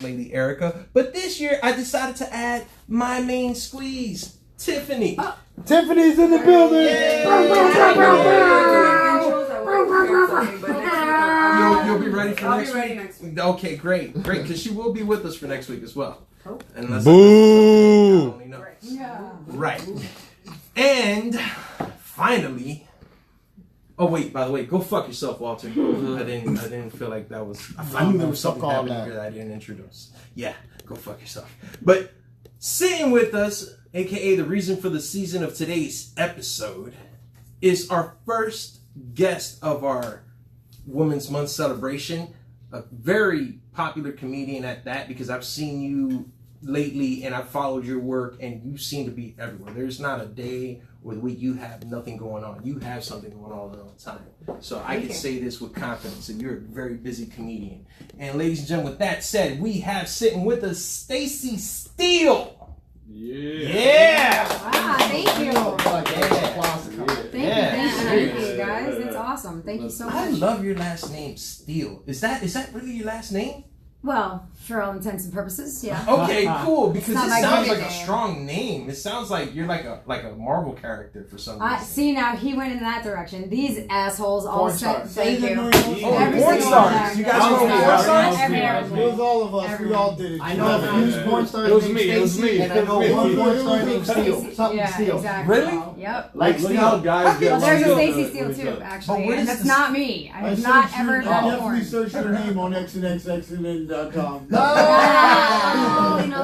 Lady Erica. But this year, I decided to add my main squeeze, Tiffany. Tiffany's in the building. You'll be ready for I'll next be ready week? next week. Okay, great, because she will be with us for next week as well. Oh. Unless Boo! I only know. Yeah. Right. And finally, oh wait, by the way, go fuck yourself, Walter. I didn't feel like that was. I knew there was something happening here that I didn't introduce. Yeah, go fuck yourself. But sitting with us, aka the reason for the season of today's episode, is our first guest of our Women's Month celebration. A very popular comedian at that, because I've seen you lately and I've followed your work and you seem to be everywhere. There's not a day or the week you have nothing going on. You have something going on all the time. So I can say this with confidence that you're a very busy comedian. And ladies and gentlemen, with that said, we have sitting with us Stacey Steele. Yeah. Wow, thank you. Thank you, guys. That's awesome. Thank you so much. I love your last name, Steele. Is that really your last name? Well, for all intents and purposes, yeah. Okay, cool. Because it not my sounds given like a name. strong name. It sounds like you're like a Marvel character for some reason. See, now he went in that direction. These assholes all Porn said, stars. thank you. Oh, Every porn single stars. one. You guys know Porn porn stars? stars? Everyone. It was all of us. Everyone. We all did it. I know who's porn star It was named me. It was Stacey, me. and I know one porn star named Steele. Stacey- Something yeah, Steele. exactly. Really? Yep. Like Look how Steele. guys get Well, there's a along Stacey with Steele each too, other. But actually, what and is that's this- not me. I have not ever done Definitely porn. search your name on xnxxnn.com.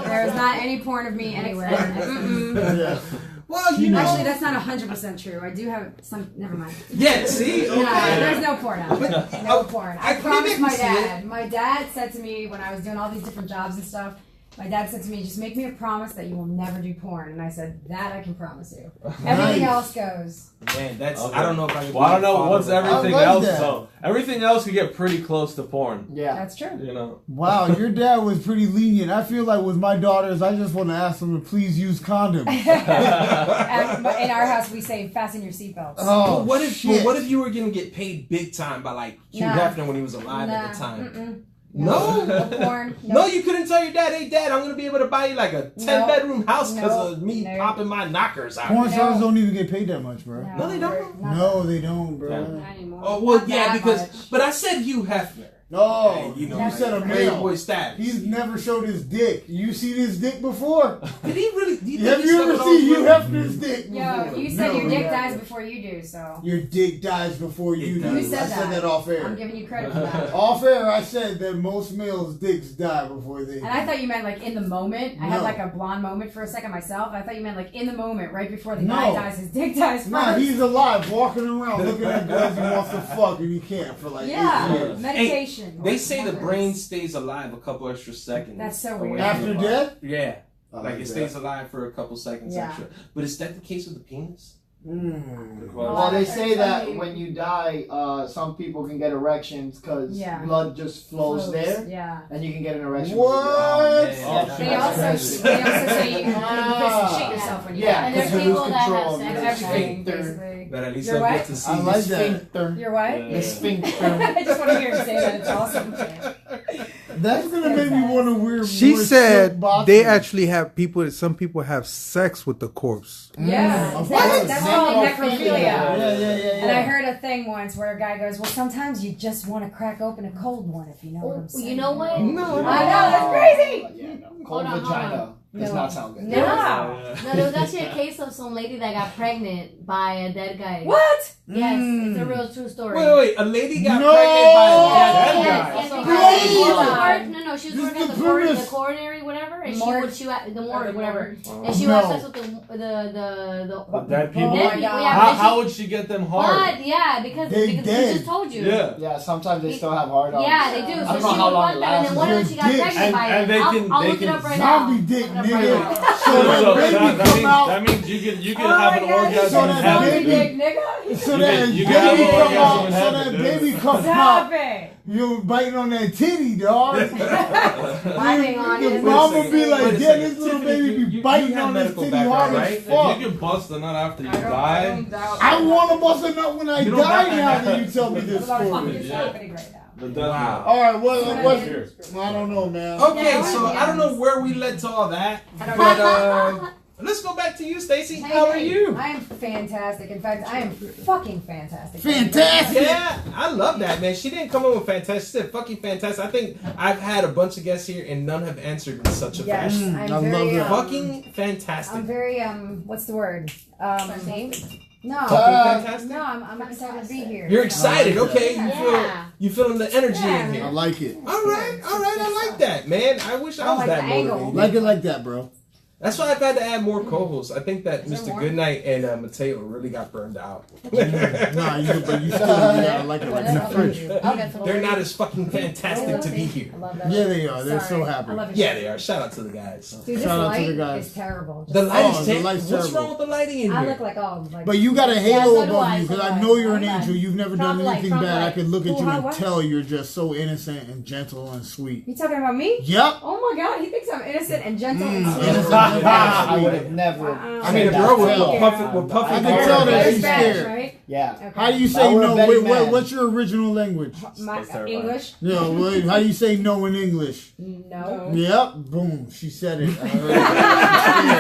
There's not any porn of me anywhere. Mm-mm. Yeah. Well, you know. Actually, that's not 100% true. I do have some. Never mind. Yeah, see? Okay. No, there's no porn out. No porn. I I promised my see it. dad. My dad said to me when I was doing all these different jobs and stuff, my dad said to me, just make me a promise that you will never do porn. And I said, that I can promise you. Everything else goes. Man, that's, Okay. I don't know if I can. Well, I don't know what's everything I like else. that. So everything else could get pretty close to porn. Yeah. That's true. You know. Wow, your dad was pretty lenient. I feel like with my daughters, I just want to ask them to please use condoms. In our house, we say, fasten your seatbelts. Oh, What if shit. what if you were gonna get paid big time by like Hugh Nah. Hefner when he was alive Nah, at the time? mm-mm. No? No porn. No, you couldn't tell your dad, hey dad, I'm gonna be able to buy you like a 10-bedroom house because No. of me No. popping my knockers out. Porn No. stars don't even get paid that much, bro. No, they don't. No, they don't, bro. Not anymore. Oh well, Not yeah, that because much. but I said Hugh Hefner. No, Hey, you know, you said a Playboy male. status. He's never showed his dick. You seen his dick before? Did he really? Do you think Have he you slept ever with seen those Hugh women? Hefner's dick before? Yo, you said No, your dick never. dies before you do, so. Your dick dies before you It do. does. Who said I said that? that off I'm air. giving you credit for that. Off air, I said that most males' dicks die before they. And I thought you meant like in the moment. I had No. like a blonde moment for a second myself. I thought you meant like in the moment, right before the No. guy dies, his dick dies first. Nah, he's alive, walking around, looking at girls he wants to fuck, and he can't for like 8 Yeah, years. meditation. They say the Wonders. brain stays alive a couple extra seconds. That's so away weird. from After the body. death? Yeah. I Like like it that. stays alive for a couple seconds Yeah. extra. But is that the case with the penis? Well, they say that when you die, some people can get erections because Yeah. blood just flows there, Yeah. and you can get an erection. What? Yeah. They also say you can piss and shit yourself when you Yeah, die. And there's because you lose people that control have of sex your with Everything, sphincter. basically. But at least You're I what? get to see I like this. that. Sphincter. You're what? Yeah. The sphincter. I just want to hear him say that. It's awesome. That's gonna make me want to wear. She more said silk boxers. they actually have people. Some people have sex with the corpse. Yeah. Of That's course. called necrophilia. Yeah. And I heard a thing once where a guy goes, well, sometimes you just want to crack open a cold one, if you know what I'm Well, saying. you know what? No, I know, that's crazy. Yeah, no. Cold Hold on, vagina does No. not sound good. No. No, there was actually a case of some lady that got pregnant by a dead guy. What? Yes, it's a real true story. Wait. A lady got No! pregnant by a Yes, dead yes, guy. yes, So because how she did was you working- die? No, she was This working is at the the premise. coronary, whatever, and Morgue. she the morgue, whatever, Oh. and she No. had sex with the Dead people. Oh my God. How would she get them hard? But yeah, because They he dead. just told you. Yeah. Yeah, sometimes they still have hard on. Yeah, they do. I So don't she know how would long want it that, and then lasts. one of them she got Your pregnant dick. by And it. they I'll can- look they it can up right zombie now. dick, Look it up right nigga. now. So that baby come out. That means you can Oh have my an God, orgasm so in that zombie heaven. baby- dick, nigga. So that You baby can have an come orgasm out. in So heaven, that dude. baby come Stop out. it. You biting on that titty, dog. I'm being Your honest. mama be Wait a like, second. yeah, this little Tiffany, baby be you biting have on this medical titty background, hard right? as If fuck. you can bust a nut after you I don't die, doubt I that. want to bust a nut when I You don't die got- now that you tell me this What the fuck story. is happening right now? The death Wow. note. All right, what? Cheers. I don't know, man. Okay, so I don't know where we led to all that, but let's go back to you, Stacey. How are you? I am fantastic. In fact, I am fucking fantastic. Fantastic. Yeah, I love that, man. She didn't come up with fantastic. She said fucking fantastic. I think I've had a bunch of guests here and none have answered in such a Yes, fashion. I'm I very, love that. Fucking fantastic. I'm very what's the word? No. Fantastic? No, I'm excited to be here. You're excited, okay? Yeah. You feeling the energy Yeah, in I here. like it. All right, I like that, man. I wish I was like that the angle. motivated. Like it like that, bro. That's why I've had to add more co-hosts. I think that Is there Mr. more? Goodnight and Mateo really got burned out. Nah, but you still I like it like that. They're not as fucking fantastic to be here. I love that. Yeah, they are. They're Sorry. so happy. I love it. Yeah, they are. Shout out to the guys. Dude, this Shout out to light the guys. is terrible. The light Oh, is the terrible. light's What's terrible. wrong with the lighting in I here? look like like. But you got a Yeah, halo so do above I, you so because do I I. know you're an Okay. angel. You've never Front done light, anything front bad. I light. can look at Ooh, you how and what? tell you're just so innocent and gentle and sweet. You talking about me? Yep. Oh my god, he thinks I'm innocent and gentle and sweet. Innocent I would and have never. I mean, a said girl that. with puffy I can hair. tell that There's she's Spanish, scared. right? Yeah. Okay. How do you I say would've no? bet Wait, him mad. what's your original language? My That's terrifying. English? No, how do you say no in English? No. Yep. Boom. She said it.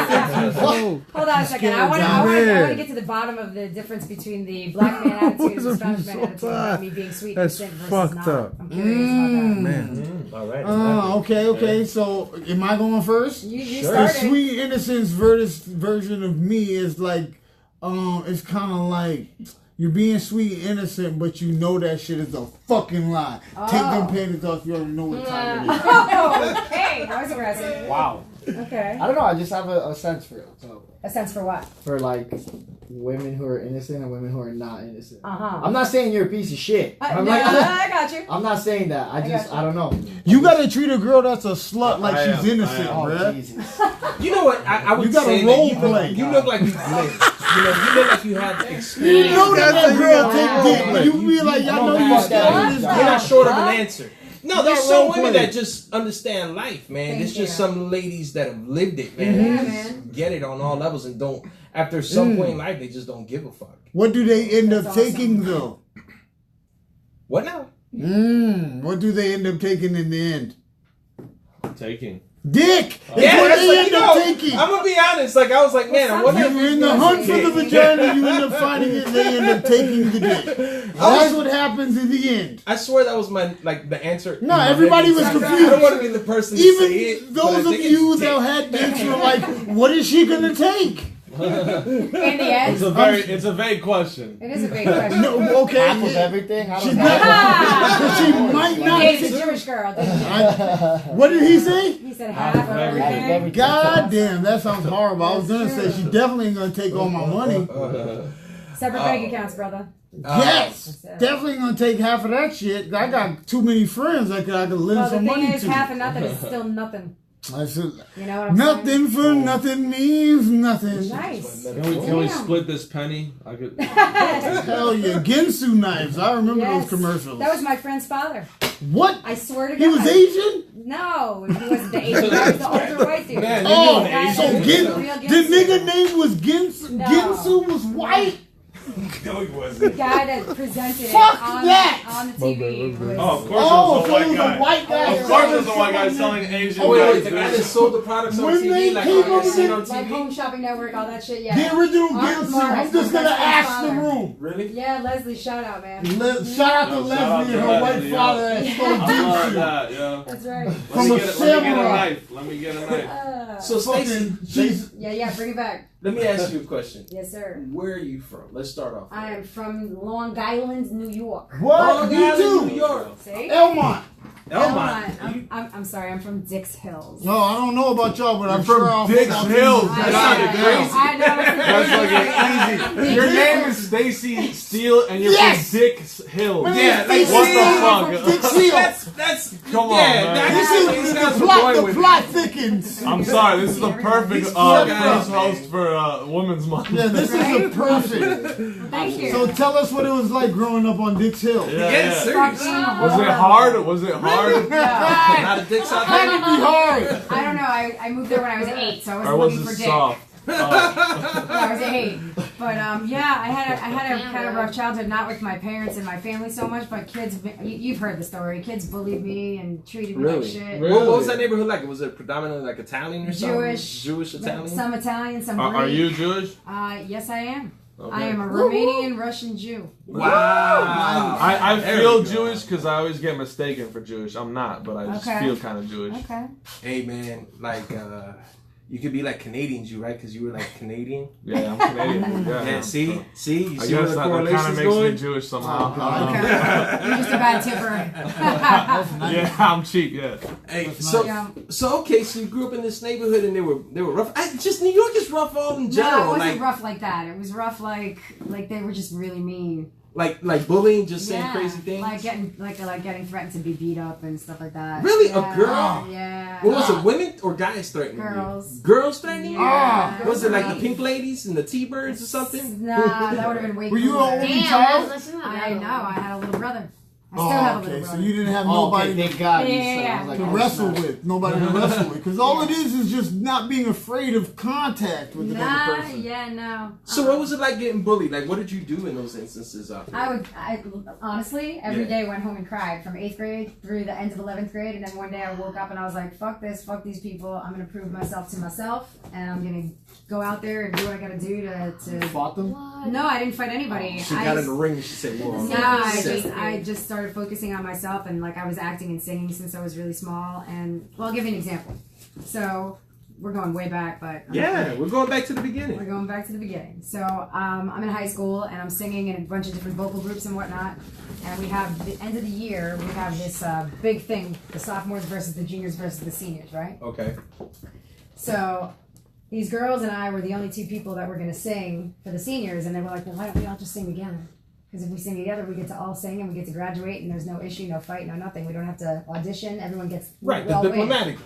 Hold on a second. I want Man. to get to the bottom of the difference between the black man attitude and the Spanish man So attitude about bad. me being sweet That's and versus fucked not. up. I'm curious about that. Man. All right. Okay. So, am I going first? You Sure. The started. sweet innocence version of me is like, it's kind of like you're being sweet and innocent, but you know that shit is a fucking lie. Take them panties off. You already know what time it is. Oh, okay. That was aggressive. Wow. Okay. I don't know. I just have a sense for it. So A sense for what? for like women who are innocent and women who are not innocent. Uh-huh. I'm not saying you're a piece of shit. No, I got you. I'm not saying that. I don't know. You gotta treat a girl that's a slut like I she's am. innocent, Oh bruh. Jesus. You know what? I would You gotta say role that play. you look like you've lived. You look like you have You experience. know that girl take dick, but you You- be like, y'all know you you fuck scared that of this up. You're not guy. short of an answer. No, there's got some role women play. that just understand life, man. Thank There's just you. some ladies that have lived it, man. Yeah, They just man. get it on all levels and don't. After some point in life, they just don't give a fuck. What do they end up That's taking awesome. though? What now? What do they end up taking in the end? Taking. Dick! It's Yeah, what that's they like, end up taking. I'm gonna be honest. Like I was like, man, I wonder if You're in the hunt for the vagina, you end up finding it, they end up taking the dick. That's what happens in the end. I swear that was my the answer. No, everybody was I confused. don't want to be the person to say Even it. but I those of think you it's that dick. had dicks were like, what is she gonna take? In the end, It's a vague question. it is a big question. No, okay. Half of everything. I She's don't know. not, but she might You not. dated a Jewish girl, didn't you? What did he say? He said half of everything. God damn, that sounds horrible. I was gonna say she definitely ain't gonna take all my money. Separate bank accounts, brother. Yes, definitely gonna take half of that shit. I got too many friends I could lend Well, the some thing money is, to. half and nothing is still nothing. I said, You know what I'm nothing for nothing means nothing. saying? Nice. Can we Damn. split this penny? I could. Hell yeah, Ginsu knives. I remember Yes. those commercials. That was my friend's father. What? I swear to God. He was Asian? No, he wasn't the Asian guy. He was the older white dude. Man, Oh, Guy so that was Gin, the real the Ginsu. nigga name was Ginsu? No. Ginsu was white? No, he wasn't. The guy that presented Fuck it on, that! on the TV. Was, Oh, of course Oh, it so was it a was white a guy. white guy. Of course it was a white guy selling Asian Oh, wait, the guys. guy that sold the products on When TV, they like came on up seen on with like TV. Home Shopping Network, all that shit, yeah. The original Art Ginsu. Morris, I'm just my gonna best ask the friend's room. Really? Yeah, Leslie, shout out, man. Shout out to Shout out Leslie to and her white Leslie, father yeah. that stole I love Ginsu. that, yeah. That's right. From a Let me get a samurai. knife. Let me get a knife. So Stacey, Fucking, she's, Yeah, bring it back. let me ask you a question. Yes, sir. Where are you from? Let's start off. I am from Long Island, New York. what? Long Me Island, too. New York. See? Elmont. Elmont. I'm sorry, I'm from Dix Hills. No, I don't know about y'all, but I'm You're sure from I'll Dix fuck Hills. you. That I sounded know, crazy. I know. That's like an easy. Your name is Stacey Steele, and you're Yes! from Dix Hills. Yeah, like, What see, the fuck? Dix Hills. That's Come on, yeah, man. that's This what is these guys the were going plot. The with. plot thickens. I'm sorry, this is the perfect These poor guys, first host for Women's Month. Yeah, this is a perfect. Thank you. So tell us what it was like growing up on Dix Hill. Yeah, Get yeah. serious. Was it hard? Was it hard? Not a dick out Had there. to be hard. I don't know. I moved there when I was 8, so I Or wasn't was looking it for dick. soft? I was 8. But yeah, I had a kind of rough childhood, not with my parents and my family so much, but kids. You've heard the story. Kids bullied me and treated me like shit. What was that neighborhood like? Was it predominantly like Italian or something? Jewish Italian. Some Italian, some Greek. Are you Jewish? Yes, I am. Okay. I am a Romanian Russian Jew. Wow. I feel Jewish because I always get mistaken for Jewish. I'm not, but I just feel kind of Jewish. Okay. Hey man, like you could be like Canadian Jew, right? Because you were like Canadian. Yeah, I'm Canadian. Yeah. See, you I see where guess the that kind correlation's of makes going? me Jewish somehow. Okay. You're just a bad tipper. Yeah, I'm cheap. Yeah. Hey, so okay, so you grew up in this neighborhood and they were rough. Just New York is rough all in general. No, it wasn't rough like that. It was rough like they were just really mean. Like bullying, just saying crazy things. Like getting threatened to be beat up and stuff like that. Really, yeah. a girl? Yeah. What was it? Women or guys threatening Girls. you? Girls threatening you? Yeah. Was it like the Pink Ladies and the T-Birds or something? Nah, that would have been way Were you cooler. an only Damn, child? I know. I had a little brother. I still have a little Okay, brother. so you didn't have Okay, nobody thank God. Yeah. I was to like, wrestle snap. with. Nobody to wrestle with. Because all it is just not being afraid of contact with another person. Yeah, no. So what was it like getting bullied? Like, what did you do in those instances? I honestly, every day went home and cried from 8th grade through the end of 11th grade. And then one day I woke up and I was like, fuck this, fuck these people. I'm going to prove myself to myself. And I'm going to go out there and do what I got to do to... Fought them? No, I didn't fight anybody. She got in the ring and she said, "Whoa." No, I just started focusing on myself, and like I was acting and singing since I was really small. And well, I'll give you an example. So we're going way back, but We're going back to the beginning. we're going back to the beginning. So I'm in high school and I'm singing in a bunch of different vocal groups and whatnot. And we have the end of the year. We have this big thing: the sophomores versus the juniors versus the seniors, right? Okay. So these girls and I were the only 2 people that were going to sing for the seniors, and they were like, well, why don't we all just sing together? Because if we sing together, we get to all sing and we get to graduate, and there's no issue, no fight, no nothing. We don't have to audition. Everyone gets Right, well the win. diplomatic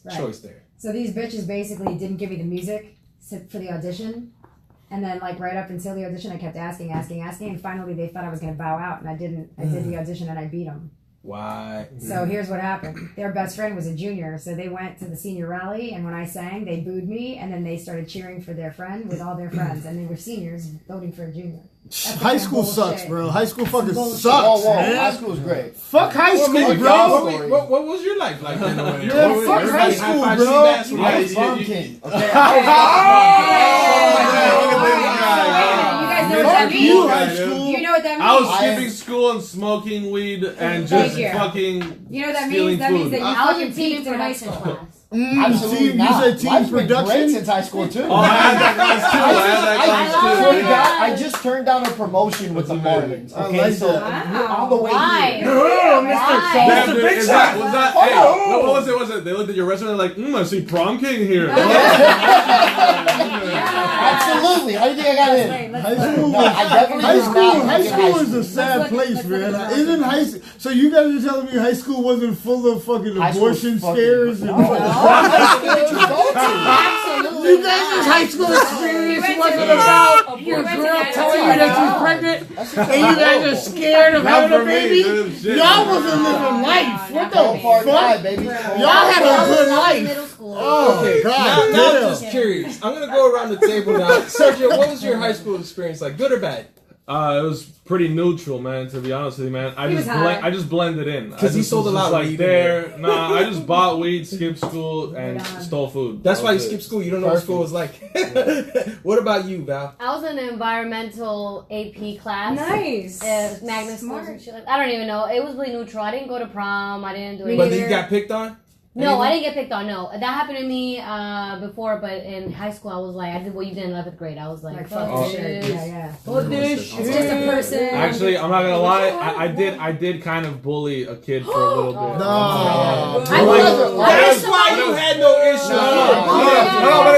Right. choice there. So these bitches basically didn't give me the music for the audition. And then, like, right up until the audition, I kept asking. And finally, they thought I was going to bow out, and I didn't. I did the audition, and I beat them. Why? So here's what happened. Their best friend was a junior, so they went to the senior rally, and when I sang, they booed me, and then they started cheering for their friend with all their friends, and they were seniors voting for a junior. That's High some school bullshit. sucks, bro. High school fucking Bullshit. sucks, Whoa, whoa, man. high school's great. Fuck high school, Maybe, bro. what was your life like then? Yeah, fuck high school, bro. I was prom king. Okay. You guys know what that Fuck you, means? high school. You know what that means? I was skipping school and smoking weed and just you. fucking You know what that stealing means? That means food. that you I was fucking in team peaked in high production school. class. Absolutely team, not. you said team Life's been production? great since high school too. Oh, I had that class too. I had that class swear to too. God, I just turned down a promotion with the Marlins. I Okay, like so that. we're on the way Why? here. Why? Damn, dude, is that, was that, hey, what was it? They looked at your resume and they're like, I see prom king here. Absolutely. How do you think I got in? High school, No, I definitely high was school, not high in school is a Let's sad look at- place, let's look man. at Isn't high school? So you guys are telling me high school wasn't full of fucking High school's abortion fucking- scares? No. And Absolutely. you guys' high school experience wasn't about your girl telling you that she's pregnant and you guys are scared of Not having for a me, baby? dude. Shit. Y'all wasn't living life. What Go the far die, fuck? baby. Y'all had a good life. Middle school. Oh, Okay, God now I'm damn. just curious. I'm gonna go around the table now. Sergio, what was your high school experience like? Good or bad? It was pretty neutral, man. To be honest with you, man, I He just was high. I just blended in. 'Cause I he just sold a was lot just of like weed there. Nah, I just bought weed, skipped school, and stole food. That's That why you was it. skipped school. You don't know what school was like. What about you, Val? I was in an environmental AP class. Nice. Magnet schools Smart. and shit like I don't even know. It was really neutral. I didn't go to prom. I didn't do Me anything. But neither. you got picked on? No, I didn't get picked on. No, that happened to me before. But in high school, I was like, I did what you did in 11th grade. I was like, Like, fuck fuck this this shit. shit. Yeah. Fuck this It's just a person. Actually, I'm not gonna lie. I did kind of bully a kid for a little bit. No. That's why you had no issue.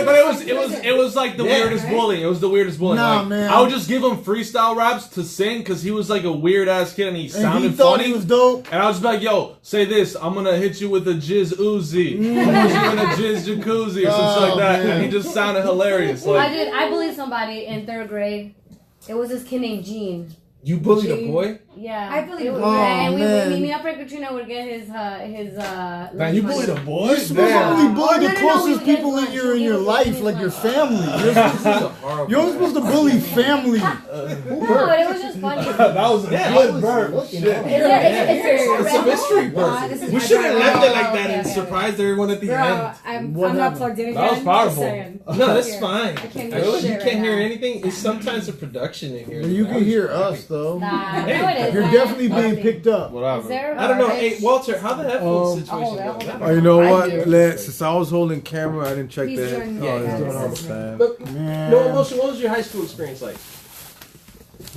But it was like the weirdest bullying. It was the weirdest bullying. Nah, Like, man. I would just give him freestyle raps to sing because he was like a weird ass kid and he And sounded he thought funny. he was dope. And I was just like, yo, say this. I'm gonna hit you with a jizz Uzi. I'm gonna hit you in a jizz jacuzzi or something like that. man. And he just sounded hilarious. Like, I bullied somebody in 3rd grade. It was this kid named Gene. You bullied a boy? Yeah, I believe it. And we man. me and Frank Katrina would get his Man, you bullied a boy? You're supposed to only bully the No, closest we would get people lunch. in We your would get life, lunch. like your family. You're supposed to bully family. No, but it was just funny. That was a good burp. Is there It's a mystery word. This is We my should have brother. left it like that okay, and okay. surprised everyone at the Bro, end. I'm What not happened? plugged in again. That was powerful. Just saying. No, that's Here. fine. I can't Really? hear shit You right can't hear now. anything? It's sometimes a production in here. You can hear us though. Nah, no, it is. You're definitely being picked up. Is Whatever. there? I don't know. Hey, Walter, how the headphone situation hold go? on. Oh, you know I what? do. Since I was holding camera, I didn't check He's that. doing- yeah, Oh, he's he's doing doing all all the the time. But Man. no emotion. What was your high school experience like?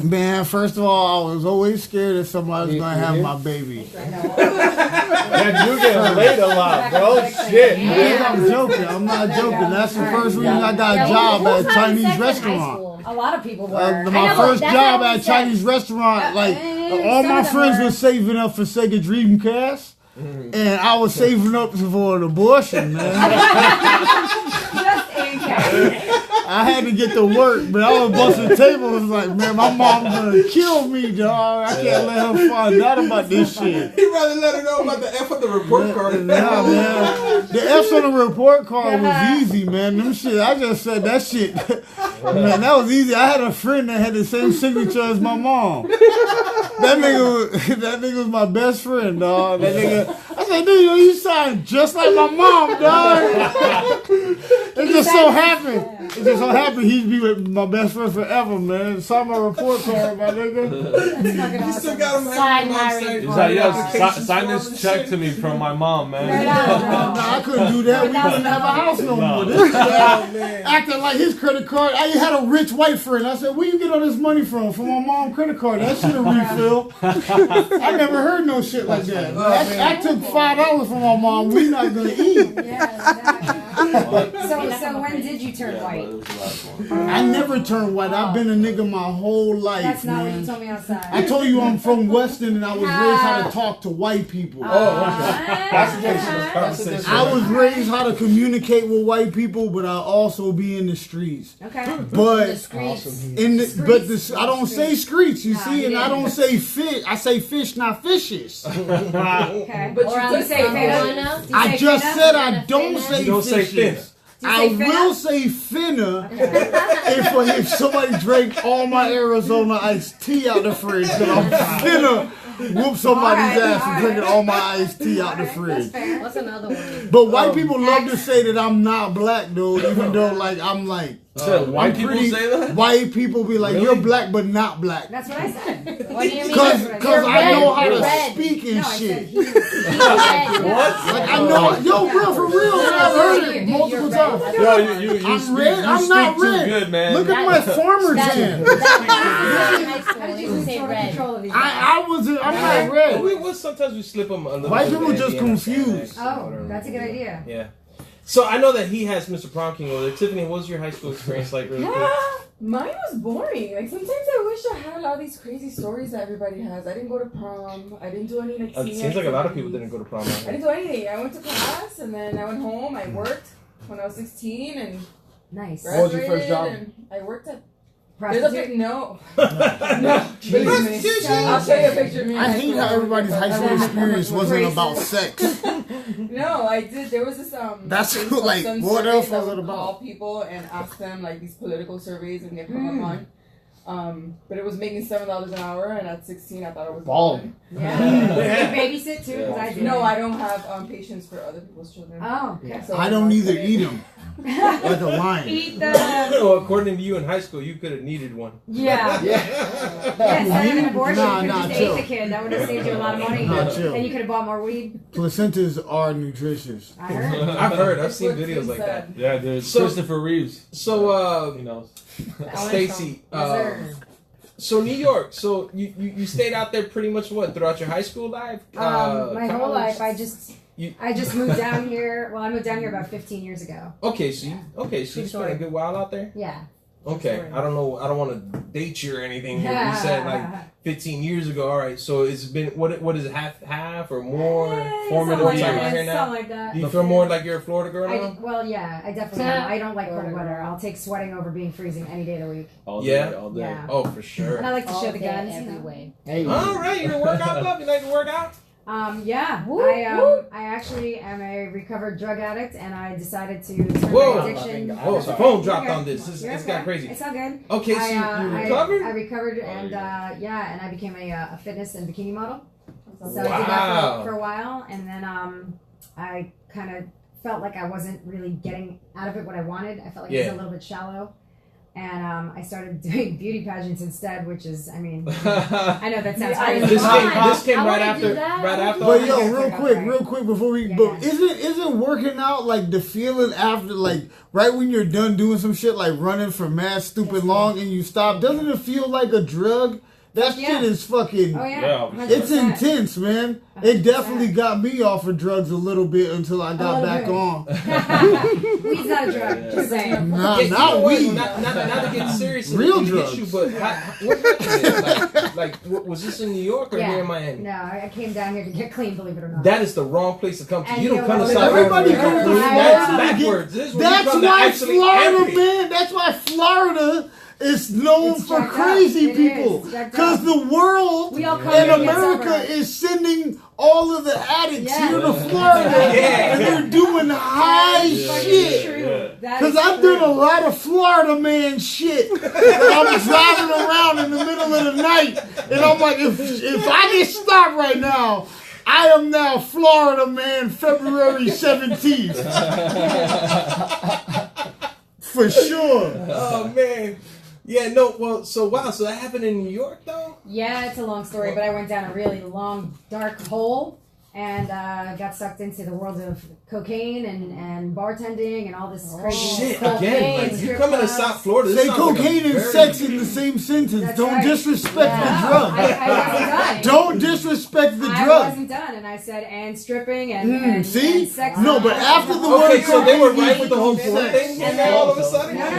Man, first of all, I was always scared that somebody was gonna have my baby. Man, you getting laid a lot, bro. Shit. Yeah, I'm joking. I'm not joking. That's the first reason I got a job at a Chinese restaurant. A lot of people were. My I know, first that's job what at we a Chinese restaurant, like all some my of them friends were. were saving up for Sega Dreamcast, and I was saving up for an abortion, man. Just in case. I had to get to work, but I was busting tables. Like, man, my mom gonna kill me, dog. I can't let her find out about this shit. He'd rather let her know about the F on the report card. Nah, man. The F's on the report card was easy, man. Them shit, I just said that shit. Man, that was easy. I had a friend that had the same signature as my mom. That nigga was my best friend, dog. That nigga, I said, dude, you sound just like my mom, dog. It just so happened he'd be with my best friend forever, man. Saw my report card, my nigga. You still got him Sign having my him He's report. like, yo, Applications sign form this and check shit. to me from my mom, man. Nah, I couldn't do that. We wouldn't have a house no more. This guy acting like his credit card. I had a rich white friend. I said, where you get all this money from? From my mom's credit card. That shit a refill. I never heard no shit like that. I took $5 from my mom. We not gonna eat. Yeah, exactly. So when did you turn white? I never turned white. I've been a nigga my whole life, That's not what you man. told me outside. I told you I'm from Weston and I was raised how to talk to white people. Conversation. I was raised how to communicate with white people, but I also be in the streets. Okay. But Streets. I don't say streets, you see, and I don't say fish. I say fish, not fishes. Okay. But you do say marijuana. finna. I just said I don't say You don't say fishes. finna. I say finna? will say finna if somebody drank all my Arizona iced tea out the fridge. Then I'm finna whoop somebody's Alright, ass for alright. drinking all my iced tea out the That's fridge. fair. What's another one? But white people love to say that I'm not black, though, even though like I'm like. White I'm people pretty- say that? White people be like, Really? you're black but not black. That's what I said. What do you mean? Cause You're I know red, how you're to red. speak and No, I shit. said he. You're red. Like I know, yo, bro, for real, I've heard it multiple times. Yo, you I'm speak, red. you I'm speak not too red. good, man. Look at my farmer tan. How did you lose Say total red. control of these? I'm not red. Sometimes we slip them a little White bit people at just the end. confused. Oh, that's a good idea. Yeah. So I know that he has Mr. Prom King over there. Tiffany, what was your high school experience like really quick? Mine was boring. Like sometimes I wish I had all these crazy stories that everybody has. I didn't go to prom. I didn't do any like. It senior seems like a lot of people activities. didn't go to prom. I didn't do anything. I went to class and then I went home. I worked when I was 16 and Nice. What was your first graduated, job? And I worked at. There's a Prostitute. big no. No. Believe me. I'll show you a picture of me. in I high hate school. how everybody's high school experience wasn't about sex. No, I did. There was this That's thing called like, some what surveys else that was it would about? Call people and ask them like these political surveys and get put up on. But it was making $7 an hour, and at 16, I thought it was Bald. Yeah. Did you babysit too? 'Cause I did. No, I don't have patience for other people's children. Oh, okay. So I don't either eat them like a lion. Eat the. Well, according to you in high school, you could have needed one. Yeah. Yeah. Yeah, instead of an abortion, Nah, you could nah, just chill. ate the kid. That would have saved you a lot of money. Nah, chill. And you could have bought more weed. Placentas are nutritious. I heard. I've heard. I've It's seen what's videos like that. inside. Yeah, there's So- Christopher Reeves. So, He knows. Stacy, so New York. So you stayed out there pretty much what throughout your high school life? My whole college? life, You- I just moved down here. Well, I moved down here about 15 years ago. Okay, so you spent a good while out there. Yeah. Okay, story. I don't know. I don't want to date you or anything here. You said like 15 years ago. All right, so it's been what is it, half or more? Formative something time like right here that. now. Something like that. Do you feel more like you're a Florida girl now? Well, yeah, I definitely am. I don't like cold weather. I'll take sweating over being freezing any day of the week. All Yeah? day, all day. Yeah. Oh, for sure. And I like to All show the day, guns. every You know. way. Hey. All right, you're a workout love. You like to work out? Yeah. Woo, I actually am a recovered drug addict, and I decided to turn Whoa. my addiction. Oh, the phone dropped You're on good. this. It's You're got okay. crazy. It's all good. Okay, so you recovered? I recovered, and and I became a fitness and bikini model. So I did Wow. that for a while, and then I kind of felt like I wasn't really getting out of it what I wanted. I felt like it was a little bit shallow. And I started doing beauty pageants instead, which is, I mean, I know that sounds crazy. This came I right wanna after. do that. Right after. But Oh, yo, real quick before we, Yeah, but yeah. isn't working out like the feeling after, like right when you're done doing some shit like running for mad stupid long and you stop? Doesn't it feel like a drug? That Yeah. shit is fucking. Oh yeah, Yeah, 100%. It's intense, man. It 100%. definitely got me off of drugs a little bit until I got little back bit. on. Weed's not a drug. Just saying. Nah, Yeah, you know not what? weed. Not to get serious. Real in the drugs. issue, but what happened? Was this in New York or Yeah. here in Miami? No, I came down here to get clean. Believe it or not. That is the wrong place to come to. And You don't you come to know, South everybody Florida. comes to That's Florida. backwards. This is where you That's come to why actually Florida, empty. man. That's why Florida is known It's for jacked up. crazy It people. is jacked Because up. the world We all come and here to get America sober. is sending all of the addicts Yeah. here to Florida. Yeah. And they're doing high That is fucking shit. true. That Because is I've true. done a lot of Florida man shit. And I'm driving around in the middle of the night. And I'm like, if I get stopped right now, I am now Florida man February 17th. For sure. Oh man. Yeah, no, well, so so that happened in New York though? Yeah, it's a long story, but I went down a really long, dark hole and got sucked into the world of cocaine and bartending and all this crazy Shit, cocaine, again, like, you strip coming to clubs. South Florida, this Say sounds like a cocaine and very- sex in the same sentence. That's Don't right. disrespect Yeah. the drug. I wasn't done. Don't disrespect the I drug. wasn't done, and I said, and stripping and See? and sex. No, but after the Okay, word so they were cocaine right with the whole becomes porn sex. thing and then all of a sudden? No, I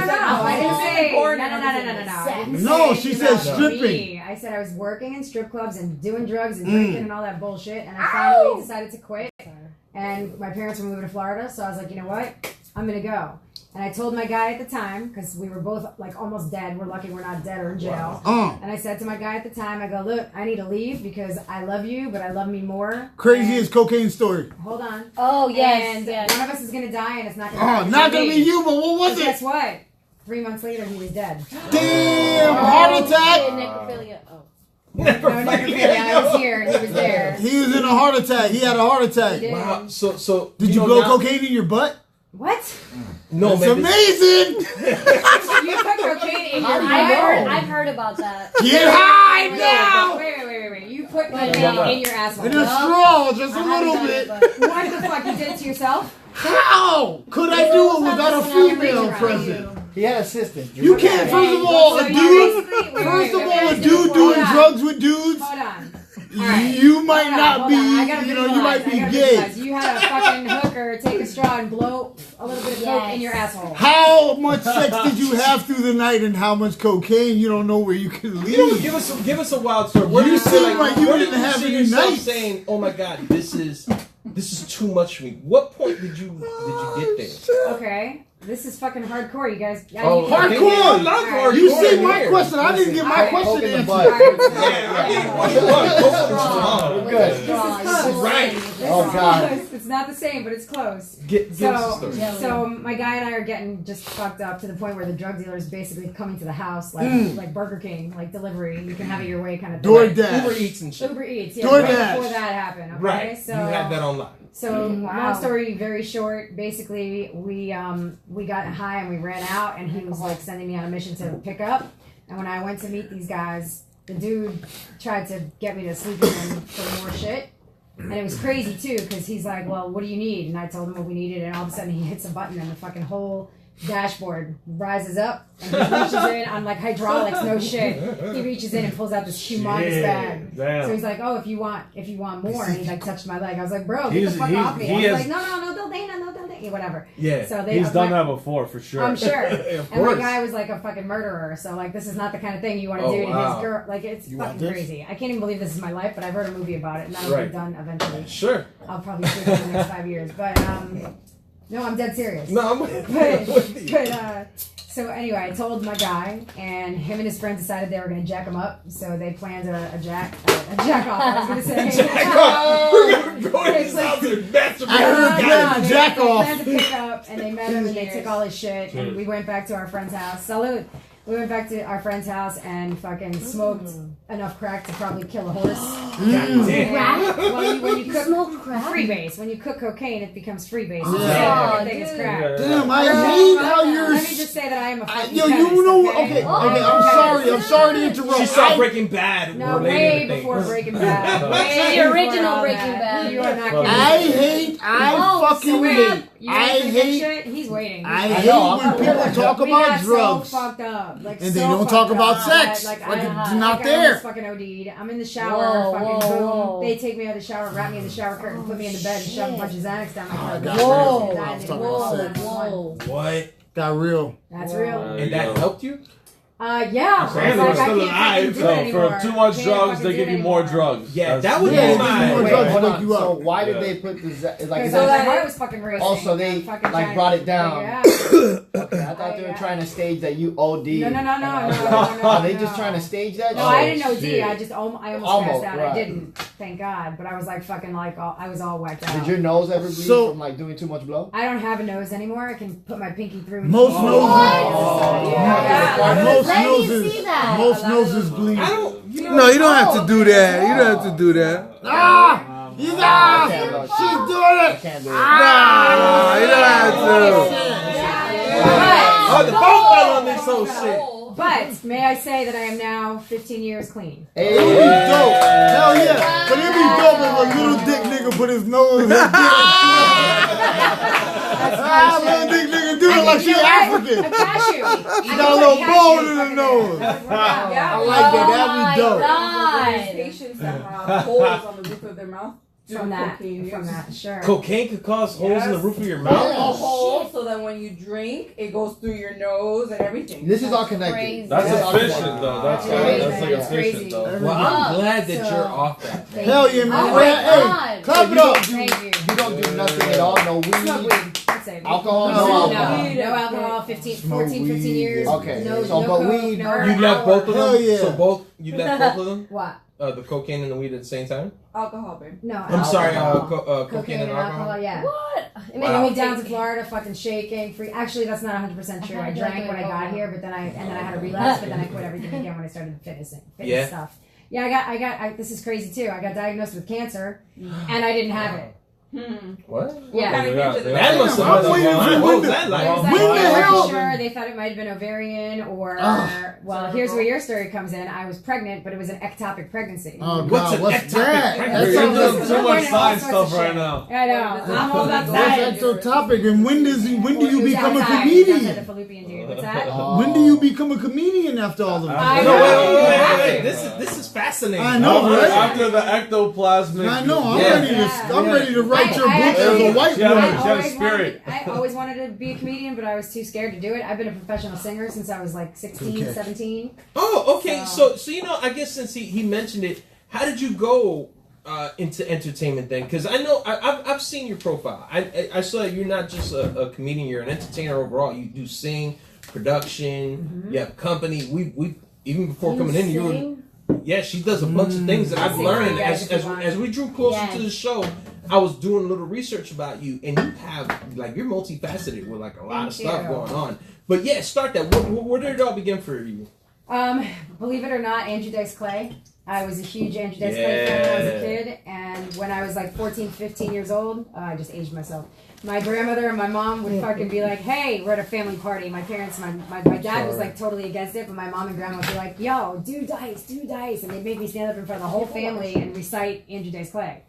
didn't say. No. I didn't No, say she about said stripping. me. I said I was working in strip clubs and doing drugs and drinking and all that bullshit, and I finally decided to quit. And my parents were moving to Florida, so I was like, you know what? I'm gonna go. And I told my guy at the time, because we were both like almost dead. We're lucky we're not dead or in jail. And I said to my guy at the time, I go, look, I need to leave because I love you, but I love me more. Craziest cocaine story. Hold on. Oh yes, And yes. one of us is gonna die, and it's not gonna. Oh, not gonna be you, but what was But guess it? what? 3 months later, he was dead. Damn, heart attack. Necrophilia. Oh. No, necrophilia. I was here, and he was there. He was in a heart attack. He had a heart attack. He did. Wow, so Did you know, blow now- cocaine in your butt? What? No, It's man. amazing. You put cocaine in your I've heard about that. Get high now. Wait. You put cocaine in your asshole. In a straw, just a little bit. What the fuck? You did it to yourself? How could I do it without a female present? He had assistants. You can't. First of all, a So you dude. basically- wait, First of wait, all, a wait, dude wait, doing hold on. drugs with dudes. Hold on. Alright. You might Hold on, not hold on. I be. gotta You know, you might be visualize, I gotta gay. visualize. You had a fucking hooker take a straw and blow a little bit of coke in your asshole. How much sex did you have through the night, and how much cocaine? You don't know where you can You know, leave. give us a wild story. Where You do seem feel like you where didn't did have see any yourself nights. saying, "Oh my God, this is too much for me." What point did you get there? Okay. This is fucking hardcore, you guys. Oh, you hardcore! Hardcore. You see Hardcore my here. question. I didn't get my question Poke in the answered. butt. This Good. is close. Right. This Oh, is God. close. It's not the same, but it's close. Give us the story. So my guy and I are getting just fucked up to the point where the drug dealer is basically coming to the house, like Burger King, like delivery. You can have it your way, kind of thing. Uber DoorDash. Eats and shit. Uber Eats, yeah, DoorDash. right before that happened. Okay, Right. so You had that online. So long story very short. Basically, we got high and we ran out, and he was like sending me on a mission to pick up. And when I went to meet these guys, the dude tried to get me to sleep with him for more shit. And it was crazy too, because he's like, "Well, what do you need?" And I told him what we needed, and all of a sudden he hits a button, and the fucking whole dashboard rises up, and he reaches in on like hydraulics, no shit. He reaches in and pulls out this humongous bag. Damn. So he's like, "Oh, if you want more," and he like touched my leg. I was like, "Bro, get the He's- fuck he- off me!" he I was has- like, "No, don't date, no, don't date." whatever. Yeah. So they, He's done that before for sure. I'm sure. Of And my course. guy was like a fucking murderer. So like, this is not the kind of thing you want to Oh, do to wow. his girl. Like, it's You want fucking this? crazy. I can't even believe this is my life, but I've heard a movie about it, and that'll Right. be done eventually. Sure. I'll probably see it in the next 5 years. But no, I'm dead serious. No, I'm But so anyway, I told my guy, and him and his friends decided they were going to jack him up. So they planned a jack off. I was going to say. Jack off. We're gonna go in his house and masturbate. I heard that. Jack they off. planned to pick up, and they met him, and they took all his shit, and we went back to our friend's house. Salute. We went back to our friend's house and fucking smoked enough crack to probably kill a horse. God damn. Crack? Well, when you cook Smoke crack? freebase, when you cook cocaine, it becomes freebase. Yeah. So everything is dude. crack. Damn, I hate how you're. Let me just say that I am a fucking Yo, chemist, you know, okay? okay, Oh, I'm sorry to interrupt. She saw Breaking Bad. No, related way to things. before Breaking Bad. The Way original before all Breaking that. Bad. You are not Well, kidding. I Oh, fucking so hate. You I guys think that hate. shit? He's waiting. I know, hate I'm when not people worried. talk We about got drugs. so fucked up. Like, And so they don't fucked talk about up sex. that, Like, I, it's not like, I there. almost fucking OD'd. I'm in the shower, Whoa, fucking whoa, boom. whoa. They take me out of the shower, wrap me in the shower curtain, put me in the bed, and shove a bunch of Xanax down my throat. God, Whoa. really? I was talking about Whoa, sex. whoa. What? Got real. That's real. There And you that go. helped you? Yeah. So It's you're like, I still can't fucking do it So anymore. for too much Can't drugs, fucking they do give it you more anymore. drugs. Yeah, That's- that would Yeah, be they give my. you more Wait, drugs hold wake on. you up. So why did Yeah. they put the like? Because Is my that, heart was fucking racing. also they I'm fucking like trying- brought it down? Yeah. Okay, I thought they were trying to stage that you OD. No. Are they just trying to stage that? No, shit? I didn't OD. shit. I just I almost Almost, passed out. right. I didn't, thank God. But I was like fucking like I was all whacked out. Did your nose ever bleed So- from like doing too much blow? I don't have a nose anymore. I can put my pinky through. Most noses. Yeah. Most Let me noses. see that. Most noses bleed. I don't. You know, No, you don't have to do that. You don't have to do that. Ah! You got. can't look. She's doing I it. can't do it. Ah! No, you don't have to. Oh, the phone fell on this whole shit. But may I say that I am now 15 years clean. It would be dope. Hell yeah. But it'd be dope if a little dick nigga put his nose in his dick. Little dick nigga do it like she African. A cashew. She got a little bone in her nose. Yeah. I like that. Oh That'd my be dope. There's God. patients that have holes on the roof of their mouth due From to that, cocaine from use. that, sure. Cocaine could cause holes in the roof of your A mouth. hole so that when you drink, it goes through your nose and everything. This is all connected. Crazy. That's Yeah. efficient though. That's That's like crazy. efficient though. Well, I'm glad that So- you're off that. Hell yeah, man. Oh my Hey, God. clap it up. Thank you. You don't do nothing at all. No Smoke weed, weed. That's it. alcohol, No, no no, alcohol. no alcohol, 14, 15 years. Okay, No, so, no but coke, weed- no You left both of them. Hell yeah. So both you left both of them. What? The cocaine and the weed at the same time. Alcohol, babe. No. I'm sorry. alcohol. Cocaine and alcohol. Yeah. What? It They made got me me down to Florida, fucking shaking, free. Actually, that's not 100% true. I drank when I got here, but then I had a relapse. But then I quit everything again when I started fitness Yeah. stuff. Yeah, I this is crazy too. I got diagnosed with cancer, and I didn't have it. What? Yeah. Kind of Yeah, cancer. That must have I'm been waiting a for What was when that I like? was When like, the I'm hell- sure they thought it might have been ovarian or well, here's where your story comes in. I was pregnant, but it was an ectopic pregnancy. Oh, What's God, an what's ectopic that? pregnancy? You're That's into a- too I'm much learning all science sorts of stuff right shit. now. I know. I'm all about That's science. ectopic. And when do you It was become a outside. It was outside the comedian? fallopian tube. What's that? When do you become a comedian after all of I that? No, know. wait. This is fascinating. I know, After, right? after the ectoplasmic. I know. I'm Yeah. ready to write your book as a white Yeah. woman. She had spirit. I always wanted to be a comedian, but I was too scared to do it. I've been a professional singer since I was like 16, Okay. 17. Oh, okay. So you know, I guess since he mentioned it, how did you go into entertainment then? Because I know I've seen your profile. I saw you're not just a comedian; you're an entertainer overall. You do sing, production. You have company. We even before coming in, you were. Yeah, she does a bunch of things that I've Sing learned for you guys if as you want. as we drew closer Yes. to the show. I was doing a little research about you, and you have like you're multifaceted with like a lot of Thank stuff you. going on. But yeah, start that. Where did it all begin for you? Believe it or not, Andrew Dice Clay. I was a huge Andrew Dice Clay fan when I was a kid, and when I was like 14, 15 years old, I just aged myself. My grandmother and my mom would fucking be like, "Hey, we're at a family party." My parents, my dad was like totally against it, but my mom and grandma would be like, "Yo, do dice," and they'd make me stand up in front of the whole family and recite Andrew Dice Clay.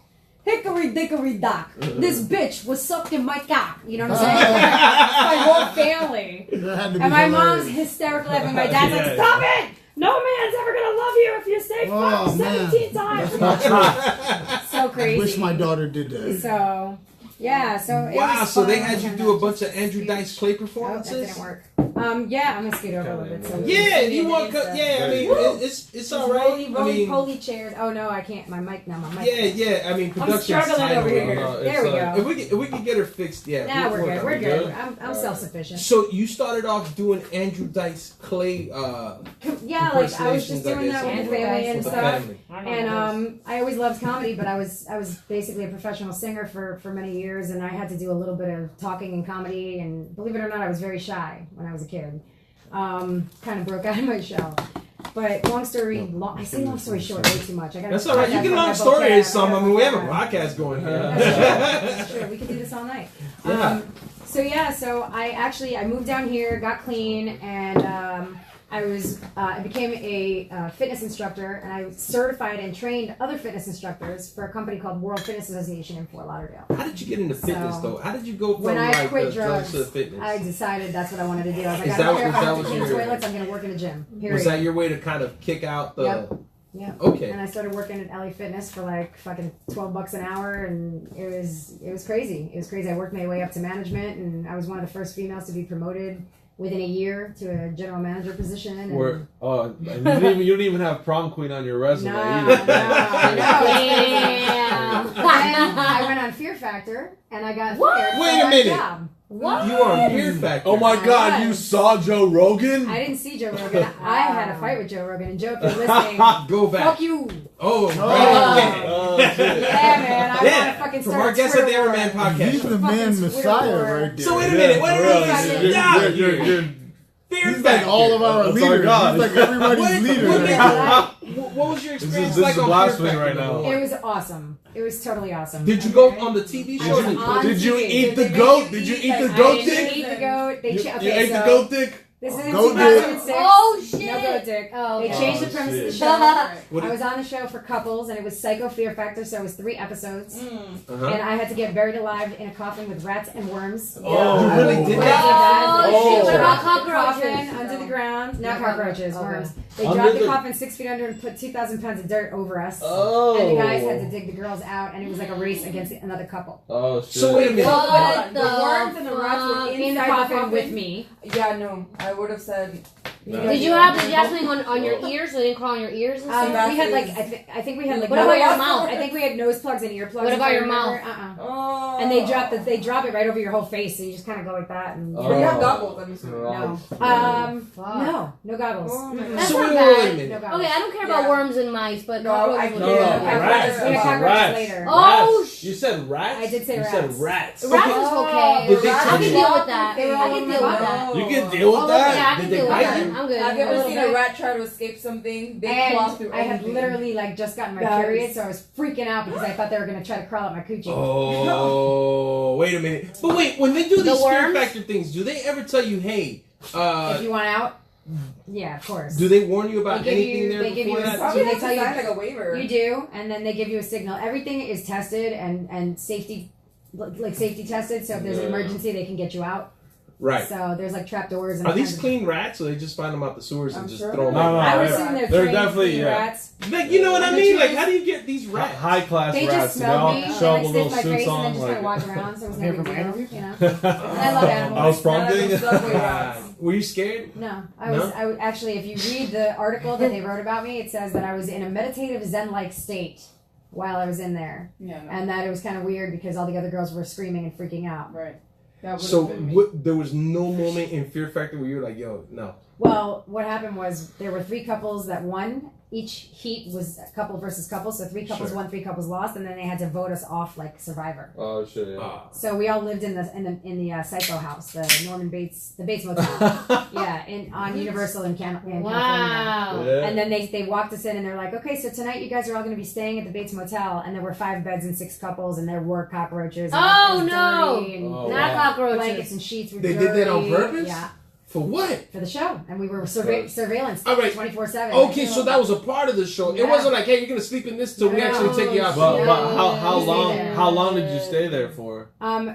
Hickory dickory dock, this bitch was sucking my cock. You know what I'm saying? My whole family. That had to be And my hilarious. mom's hysterical laughing. My dad's like, "Stop it! No man's ever gonna love you if you say fuck Oh, man. 17 times." That's not true. So crazy. Wish my daughter did that. So, Yeah, so it Wow, was so they fun. had you do a bunch of Andrew Dice Clay Oh, that performances? didn't work. Yeah, I'm gonna scoot over a little bit. So Yeah, you want? Yeah, I mean, it's all right. I Rolling mean, poly chairs. Oh no, I can't. My mic now. My mic. yeah. I mean, production. I'm struggling over here. There we go. If we can get her fixed, yeah. Nah, we're good. We're good. good. I'm self-sufficient. So you started off doing Andrew Dice Clay. Yeah, like I was just doing that with the family and with the stuff. family. And I always loved comedy, but I was basically a professional singer for many years, and I had to do a little bit of talking and comedy. And believe it or not, I was very shy when I was a kid. Kind of broke out of my shell. But long story short way too much. That's all right. You can long story some. I mean, we have a podcast going here. That's true. We could do this all night. Yeah. So I moved down here, got clean, and I became a fitness instructor, and I certified and trained other fitness instructors for a company called World Fitness Association in Fort Lauderdale. How did you get into fitness though? How did you go from When I like quit the drugs to the fitness? I decided that's what I wanted to do. I was like, Is I don't that- care is if I that have to what clean you're- toilets, I'm going to work in a gym. Period. Was that your way to kind of kick out the? Yep. Yeah. Okay. And I started working at LA Fitness for like fucking $12 an hour, and it was crazy. It was crazy. I worked my way up to management, and I was one of the first females to be promoted within a year to a general manager position. And You don't even have prom queen on your resume no, either. Damn. Then I went on Fear Factor, and I got fired Wait for a that minute. job. What? You are on Fear Factor. Oh my God! You saw Joe Rogan? I didn't see Joe Rogan. I had a fight with Joe Rogan, and Joe, if you're listening, Go back. fuck you. Oh, Oh, shit. Yeah, man. I want to yeah. fucking From start our a guest at the Twitter Everman war. podcast. He's the Fucking man Twitter Messiah war. right there. So wait a minute. Wait a minute. You're Fear He's like all of our That's leaders. our God. He's like everybody's leader. What was your experience This like is on blasphemy Fear right Factor now. number It one? was awesome. It was totally awesome. Did you go on the TV I show? was on Did you TV. eat the Did they goat? make you Did you eat, eat the like, goat I didn't dick? eat the goat. They You okay, ate so the goat dick? this is in Goat dick. 2006. Oh shit! No goat dick. Oh, They okay. changed the premise of the shit. show. What I did- was on the show for couples, and it was Psycho Fear Factor, so it was 3 episodes. Uh-huh. And I had to get buried alive in a coffin with rats and worms. Oh. You really did What that? Oh, shit! What They about dropped the cockroaches? coffin under the ground. Not Okay. cockroaches, Okay. worms. They Under dropped the the- coffin 6 feet under and put 2,000 pounds of dirt over us. Oh. And the guys had to dig the girls out, and it was like a race against another couple. Oh shit. So wait a minute. What The worms and the rats were fuck? In the Inside the coffin coffin? with me. Yeah, no. I would have said. Did you have something on your ears so they didn't crawl on your ears and stuff? We had like I think we had like What about your mouth? I think we had nose plugs and earplugs. What if about I your remember. mouth? Oh. And they drop it right over your whole face, so you just kind of go like that. And But you have Oh. goggles, I'm assuming. no, Fuck. no goggles. Oh my Mm-mm. That's So not wait a bad. minute. No goggles. Okay, I don't care about Yeah. worms and mice, but No, cockroaches I would can't. be No, okay. rats. We had That's cockroaches rats. later. Oh, Rats. You said rats? I did say you rats. said rats. Rats is okay. Did they I touch can you? deal with that. They were I all can over deal my with body. that. You can deal with Oh, that? yeah, I Did can they deal with bite that. you? I'm good. Have you A ever little seen bit. a rat try to escape something? They claw And through I had anything. literally like just gotten my Guys. period, so I was freaking out because I thought they were gonna try to crawl up my coochie. Oh, wait a minute. But wait, when they do The these Fear worms? Factor things, do they ever tell you, hey, If you want out, yeah, of course. do they warn you about They give anything you- there they give before you a that? Probably They have to tell you- sign like a waiver. You do, and then they give you a signal. Everything is tested and safety, like safety tested. So if there's an Yeah. emergency, they can get you out. Right. So there's like trap doors. And Are all these kinds of- clean rats, or they just find them out the sewers and I'm just sure. throw them? No, out? no, I would they're- assume they're they're trained definitely, clean yeah. rats. Like, you know what I The mean? Like, truth how do you get these rats? High class They rats. just They smell all me. They show like up with sniff little my suits face and on. then just kind of Like, walk around. So it was no Here big from deal, Anarchy? you know. And I love animals. I was prompting. Not like subway rats. Were you scared? No, No? I would actually, if you read the article that they wrote about me, it says that I was in a meditative Zen-like state while I was in there, Yeah, no. and that it was kind of weird because all the other girls were screaming and freaking out. Right. That would So have been me. there was no moment in Fear Factor where you were like, yo, no. Well, what happened was there were 3 couples that won. Each heat was a couple versus couple, so 3 couples Sure. won, 3 couples lost, and then they had to vote us off like Survivor. oh shit. Yeah. Ah. So we all lived in the Psycho house, the Bates Motel. Yeah, on Universal in California. Wow. Yeah. And then they walked us in and they're like, okay, so tonight you guys are all going to be staying at the Bates Motel, and there were 5 beds and 6 couples, and there were cockroaches. And Oh, it was no. dirty, and Oh, Not wow. cockroaches. blankets and sheets were They dirty. did that on purpose? Yeah, For what? for the show, and we were Right. surveillance All right. 24/7. Okay, so that was a part of the show. It Yeah. wasn't like, hey, you're gonna sleep in this till we No. actually take you out. But, No. but how We stayed long there. how long did you stay there for?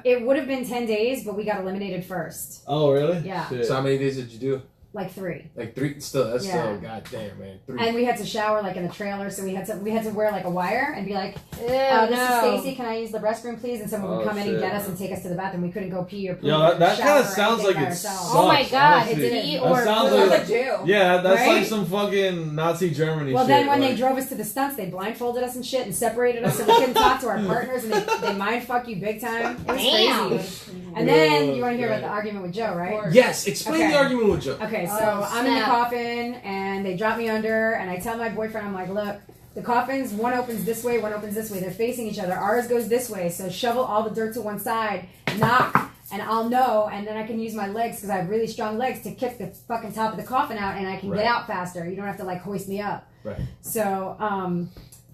It would have been 10 days, but we got eliminated first. Oh really? Yeah. Shit. So how many days did you do? Like 3. Like 3, still, that's Yeah. still, goddamn, man. 3. And we had to shower like in a trailer, so we had to wear like a wire and be like, Ew, this is no. Stacey, can I use the restroom please? And someone would come in and shit. get us and take us to the bathroom. We couldn't go pee or poop. Yo, or that shower kind of or sounds anything like by it ourselves. sucks. Oh my God, honestly. it did. That sounds That's like like jail. yeah, that's Right? like some fucking Nazi Germany Well, shit. then when like, they drove us to the stunts, they blindfolded us and shit and separated us so we couldn't talk to our partners and they mind fuck you big time. It was Damn. crazy. And then you want to hear about the argument with Joe, right? Yes, explain Okay. the argument with Joe. Okay, so Oh, I'm in the snap. coffin and they drop me under and I tell my boyfriend, I'm like, look, the coffins, one opens this way, one opens this way. They're facing each other. Ours goes this way, so shovel all the dirt to one side, knock, and I'll know, and then I can use my legs because I have really strong legs to kick the fucking top of the coffin out and I can Right. get out faster. You don't have to like hoist me up. Right. So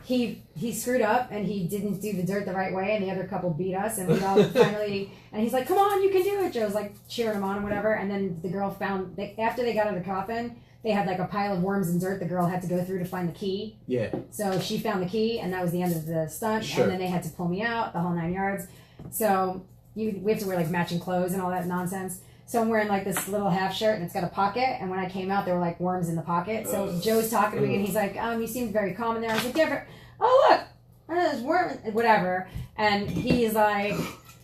he screwed up and he didn't do the dirt the right way and the other couple beat us and we all finally and he's like, come on, you can do it. Joe's like cheering him on and whatever, and then the girl found after they got out of the coffin, they had like a pile of worms and dirt the girl had to go through to find the key. Yeah. So she found the key and that was the end of the stunt. Sure. And then they had to pull me out the whole 9 yards. So we have to wear like matching clothes and all that nonsense. So I'm wearing like this little half shirt and it's got a pocket. And when I came out, there were like worms in the pocket. So Joe's talking to me and he's like, you seemed very calm in there. I was like, yeah, oh look, there's worms, whatever. And he's like,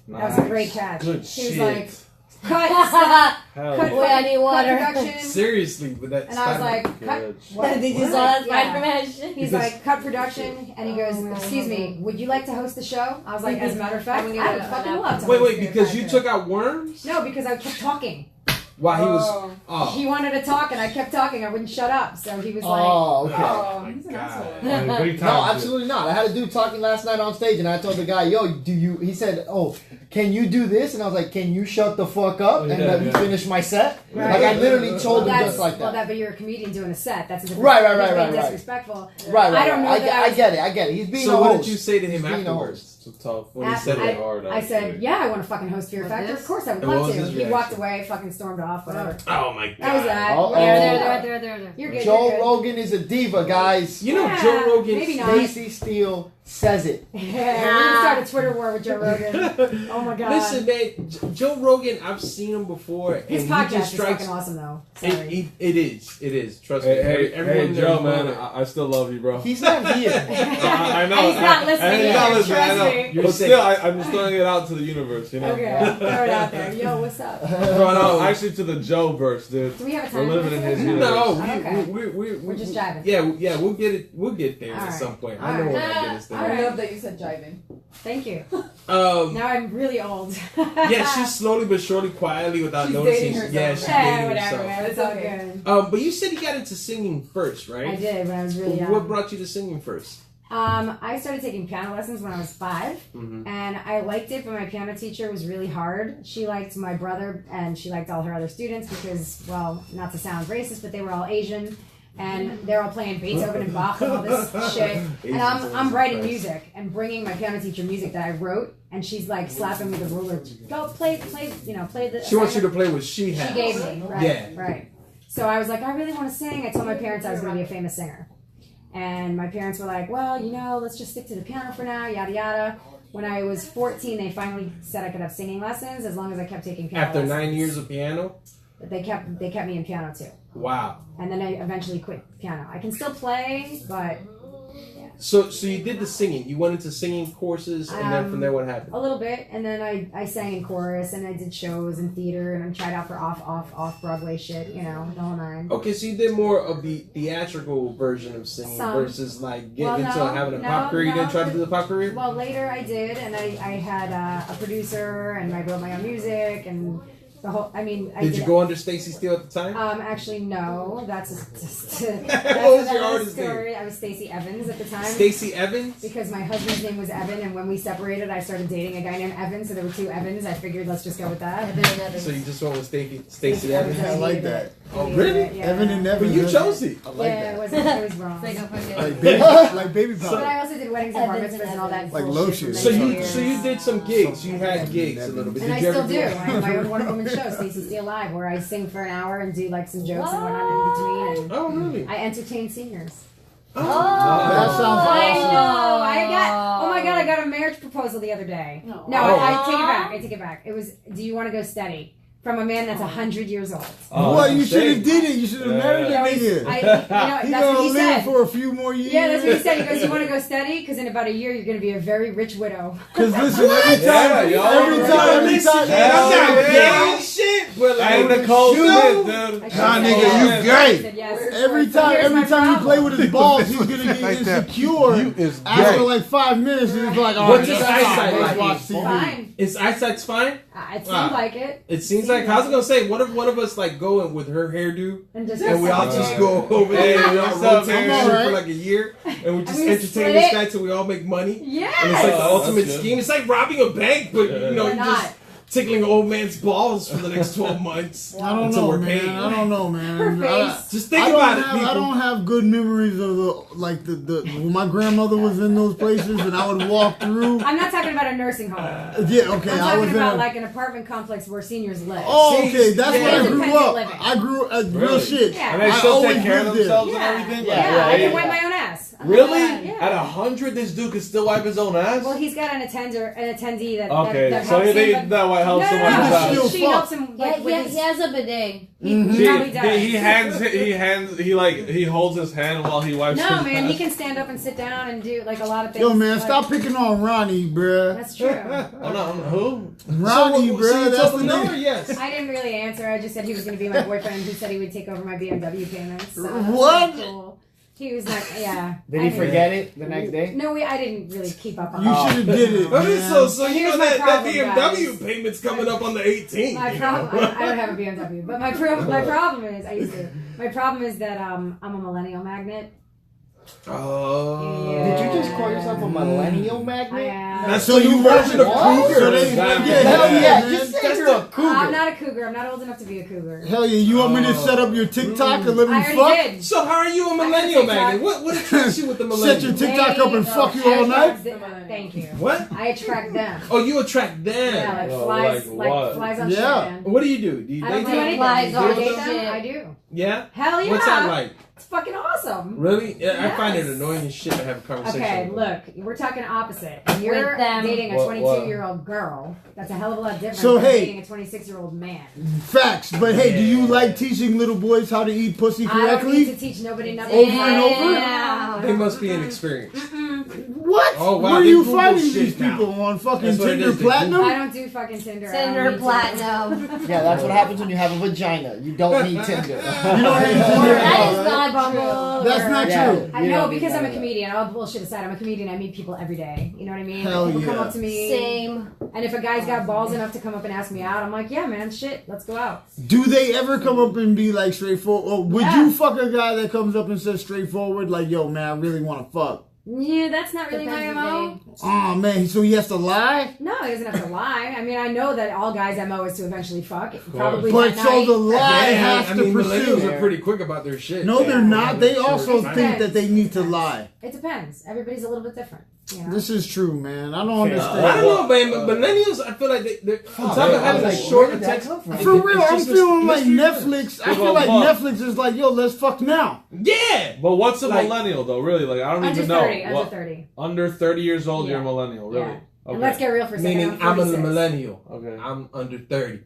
that was a great catch. Good He was shit. like, cut, hell cut, yeah. Boy, I need water. cut production. Seriously, but that's And I was like, cut. Good. What? Did you What? saw that Yeah. Spider-Man shit? He's like, cut production, and he goes, excuse me, would you like to host the show? I was like, as a matter of fact, I'm I gonna would get fucking an love to Wait, host because your you podcast. took out worms? No, because I kept talking. While he was. Oh. Oh. He wanted to talk, and I kept talking. I wouldn't shut up, so he was like, Oh, okay. Oh, my he's an God. asshole. Yeah, big No, time absolutely not. I had a dude talking last night on stage, and I told the guy, "Yo, he said, oh, can you do this?" And I was like, "Can you shut the fuck up and let me finish my set?" Right. Like I literally told him that's, just like that. but you're a comedian doing a set. That's a different Right, he's being right. disrespectful. Right. I don't know I, that I, I was- get it. I get it. He's being So a what host. did you say to him He's being a afterwards? host. So tough when he After- said it hard. I said, yeah, I want to fucking host Fear What Factor. this? Of course I would And what love was to. his He reaction? walked away, fucking stormed off, whatever. Oh my God. That was that. Uh-oh. There. You're good. Joe you're good. Rogan is a diva, guys. You know, Yeah, Joe Rogan. maybe not. Stacey Steele says it. Yeah, we're gonna start a Twitter war with Joe Rogan. Oh my god. Listen, man, Joe Rogan, I've seen him before. His and he podcast just is strikes. fucking awesome though. Sorry. It is. Trust me. Hey, Everyone there Joe, is man, on it. I still love you, bro. He's not here. I know. And he's not listening He's either, not listening. I trust know. me. You're But safe. still, I'm just throwing it out to the universe, you know. Okay, throw it out there. Yo, what's up? Bro, no, actually to the Joe verse, dude. Do we have a We're time living in limit his for this? universe. No, Okay. we're just jiving. Yeah, we'll get it. We'll get there All at right. some point. All I know right. when I get us there. All I right. love that you said jiving. Thank you. Um, Now I'm really old. yeah, she's slowly but surely, quietly, without She's noticing. dating herself. Yeah, she's Yeah, dating whatever, herself. man. It's all good. But you said you got into singing first, right? I did when I was really young. What brought you to singing first? I started taking piano lessons when I was 5, Mm-hmm. and I liked it, but my piano teacher was really hard. She liked my brother, and she liked all her other students because, well, not to sound racist, but they were all Asian, and they're all playing Beethoven and Bach and all this shit. And I'm writing music and bringing my piano teacher music that I wrote, and she's like slapping me with a ruler. Go play the. She wants you to play what she has. She gave me, right? Yeah. Right. So I was like, I really want to sing. I told my parents I was going to be a famous singer. And my parents were like, well, let's just stick to the piano for now, yada yada. When I was 14, they finally said I could have singing lessons as long as I kept taking piano After lessons. 9 years of piano? They kept me in piano too. Wow. And then I eventually quit piano. I can still play, but So you did the singing. You went into singing courses, and then from there, what happened? a little bit. And then I sang in chorus, and I did shows in theater, and I tried out for off Broadway shit, the whole nine. Okay, so you did more of the theatrical version of singing Some. versus like getting Well, into no, having a no, pop career. You no, didn't try to do the pop career? Well, later I did, and I had a producer, and I wrote my own music, and the whole. I mean, I Did you go under Stacey Steele at the time? Actually, no. That's that's What was your another artist story. I was Stacey Evans at the time. Stacey Evans? Because my husband's name was Evan, and when we separated, I started dating a guy named Evan, so there were 2 Evans. I figured let's just go with that. So you just went with Stacey Evans? I like that. Oh, really? Yeah. Evan and Evan. But you chose it. I like Yeah, that. it was wrong. Like baby But powder. I also did weddings and bar mitzvahs and all that. Like bullshit lotion. for So many you years. did some gigs. You had gigs a little bit. And Did I you still ever do. I have my own one-woman show, Stacey Steele Live, where I sing for an hour and do like some jokes and whatnot in between. And Oh, really? I entertain seniors. That sounds I awesome. know. Oh my god! I got a marriage proposal the other day. No, Oh. I take it back. I take it back. It was, do you want to go steady? from a man that's 100 years old. Oh, Well, that's you a should have shame. did it. You should have married He that always, nigga. I, He that's gonna what he live said. for a few more years. Yeah, that's what he said. He goes, you want to go steady? Because in about a year, you're going to be a very rich widow. Because listen, every Yeah, time, yo. every time, Man, I'm not Yeah. gay and shit, but like, Hey, Nicole you Smith, know, dude. I Nah, said, nigga, yes. you I gay. said, yes. every So time, here's every my time you play problem. with his balls, he's gonna get Like that. insecure. You is After gay. like 5 minutes, and it's like, all What's right, his let's eyesight let's like? watch TV. Fine. his eyesight's fine. It seems Ah. like it. It seems like, I was gonna say, what if one of us like go in with her hairdo And just and we all just go over Hey, there and we all what's up, rotate man? shit Alright. for like a year and we just we entertain split this it. guy till we all make money. Yeah. And it's like the Oh, ultimate that's good. scheme. It's like robbing a bank, but you know, Why you're not? just tickling an old man's balls for the next 12 months I don't until know, we're man. paid. I don't know, man. Her I- face. Just think I about don't it, have, people. I don't have good memories of the when my grandmother was in those places and I would walk through. I'm not talking about a nursing home. Yeah, okay, I'm I talking was in about a, like an apartment complex where seniors live. oh, See, okay, that's yeah. where I grew Independent up. living. I grew real Really? shit. Yeah. And they I still always take care of lived there. themselves Yeah. and everything? Yeah, I yeah. can wipe my own ass. Really? Yeah. At 100, this dude could still wipe his own ass? Well, he's got an attendee that Okay, that so helps you think him, but- that might help no, someone no, with no, that? Still she fuck. helps him Yeah, with yeah, his, he has a bidet. he probably does. He holds his hand while he wipes No, his man, ass. he can stand up and sit down and do like a lot of things. Yo, man, like- stop picking on Ronnie, bruh. That's true. Oh, no, who? Ronnie, so bruh. you That's told the him no or name. yes? I didn't really answer. I just said he was going to be my boyfriend. He said he would take over my BMW payments. So that's What? cool. He was like, yeah. Did I he didn't- forget it the next day? No, I didn't really keep up on You it. should have did it, I mean, man. so you Here's know my that problem, BMW guys. payment's coming up on the 18th. My you problem, know? I don't have a BMW, but my problem is, I used to. My problem is that I'm a millennial magnet. Oh. Yeah. Did you just call yourself a millennial I magnet? am. That's So the new you version of What? cougar. So they- Exactly. yeah, hell yeah, Yeah, man. just say you're a cougar. I'm not a cougar. I'm not old enough to be a cougar. Hell yeah, you want me to set up your TikTok and let me I already fuck? did. So how are you a millennial magnet? What attracts you with the Set your millennial? TikTok up and fuck you all night? Thank you. What? I attract them. Oh, you attract them. Yeah, like Oh, flies, like like what? flies on Yeah. shit, man. What do you do? Do you I don't date do them? anything. Flies Do on I date them? shit. I do. Yeah. Hell yeah. What's that like? It's fucking awesome. Really? Yeah, I find it Yes. annoying as shit to have a conversation. Okay, with them. look, we're talking opposite. You're With them. dating a What- 22-year-old girl. That's a hell of a lot different So, than hey. dating a 26-year-old man. Facts. But hey, do you Yeah. like teaching little boys how to eat pussy I don't need to correctly? teach nobody nothing. Over and over? Yeah. They must be inexperienced. What? Oh, wow, Where are they you Google finding shit these now. people on fucking That's what it Tinder is, they Platinum? I don't do fucking Tinder. I don't Tinder need to. Platinum. Yeah, that's what happens when you have a vagina. You don't need Tinder. You don't need Tinder at That all, is right? not Bumble. That's or- not Yeah. true. I You know don't need because none I'm a of that. comedian. All bullshit aside, I'm a comedian. I meet people every day. You know what I mean? Hell People come yeah. up to me. Same. And if a guy's got balls enough to come up and ask me out, I'm like, yeah, man, shit, let's go out. Do they ever come up and be like straightforward? Or would Yeah. you fuck a guy that comes up and says straightforward, like, yo, man, I really want to fuck? Yeah, that's not really my Depends MO. Oh, man, so he has to lie? No, he doesn't have to lie. I mean, I know that all guys' MO is to eventually fuck. Probably But that so night. the lie has I to mean, millennials pursue. are pretty quick about their shit. No, they're not. They Sure. also It think that depends. they need to lie. It depends. Everybody's a little bit different. You know? This is true, man. I don't I understand. don't know, man, but millennials, I feel like they're on top man, of having I a was like, short where did that attention. come from? For real, I'm feeling like mystery. Netflix. I Big feel old like fuck. Netflix is like, yo, let's fuck now. Yeah. But what's a Like- millennial, though, really? Like, I don't Under even know. 30. Under What- 30. Under 30 years old, you're a Yeah. millennial, really? Yeah. Okay. And let's get real for a second. Meaning I'm a 46. millennial. Okay. I'm under 30.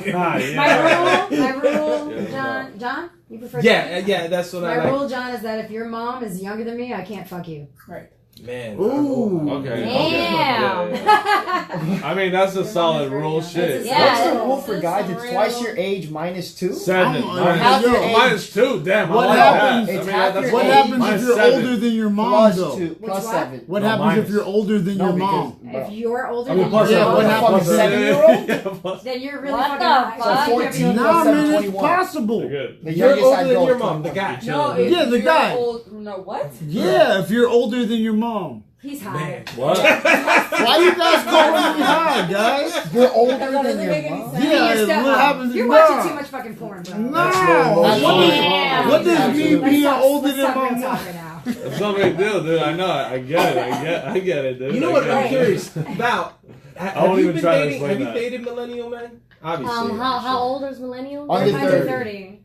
Yeah. My rule, Yeah. John, you prefer Yeah, that's what I My like. rule, John, is that if your mom is younger than me, I can't fuck you. Right. Man. Ooh. Okay. Damn. Okay. Yeah. I mean, that's a solid rule shit. Yeah. What's the rule this for is guys? It's real. twice your age minus 2? 7. Half your Minus 2. Damn. What I like happens- that. It's I mean, half that's your What age happens if minus you're 7. older than your mom, Plus though? 2, Which plus what? 7. What No, happens minus. if you're older than your mom? If you're older I mean, than plus Yeah, your what mom, happens fucking if- 7-year-old? Yeah, plus- then you're really What fucking the high. fuck? So 14 Nah, plus 7, man, it's 21. possible. You're good. The You're youngest I older than go your is mom, the 21. guy. No, if Yeah, the you're guy. Old, no, what? Yeah, if you're older than your mom. He's high. Man. What? Why you guys calling me high, guys? You're older That than doesn't your make any mom. sense. Yeah, Your what stepmom. happens is You're nah. watching too much fucking porn, bro. No. That's What does, Yeah. what does me Absolutely. being Let's older talk than real my mom? talk right now. It's no big deal, dude. I know. I get it. I get it, dude. You know I what get I'm it. curious about? Have won't you even been try to dating? explain Have you that. dated millennial men? Obviously. How old is millennial? Under Under 30. 30.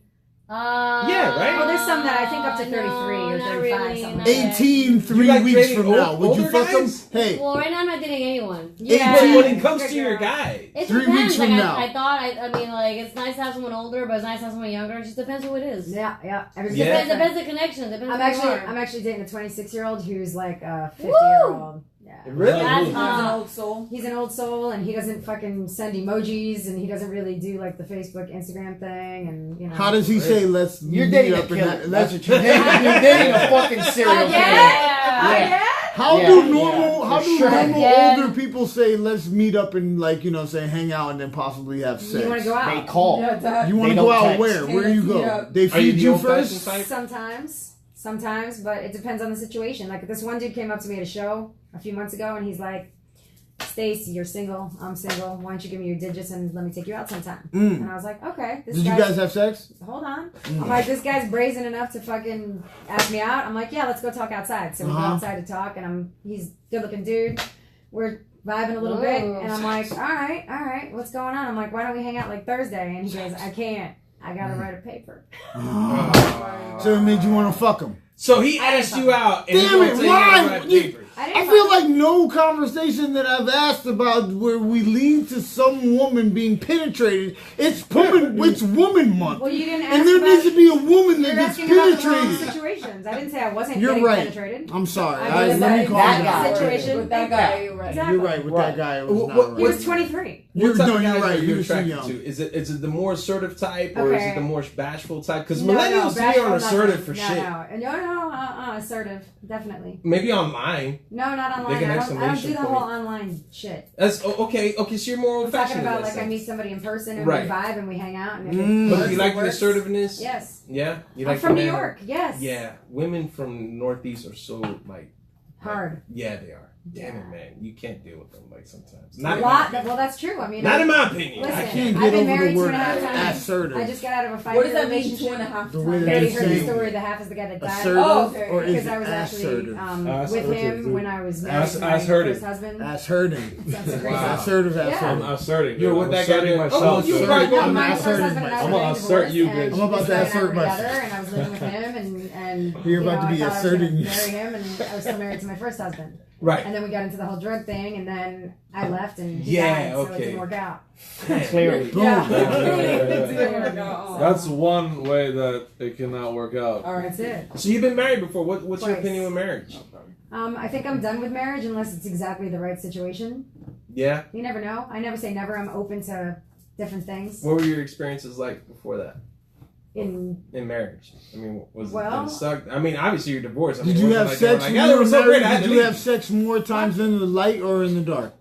Yeah, right? Well, there's some that I think up to 33 or not 35. really, something not like that. 18 3 like weeks dating from now. Would you older fuck them? guys? Hey, Well, right now I'm not dating anyone. Yeah. But when it comes Good to your girl. guy, It 3 depends. weeks from like, now. I mean, like, it's nice to have someone older, but it's nice to have someone younger. It just depends who it is. Yeah. It Yeah. depends the connection. Depends I'm who you actually, are. I'm actually dating a 26-year-old who's like a 50-year-old. Yeah. really? That's He's hot. an old soul. He's an old soul, and he doesn't fucking send emojis, and he doesn't really do like the Facebook, Instagram thing, and you know. how does he say let's You're meet dating a up and killer. that- That's what you're dating. You're dating a fucking serial killer. Yeah. How Yeah, do yeah, normal how for do sure. normal Yeah. older people say let's meet up and like, you know, say hang out and then possibly have sex? You want to go out? They call. Yeah, that. You want They to go don't out text. where? Where do you go? Yeah. They Are you feed the you old-fashioned first? type? Sometimes, but it depends on the situation. Like this one dude came up to me at a show a few months ago, and he's like, "Stacey, you're single. I'm single. Why don't you give me your digits and let me take you out sometime?" Mm. And I was like, "Okay." This Did you guy's- guys have sex? Hold on. Mm. I'm like, this guy's brazen enough to fucking ask me out. I'm like, yeah, let's go talk outside. So we go Uh-huh. outside to talk, and he's a good looking dude. We're vibing a little bit, and I'm like, all right, what's going on? I'm like, why don't we hang out like Thursday? And he goes, I can't. I gotta write a paper. So it made you want to fuck him. So he asked you out, and Damn he it, gonna why? tell you to write You- papers. I feel like no conversation that I've asked about where we lead to some woman being penetrated. It's woman month. Well, you didn't ask And there about, needs to be a woman you're that gets asking about the wrong penetrated. situations. I didn't say I wasn't You're getting right. penetrated. I'm sorry. I was Let me in calm that down. guy. situation. With that guy, you're right. Exactly. You're right. With that guy, it was What- not what- right. He was 23. You're, What type no, of you're guys right. are you You're too attracted young. to? Is it the more assertive type, or is it Okay. the more bashful type? Because No, millennials to me bashful, aren't assertive nothing. for no, shit. No, assertive, definitely. Maybe online. No, not online. Like an I don't do exclamation the point. whole online shit. That's okay. Okay, so you're more I'm old talking fashioned. about like I meet somebody in person and Right. we vibe and we hang out and if Mm. it But works, do you like it the works. assertiveness? Yes. Yeah. You I'm like from the New man- York. Yes. Yeah, women from Northeast are so like Hard. Yeah, they are. Damn it, man. You can't deal with them like sometimes. A Not in lot. my opinion. Well, that's true. I mean, Not in my opinion. Listen, I can't I've get been over married the word 2.5 times. assertive. I just got out of a 5-year What does that mean? relationship. 2.5 The way times? that Already it's heard the saying story. The half is the guy that died. assertive Oh, okay. or is Because it I was actually assertive? with Assertive, him dude. when I was married to my Assertive. first husband. Ass hurting. That's crazy. Wow. Assertive, Yeah. assertive. I'm asserting. You're I'm with that guy. asserting that- myself. you sir. probably No, I'm my not first asserting husband and I myself. were I'm getting gonna assert divorced, you, and bitch. I'm about this to guy and I assert were myself. together, and I was living with him, and You're about to be I thought I was asserting gonna yourself. marry him, and I was still married to my first husband. Right. And then we got into the whole drug thing, and then I left, and he Yeah, died, so it okay. didn't work out. Clearly. Boom. Yeah. It didn't work out. That's one way that it cannot work out. All right. That's it. So you've been married before. What's your Twice. opinion with marriage? I think I'm done with marriage unless it's exactly the right situation. Yeah. You never know. I never say never. I'm open to different things. What were your experiences like before that In in marriage? I mean, was Well- it suck? I mean, obviously you're divorced. I Did mean, you wasn't have like they were sex like, when yeah, you they were were so great. I married? had Did to you leave. have sex more times in the light or in the dark?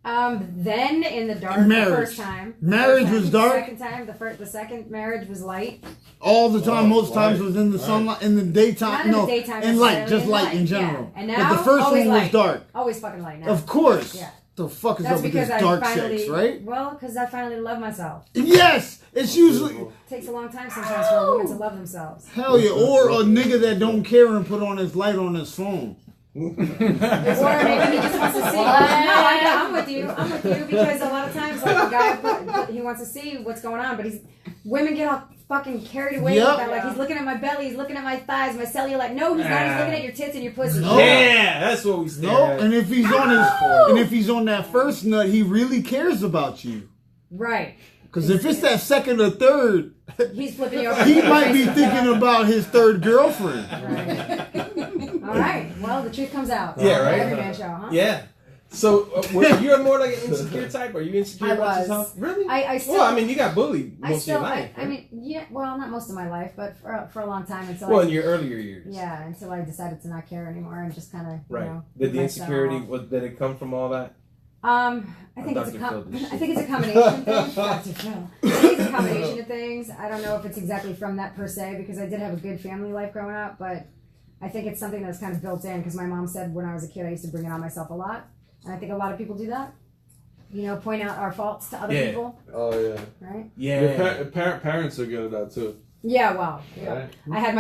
then in the dark Marriage. the first time. Marriage First time. was dark? The second time, the second marriage was light. All the time, most Light. times was in the sunlight, in the daytime. Not in no, the daytime in light, necessarily, just in light light, in general. yeah. And but now, the first always one was light. dark. Always fucking light now. Of course. Yeah. The fuck is That's up with because this I dark finally, sex, right? Well, because I finally love myself. Yes, it's usually It takes a long time sometimes for a woman to love themselves. hell yeah, or a nigga that don't care and put on his light on his phone. Or maybe he just wants to see. No, I'm with you. I'm with you because a lot of times, like a guy, he wants to see what's going on, but women get all fucking carried away Yep. with that. Like he's looking at my belly, he's looking at my thighs, my cellulite. No, he's not. He's looking at your tits and your pussy. No. Yeah, that's what we stare No, at. and if he's on his, and if he's on that first nut, he really cares about you. Right. Because if it's that second or third, He's flipping you over. he might be thinking about his third girlfriend. Right. All right. Well, the truth comes out. Yeah, right? Every man show, huh? Yeah. So you're more like an insecure type. Are you insecure I about was. yourself? Really? I still. Well, I mean, you got bullied I most still. of your life. I right? mean, yeah. Well, not most of my life, but for a long time until. well, in your earlier years. Yeah, until I decided to not care anymore and just kind of. Right. You know, Did the let that insecurity off. did it come from all that? I think it's Dr. a Phil this shit. I think it's a combination thing. Dr. Phil. I think it's a combination of things. I don't know if it's exactly from that per se because I did have a good family life growing up, but I think it's something that's kind of built in because my mom said when I was a kid I used to bring it on myself a lot, and I think a lot of people do that. You know, point out our faults to other Yeah. people, Oh yeah. right? Yeah. Your parents are good at that too. Yeah, well, yeah. Right? I had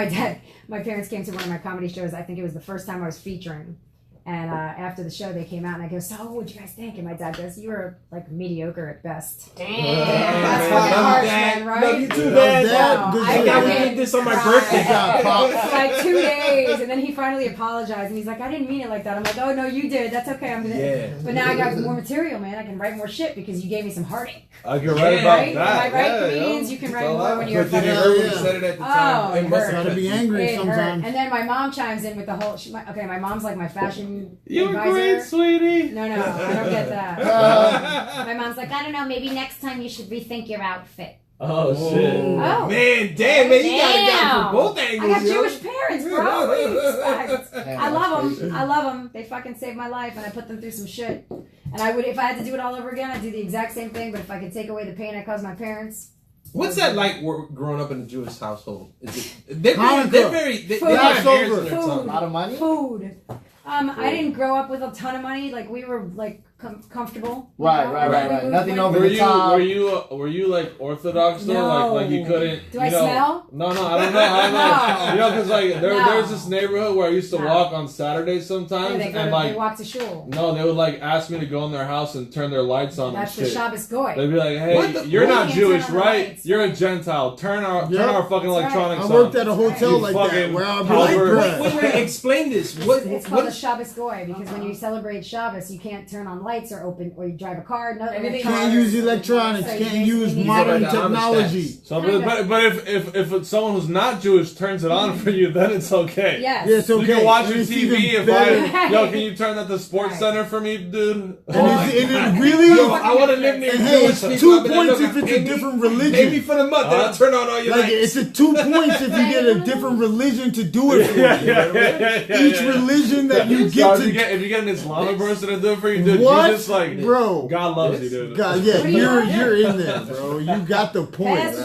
my parents came to one of my comedy shows. I think it was the first time I was featuring. And after the show, they came out, and I go, "So, what'd you guys think?" And my dad goes, "You were like mediocre at best." Damn. That's fucking harsh, man, right? Love you too, Dad. No, I got we did this on my birthday. Like 2 days, and then he finally apologized, and he's like, "I didn't mean it like that." I'm like, "Oh no, you did. That's okay. I'm gonna." Yeah. But now I got more material, man. I can write more shit because you gave me some heartache. I can write about Right? that. Am I right, Yeah, comedians? yo. You can It's write all more out. when you're a But did you fucking. hear when you said it at the time? Oh, It it must hurt. have Gotta be angry It hurt. sometimes. And then my mom chimes in with the whole. My mom's like my fashion You were advisor. great, sweetie. No, I don't get that. My mom's like, I don't know, maybe next time you should rethink your outfit. Oh shit. Oh. Man, damn, man, you got it down from both I angles, got yo. Jewish parents, bro. What do you expect? Damn, I that's love crazy. them. I love them. They fucking saved my life, and I put them through some shit. And I would, if I had to do it all over again, I'd do the exact same thing. But if I could take away the pain I caused my parents, What's that like growing up in a Jewish household? Is it, they're Hanukkah. they got hairs in their Passover. A tongue. lot of money? food. I didn't grow up with a ton of money. Like we were like comfortable. you Right, know? right, Like, right, we right. moved Nothing when- over Were the you top. were you like Orthodox though? No. Like you couldn't. Do you I know, smell? No, I don't know. No. You know, because like No. there's this neighborhood where I used to No. walk on Saturdays Yeah, sometimes, they, go and to, like they walk to shul. no, they would like ask me to go in their house and turn their lights on That's and the shit. Shabbos goy. They'd be like, "Hey, What the- you're what? not You can't Jewish, turn on the right? lights. You're a Gentile. Turn our That's fucking right. electronics I on." worked at a hotel You like that fucking where I'll be pervert. like, Wait, explain this. What? It's what called a Shabbos goy because when you celebrate Shabbos, you can't turn on lights or open or you drive a car. No, Anything can't use electronics, So you can't use basically need modern to- technology. So, but if it's someone who's not Jewish turns it on for you, then it's okay. Yes. Yeah, it's okay. You can watch And your it's TV even if better. yo, can you turn at the sports Right. center for me, dude? And it really, Yo, I want to live near and hey, Jewish it's people. 2 points if it's a different Pay me religion. for the month, then I'll turn on all your Like lights. it's a 2 points if you get a different religion to do it for you. Each religion that you So get if you get an Islamic person to do it for you, dude, What? you just like, Bro. God loves you, dude. God, yeah, What do you you're want? in there, bro. You got the point.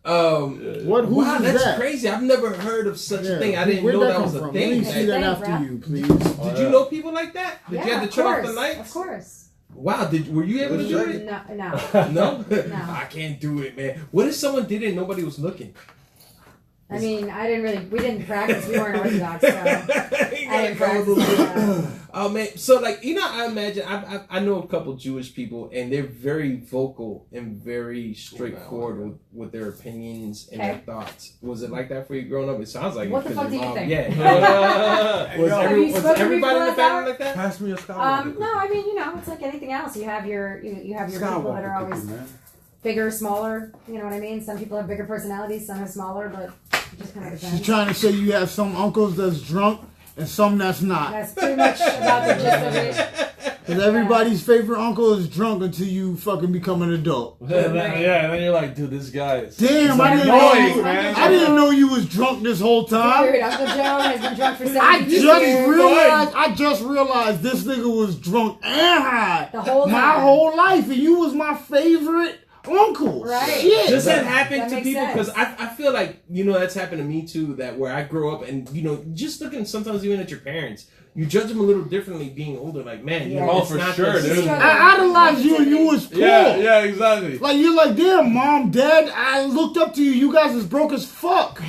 What? Who's Wow, that's that? crazy. I've never heard of such a thing. I didn't Where'd know that come was a from? thing. Let me see that Thanks, after bro. you, please. Did you know people like that? Did you Yeah, have of to turn off course. the lights? Of course. Wow, were you able to do it? No. No? No. I can't do it, man. What if someone did it and nobody was looking? I mean, we didn't practice. We weren't Orthodox, so I You gotta didn't come with practice. a- Oh man, so like I imagine I know a couple Jewish people and they're very vocal and very straightforward with their opinions and their Okay. thoughts. Was it like that for you growing up? It sounds like What it the 'cause fuck your do you mom- think? Yeah. was Have you was spoken everybody in the before family that? like that? Pass me a scholarship. No, I mean, it's like anything else. You have your people that are always bigger, smaller. You know what I mean? Some people have bigger personalities, some have smaller, but it just kind of She's depends. trying to say you have some uncles that's drunk and some that's not. That's pretty much about the gist of it. Because everybody's favorite uncle is drunk until you fucking become an adult. And then you're like, dude, this guy is. Damn, he's I didn't annoying, know you. man. I didn't know you was drunk this whole time. Dude, Uncle Joe has been drunk for 70 I years. just realized this nigga was drunk and high The whole my time. whole life, and you was my favorite uncle. Right. Shit. Does that happen That to makes people? sense. Because I feel like, that's happened to me too, that where I grow up and, just looking sometimes even at your parents, you judge them a little differently being older. Like, man, Yeah. Oh, it's for not sure, the- dude. I idolized you and you was poor. Yeah, exactly. Like, you're like, damn, mom, dad, I looked up to you. You guys is broke as fuck.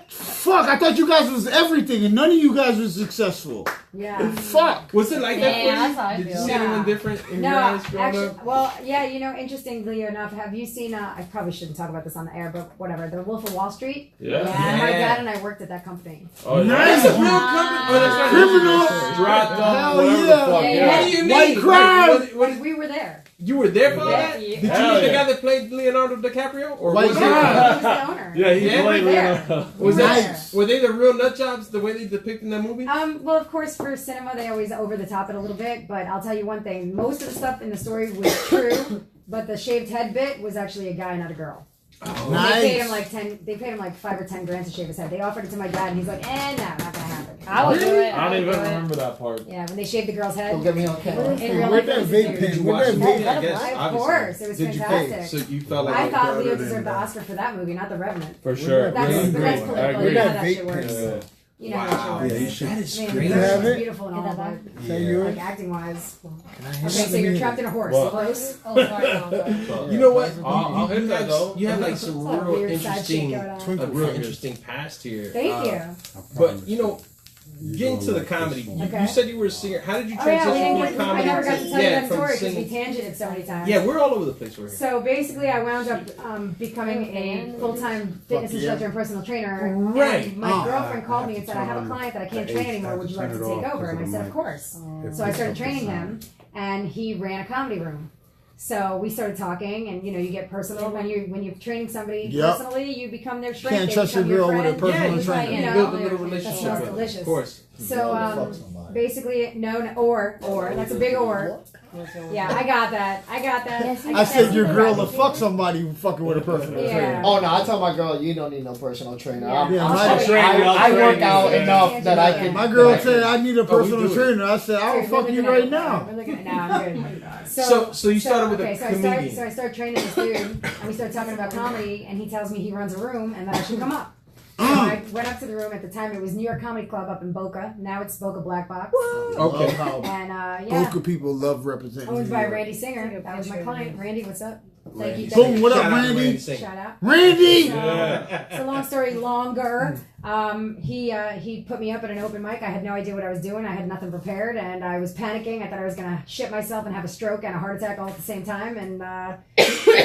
Fuck, I thought you guys was everything and none of you guys was successful. Yeah. Fuck. Was it like that for you? That's how I Did you feel. see anyone different in your No, eyes growing actually, up? well, yeah, interestingly enough, have you seen, I probably shouldn't talk about this on the air, but whatever, The Wolf of Wall Street? Yeah. And my Yeah. dad and I worked at that company. Oh, yeah. Nice. That's a real company. Oh, that's right. Criminal. Strapped up, Hell whatever yeah. the fuck. Yeah, Yeah. What do you mean? White crime. What We were there. you were there for all Yeah. that? Yeah. Did you Hell meet the yeah. guy that played Leonardo DiCaprio? Or White was crime. He it, was the owner. Yeah, he Yeah, played we're there. Leonardo. was We were that, Nice. were they the real nut jobs the way they depict in that movie? Well, of course, for cinema, they always over the top it a little bit, but I'll tell you one thing. Most of the stuff in the story was true, but the shaved head bit was actually a guy, not a girl. Oh, Nice. They paid him like 5 or 10 grand to shave his head. They offered it to my dad, and he's like, no, not gonna happen. I would do it. I would don't even do it. remember that part. Yeah, when they shaved the girl's head. Don't get me on camera. In real Where'd life, that it was a vape dude. Did you pen? watch Where'd the that movie? vape I pen? guess. Of Obviously. course, it was Did you fantastic. So you felt like I thought better Leo than deserved the that. Oscar for that movie, not The Revenant. For sure. That's, Yeah, but that's great. political. I You agree. know how That that vape shit works. Yeah. You know how that Wow, shit Yeah, you works. should. that is I mean, crazy. the You have girl's it? beautiful and all, but Say yours. like acting wise. Can I Okay, have so some you're of trapped it? in a horse. Well- Close. Oh, sorry, no, sorry. You know what? I'll hit that, though. You have like some It's all real weird side shit interesting, going on. a real interesting past here. Thank you. But Get into the comedy. Okay. You said you were a singer. How did you Oh yeah, transition well, from I comedy never got to tell you that from story because we singing? tangented so many times. Yeah, we're all over the place over here. So basically, I wound up becoming a full-time fitness instructor and personal trainer. Right. And my girlfriend called me and said, "I have a client that I can't train anymore. Would you like to take over?" And I said, "Of course." So I started training him, and he ran a comedy room. So we started talking, and you get personal when you're training somebody personally. You become their friend. Can't trust your girl with a personal trainer. You build a little relationship That's with delicious. Of course. So basically, or that's a big or. Yeah, I got that. I said your girl to fuck somebody who fucking with a personal trainer. Oh no, I tell my girl you don't need no personal trainer. Yeah, I work out enough that I can. My girl said I need a personal trainer. I said I'll fuck you right now. No, I'm good. So you started with a comedian. So I started training this dude, and we started talking about comedy, and he tells me he runs a room, and that I should come up. So I went up to the room. At the time, it was New York Comedy Club up in Boca. Now it's Boca Black Box. Okay. And Boca people love representing. owned New by York. Randy Singer. That was my client. Randy, what's up? Thank you. Boom, what Shout up, out to Randy? Shout out. Randy! So long story longer. He put me up at an open mic. I had no idea what I was doing. I had nothing prepared, and I was panicking. I thought I was gonna shit myself and have a stroke and a heart attack all at the same time. And I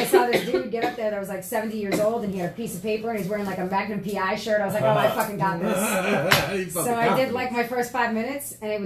saw this dude get up there that was like 70 years old, and he had a piece of paper, and he's wearing like a Magnum PI shirt. I was like, oh, I fucking got this. So I did like my first 5 minutes, and it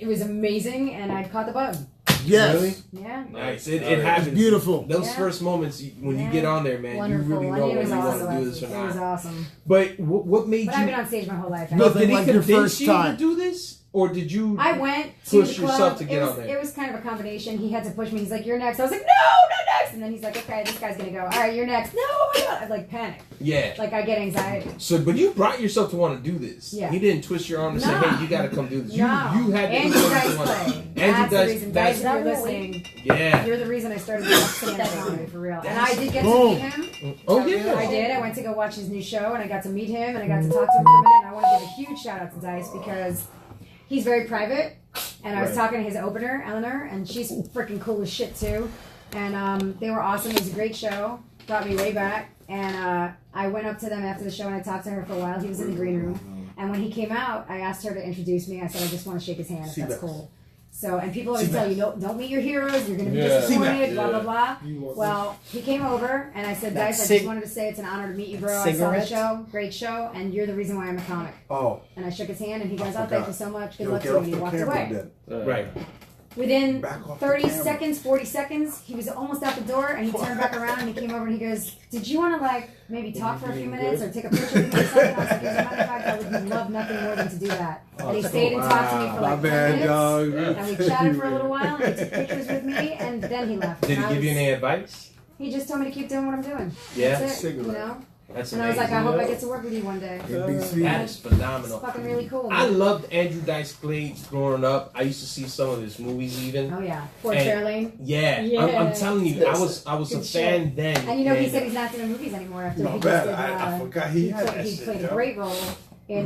was amazing, and I caught the bug. Yes. Really? Yeah. Nice. It happens. Beautiful. Those first moments when you get on there, man, Wonderful. you really know It whether was you want awesome. to do this or It was not. awesome. But what made But I've been you? on stage my whole life. Nothing Did he like your convince first you time. to do this, or did you? I went to push the club. yourself to get it was, on there. It was kind of a combination. He had to push me. He's like, "You're next." I was like, "No, not next." And then he's like, "Okay, this guy's gonna go. All right, you're next." No, oh my god! I like panic. Yeah. Like I get anxiety. So, but you brought yourself to want to do this. Yeah. He didn't twist your arm and say, Nah. "Hey, you got to come do this." No. You had to Andrew do Dice this. play. Andrew That's the reason. Dice, if Dice. you're listening, Yeah. you're the reason I started doing stand-up comedy for real. And I did get to Boom. meet him. Oh yeah. I did. I went to go watch his new show, and I got to meet him, and I got to talk to him for a minute. And I want to give a huge shout out to Dice because he's very private. And I was talking to his opener, Eleanor, and she's freaking cool as shit too. And they were awesome. It was a great show. Brought me way back. And I went up to them after the show, and I talked to her for a while. He was in the green room. And when he came out, I asked her to introduce me. I said, I just want to shake his hand, if that's cool. So, and people always tell you, don't meet your heroes, you're going to be disappointed, blah, blah, blah. Well, he came over, and I said, Dice, I just wanted to say it's an honor to meet you, bro. I saw the show, great show, and you're the reason why I'm a comic. Oh. And I shook his hand, and he goes, oh, thank you so much, good luck to you, and he walked away. Right. Within Back off the 30 camera. seconds, 40 seconds, he was almost out the door, and he turned back around, and he came over, and he goes, did you want to, like, maybe talk for a few minutes, or take a picture with me or something? I was like, as a matter of fact, I would love nothing more than to do that. And he stayed and talked to me for like 10 minutes, and we chatted for a little while, and he took pictures with me, and then he left. Did And he I give you was- any advice? He just told me to keep doing what I'm doing. Yeah. That's it, you know? That's And I amazing. was like, I hope I get to work with you one day. That is It's phenomenal. fucking really cool. I loved Andrew Dice Clay growing up. I used to see some of his movies even. Oh yeah, Fort And- Fairlane. Yeah, Yeah. I'm telling you, I was a Good fan shit. then. And you know, he said he's not doing movies anymore after Not he bad. just did. I forgot he had that he shit, played a yo. great role in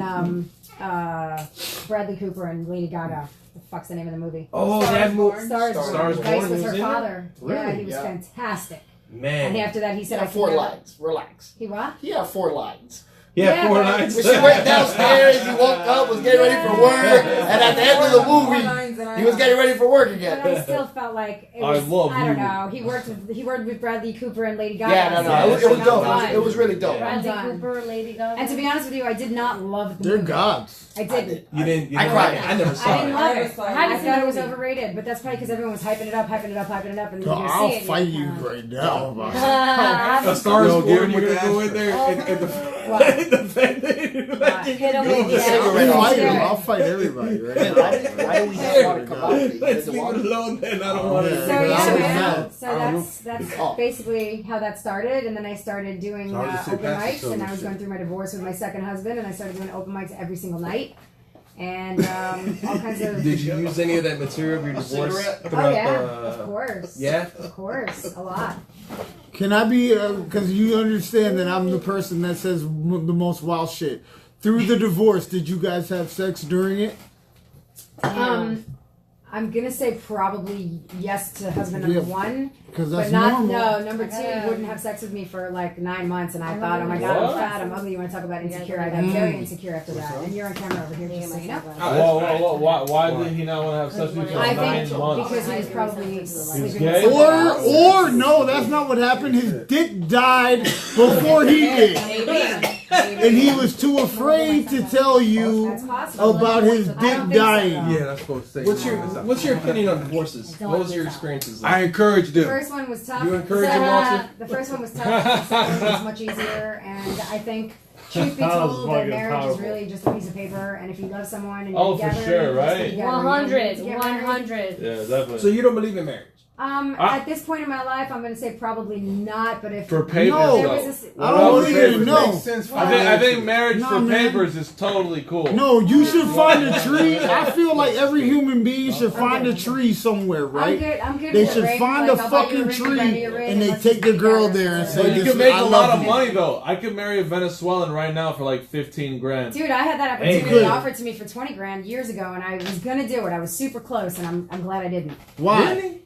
Bradley Cooper and Lady Gaga. The fuck's the name of the movie? Oh, that movie. Stars Stars Born. Born Dice was was her in it? father. Yeah, Really? he was Yeah. fantastic. Man. And after that, he said, He "I had 4 can lines. Relax. He what? He had 4 lines. Yeah, Yeah, 4 but- lines. When she went downstairs, he woke up, was getting ready for work, and at the end of the movie, he was getting ready for work But again. I still felt like it I was, love I don't you. know. He worked with Bradley Cooper and Lady Gaga. Yeah, no, so no, it was like, dope. I'm fine. It was really dope. Bradley Well done. Cooper, Lady Gaga. And to be honest with you, I did not love the They're movie. gods. I didn't. You didn't. I cried. I never saw I didn't it. love I it. never saw it. I thought it was movie. overrated, but that's probably because everyone was hyping it up, and then you So didn't I'll see it. fight yet. you right now. A Star is Yo, give Born, him you're with gonna go that in there and What? defend it. What? Hit him Give with him the the cigarette I'll off. fight him. Yeah. I'll fight everybody right Man, now. why do we have water come out? Let's leave it alone then. I don't want Yeah. to. So I yeah, was man. mad. So that's Oh. basically how that started, and then I started doing So I'll just say open pass it mics, to and him. I was going through my divorce with my second husband, and I started doing open mics every single night, and all kinds of. Did you use any of that material of your divorce Cigarette? throughout Oh yeah, the? of course. Yeah. Of course, a lot. Can I be, because you understand that I'm the person that says the most wild shit. Through the divorce, did you guys have sex during it? I'm gonna say probably yes to husband number one, Because but that's not normal. number two. Wouldn't have sex with me for like 9 months, and I thought, oh my god, I'm fat, I'm ugly. You want to talk about insecure? I got very insecure after that. And you're on camera over here, just so you know. Whoa. Why did he not want to have sex with you for I 9 think months? because he was probably sleeping gay? with someone else. Or no, that's not what happened. His dick died before he did. And he was too afraid to tell you That's possible. about his I don't dick think so. dying. Yeah, that's supposed to say. What's your opinion on divorces? What was your experiences like? I encourage The them. first one was tough. You encourage him, Walter? The first one was tough. The second one was much easier, and I think. Truth be told, that marriage is really just a piece of paper, and if you love someone and you're Oh, for together, sure, you right? stay together, you don't need to get married. 100. Yeah, definitely. So you don't believe in marriage? At this point in my life, I'm going to say probably not, but if For papers, No. there though. was I don't believe it. No. Makes sense. I think marriage Nah, for man. papers is totally cool. No, you should find a tree. I feel like every human being should find a tree somewhere, right? I'm good They with should a ring. find Like, a I'll buy you fucking ring, you buy me a tree, ring, and they let's take just the be girl together. there and So- say, But you "This can make I a love lot of you." money though. I could marry a Venezuelan right now for like 15 grand. Dude, I had that Hey, opportunity man. offered to me for 20 grand years ago, and I was gonna do it. I was super close, and I'm glad I didn't. Why?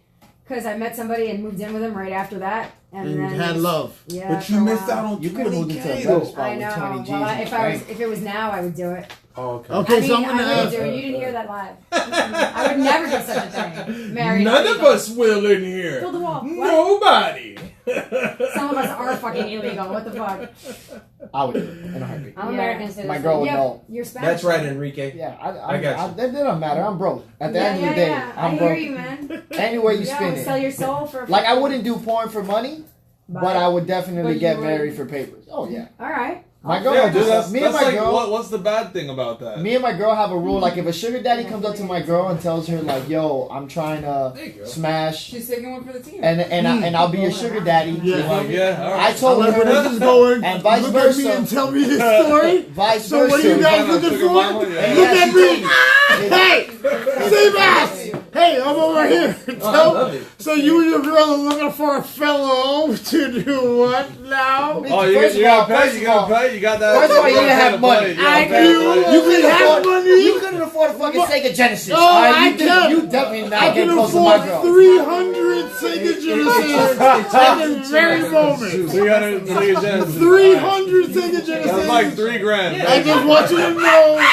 Because I met somebody and moved in with him right after that, and And then had love. Yeah, But for you a missed while. out on You could have moved into a 20K better though. spot I with know. 20 G's. Well, if right? it was now, I would do it. Oh, okay. Okay, I mean, so I'm gonna I would ask. do it. You didn't hear that live. I would never do such a thing. Married. None of us will in here. Build the wall. What? Nobody. Some of us are fucking illegal. What the fuck? I would do it in a heartbeat. I'm Yeah. American citizen. My girl would Yeah, know. you're Spanish. That's right, Enrique. Yeah, I got you. That doesn't matter. I'm broke. At the end of the day, I I'm hear broke. you, man. Any way you Yeah, spin sell it. your soul for. Like, I wouldn't do porn for money, but I would definitely But get you married would- for papers. Oh, yeah. All right. My girl, Yeah, dude, that's me and my like, girl, what's the bad thing about that? me and my girl have a rule. Like, if a sugar daddy comes up to my girl and tells her, like, "Yo, I'm trying to There you go. smash," She's taking one for the team. and I'll be your sugar daddy. Yeah. You're like, yeah, all I right. told Like, where her, this is going, and vice look at me versa. and tell me this story. vice So versa. what are you guys Sugar looking for? mama, Look yeah. at me. Hey, same ass. Hey, I'm over here. Oh, I love it. So you and your girl are looking for a fellow to do what now? Oh, you First of gotta all, pay. first You of gotta all- pay. You got that. first of all, you gotta have money. I do. You can have money. You couldn't afford a fucking Sega Genesis. Oh, alright? I You can. You definitely I not can get close to my afford girl. 300 Sega Genesis at this very moment. 300 Genesis. 300 Sega That's Genesis. like $3 grand. I just want you to know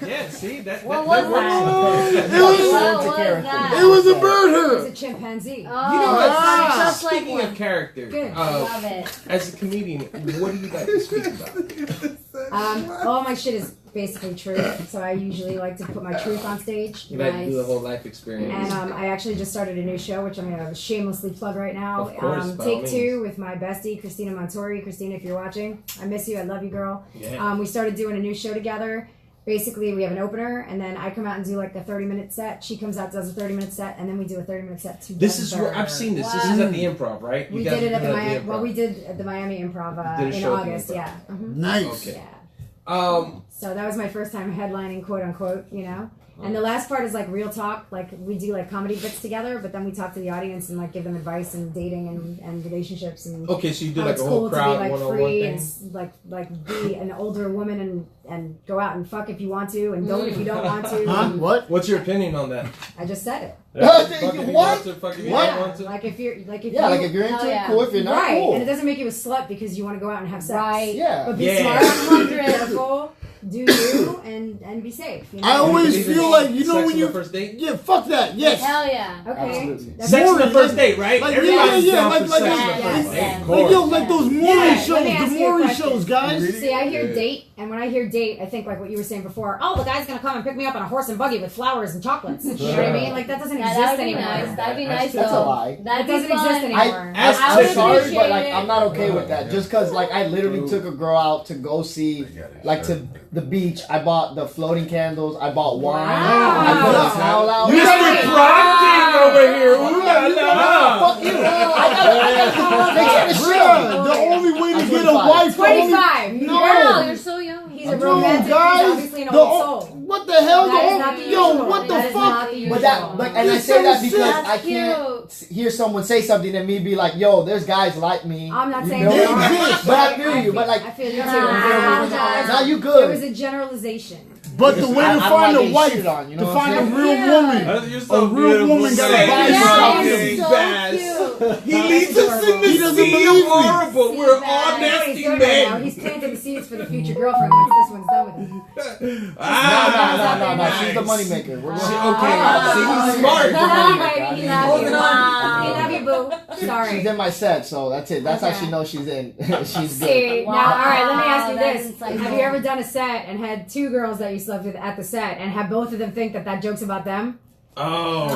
Yeah, see that. What that was works. that? it was What was that? it was a bird It was her. a chimpanzee. Oh, You know what? it's just like Speaking one. of character, Good. Love it. as a comedian, what do you like to speak about? All my shit is basically true, so I usually like to put my truth on stage. You like to Nice. do the whole life experience. And I actually just started a new show, which I'm going to shamelessly plug right now. Of course, by all Take means. Two with my bestie, Christina Montori. Christina, if you're watching, I miss you. I love you, girl. Yeah. We started doing a new show together. Basically, we have an opener, and then I come out and do like the 30-minute set. She comes out, does a 30-minute set, and then we do a 30-minute set together. This is where I've seen this. This is at the Improv, right? You We guys did it are at the doing Miami. Improv. Well, we did at the Miami Improv Did a in show at the August. Improv. Yeah. Mhm. Nice. Okay. Yeah. So that was my first time headlining, quote unquote, you know. And the last part is like real talk. Like we do like comedy bits together, but then we talk to the audience and like give them advice and dating and relationships and Okay, so you do how like it's a whole cool to crowd be like one-on-one free thing. and like be an older woman and go out and fuck if you want to and don't if you don't want to. Huh? And What? What's your opinion on that? I just said it. Fuck if you What? want to, fuck if you don't want to. Like if you're like if Yeah, you, like if you're into Hell it, yeah. cool. If you're not, right, cool. and it doesn't make you a slut because you want to go out and have sex. Right. Yeah. But be Yeah. smart, be careful, do you, and be safe. You know? I always You believe in feel like you know sex when on you the first date. yeah fuck that yes Hell yeah. Okay. Absolutely. That's Sex on the Maury, first like- date, right? like, Everybody's yeah, down like- for like- sex on yeah, the first yeah, date. yeah. Of like yo course. like those Yeah, Maury let shows me ask the you a Maury question. shows guys. See, I hear date, and when I hear date, I think like what you were saying before. Oh, the guy's gonna come and pick me up on a horse and buggy with flowers and chocolates. You know what I mean? Like that doesn't Yeah, exist that would be anymore. nice. That'd be That's- nice that's a though. lie. That'd It be doesn't fun. exist anymore. I'm I would sorry, appreciate but like it. I'm not okay with that. Just because like I literally took a girl out to go see, like to the beach. I bought the floating candles. I bought wine. Wow. I put a towel out. Mr. Prom King over here. Ooh la la. Fuck you! I gotta make sure to Bruh, the only way to I'm get a 25. wife. the only- 25. No. Wow, you're so young. He's a No, romantic. He's guys. obviously an The old o- soul. what the hell? That is The not o- the yo, usual. what the That is fuck? not the usual. But and I You're say that so because That's I can't cute. hear someone say something and me be like, "Yo, there's guys like me." I'm not You saying know? They that. exist. But I feel you. But like, I feel you too. Nah, I apologize. now you It was good. a generalization. But the way to find a wife, you know to what find a I'm saying? real woman, You're a so real beautiful. woman gotta Say buy it. you so something. cute. He leads us in the He doesn't sea believe me. horrible. We're all Sea I know what nasty he's doing right now. men. He's planting the seeds for the future girlfriend once this one's done with him. No. She's the moneymaker. We're Okay, see, he's smart. He loves you. Hey, love you, boo. She's Sorry. in my set, so that's it. That's how Okay. she knows she's in. She's good. See, now, all right, let me ask you That's this. insightful. Have you ever done a set and had two girls that you slept with at the set and have both of them think that joke's about them? Oh, Sort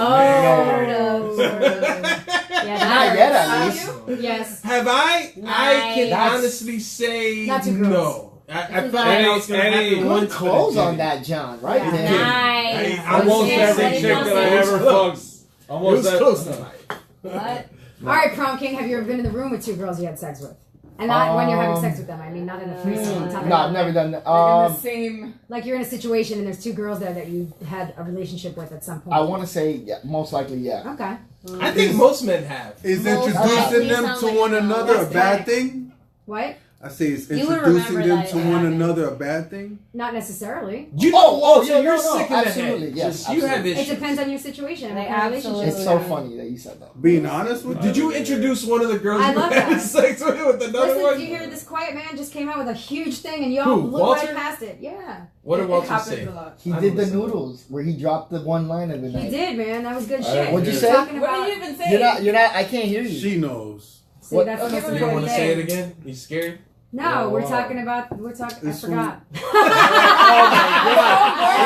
man. of. Yeah, Not that yet, hurts. at least. Yes. Have I? I can Nice. honestly say Not two girls. no. I thought I was going to Any happen one Good clothes on that, John. Right Yeah. there. Nice. Almost Okay, every so chick you that know I so- ever fucked. It Almost was that. close to mine. What? All right, prom king, have you ever been in the room with two girls you had sex with? And not when you're having sex with them. I mean, not in a threesome. I'm talking No, about I've never done that. Like in the same. like you're in a situation and there's two girls there that you had a relationship with at some point. I want to say most likely, yeah. Okay. I think most men have. Is Most introducing likely them sounds to like one no. another a That's bad correct. thing? What? I say is You would introducing remember them that to it one happened. another a bad thing? Not necessarily. You know, so yeah, you're no, sick in the absolutely, head. yes, Just, you have absolutely. issues. It depends on your situation and Like, what kind of relationship. It's so funny that you said that. Being honest with you? Did you introduce one of the girls I you love had that. sex with another Listen, one? do you hear this quiet man just came out with a huge thing and you all Who, blew Walter? right past it? Yeah. What did It Walter happens say? a lot. He I did the listen. noodles where he dropped the one line of the night. He did, man. That was good I shit. What'd you You're say? Talking What about, did you even say? You're not, I can't hear you. She knows. see, What- that's the Okay, most but You important want to say it thing. again? You scared? No, we're wow. talking about, I This forgot. It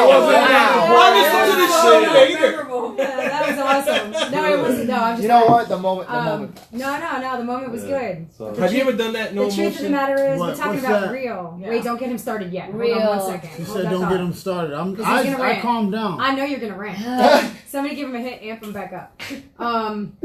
wasn't that Wow. important. Listen to this shit later. Memorable. Yeah, that was awesome. No, it wasn't. No, I'm just You know like, what? The moment. No, the moment was good. So, Have you ever done that? No The truth of the emotion? matter is, What- we're talking what's about that? real. Yeah. Wait, don't get him started yet. Hold Real. on 1 second. She Hold said that don't thought. get him started. he's I gonna rant. calmed down. I know you're gonna rant. Somebody give him a hit, amp him back up. I'm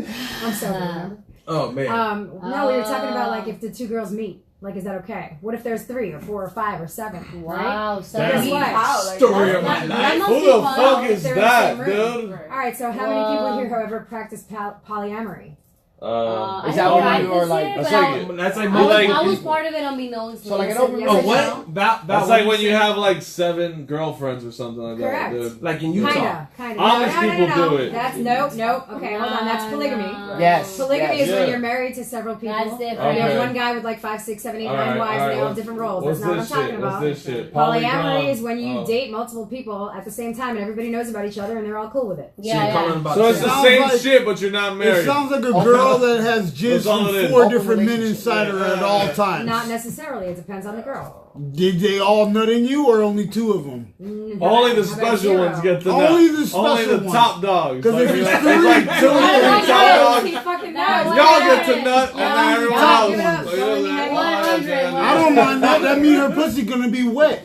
sober, remember? Oh, man. No, we were talking about like if the two girls meet. Like, is that okay? What if there's 3 or 4 or 5 or 7? Right? Wow. So Guess what? Wow, like, Story that's of my not- life. must who be the fun. fuck If is they're in the that, same room. dude? Right. All right, so how many people Whoa. here, however, practice polyamory? I Is that didn't when practice you are, it, like- but That's I- like- That's like I most was, like- I was part of it unbeknownst. So like an Yes, open yes, Oh, yes. what? That's like when you have like 7 girlfriends or something like Correct. that, dude. Like in Utah. Kinda. Amish people do it. That's nope. Okay, hold on. That's polygamy. No. Yes. Polygamy yes. is when Yeah. you're married to several people. That's different. You have Okay. one guy with like 5, 6, 7, 8, 9 Alright, wives, and they alright, all have what's- different roles. What's That's not what I'm this talking shit? about. What's this shit? Polyamory is when you Oh. date multiple people at the same time and everybody knows about each other and they're all cool with it. So you're Yeah, calling yeah. about So it's the Sounds same like- shit, but you're not It married. sounds like a girl that has jizz That's all it from is. 4 Open different men relationship. inside her at all times. Not necessarily. It depends on the girl. Did they all nut in you or only 2 of them? Only the How about special 0? ones get the Only nut. the special Only the ones. top dogs. 'Cause Like, if it's it's like 2 Oh my top God. dogs. He fucking That knows. was- Y'all get to nut, and Yeah. then everyone Yeah, else. give it up. Like, Go when you yeah, have yeah, 100, yeah. I don't mind that. That means her pussy gonna be wet.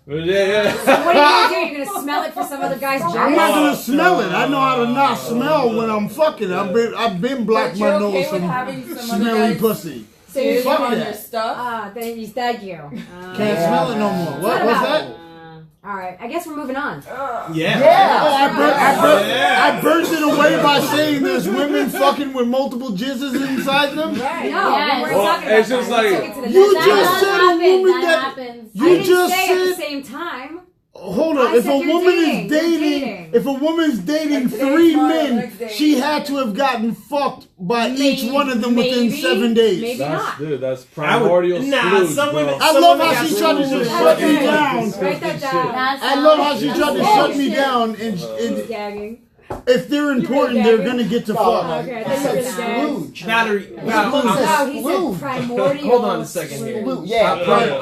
Yeah, yeah. What are you gonna do? You're gonna smell it for some other guy's I'm jizz? not gonna smell it. I know how to not smell when I'm fucking. I've been black But my you're nose okay with some having some other smelly guys pussy. So you're Fuck on that. your stuff? thank you. Can't smell it no more. What's about that? All right, I guess we're moving on. Yeah. I burnt it away by saying there's women fucking with multiple jizzes inside them. Right. Yes. No, we weren't Well, talking about it's just that. Let's like- take it to the You next just level. said a happens. woman That that- happens. I You didn't just say at the said. same time. Hold on. I If said a you're woman dating. is You're dating, dating. if a woman's dating Like today's 3 tomorrow, men, next day. she had to have gotten fucked by each one of them within Maybe. 7 days. Maybe That's, not. dude, that's I would- primordial nah, splooge, some bro. women- I Some love women how got she tried to rules. just shut me Okay. down. Write that down. That's I love how she that's tried to bullshit. shut me down, and He's gagging. if they're important, they're gonna get to fuck. Okay, I think you're gonna gag. Splooge. Valerie, Splooge. No, he Blue. said primordial. hold on a second here. Blue. Yeah.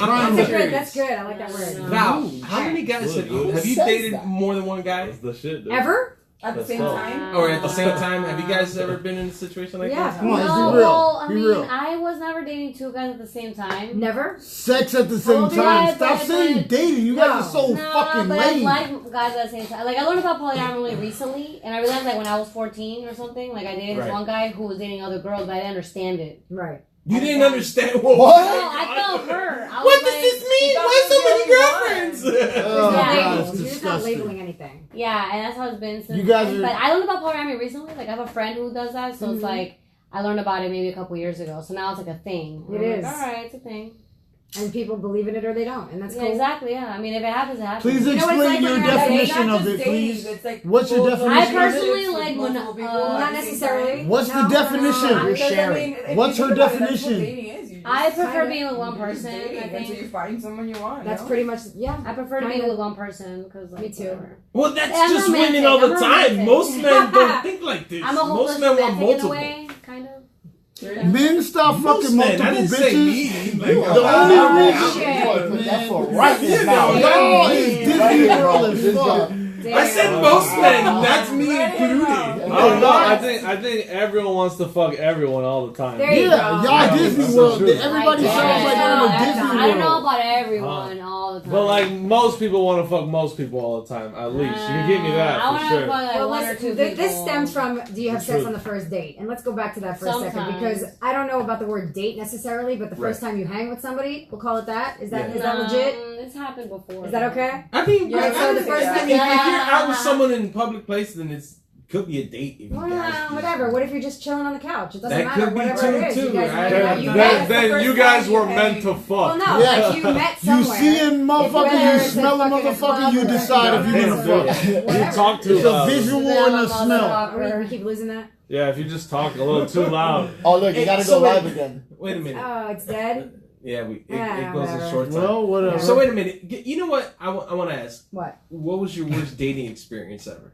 I'm That's curious. good. That's good. I like that word. Val, how many guys have you says dated that? more than one guy? That's the shit, dude. Ever? At the That's same tough. time? Or at the same time? Have you guys ever been in a situation like Yeah. this? Come on, let's No, be real. well, I Be mean, real. I was never dating 2 guys at the same time. Never. Sex at the same Oh, time. yeah, Stop but- saying dating. You guys are so No, fucking but I lame. like guys at the same time. Like, I learned about polyamory recently, and I realized, like, when I was 14 or something, like, I dated this Right. one guy who was dating other girls, but I didn't understand it. Right. You didn't understand what? No, I felt hurt. I What was does like, this mean? That Why was so the many only girlfriends? Oh, There's no God, labels. it's You're just not disgusting. labeling anything. Yeah, and that's how it's been since You guys then. are- But I learned about polyamory recently. Like, I have a friend who does that, so it's like, I learned about it maybe a couple years ago. So now it's like a thing. It I'm like, is. all right, it's a thing. and people believe in it or they don't, and that's Yeah, cool. exactly. Yeah. I mean, if it happens, it happens. Please You know what it's explain like your when you're on a date? definition Not of just it, dating, please. it's like What's your multiple definition? I personally relationships with like multiple when, people at Not the same necessarily. time. What's the No, definition? You're Because, I sharing. mean, if What's you her think about it, that's what definition? dating is. You I just prefer Kinda. being with one you're just person. dating I until you think find someone you want. That's you know? pretty much yeah. I prefer to be Kinda. with one person because like, Me too. whatever. Well, that's Yeah, I'm just romantic. women all the I'm time. romantic. Most men don't think like this. I'm a Most hopeless men want romantic in a multiple. way, kind of. Men stop Most fucking men, I multiple didn't say bitches. me. Like, The oh, only yeah. reason- You put that for right in his Yeah, mouth. Y'all is Right Disney here, bro. World as This fuck. guy. I said most men. That's me included. Oh no, I think everyone wants to fuck everyone all the time. There you Yeah, go. y'all Disney that's World. true. Everybody Like, sounds like they're in a I Disney don't know World. about everyone all the time. But like most people want to fuck most people all the time. At least you can give me I that want for to sure. fuck like Well, one or listen, two this people. stems from do you have sex True. on the first date? And let's go back to that for a second Sometimes. because I don't know about the word date necessarily, but the first time you hang with somebody, we'll call it that. Is that is that legit? It's happened before. Is that okay? I think. Yeah, I so think the first if time you're you- out with someone in public place, then it's could be a date. If you Well, guys whatever. What if you're just chilling on the couch? It doesn't That matter. could be Whatever it is, too, you guys right? hang out, you Then- met. Then you guys were meant to fuck. Well, no, Yeah. like you met You somewhere. see a motherfucker, whether you it's a smell a fucking motherfucker, club you or decide if you're Damn, gonna dude. fuck. You Whatever. talk too It's a loud. visual and a smell. Are we keep losing that? Yeah, if you just talk a little too loud. Oh, look, you Hey, gotta so go live wait- again. Wait a minute. Oh, it's dead. Yeah, it Yeah, goes in whatever. short time. Well, whatever. So wait a minute. You know what? I want to ask. What? What was your worst dating experience ever?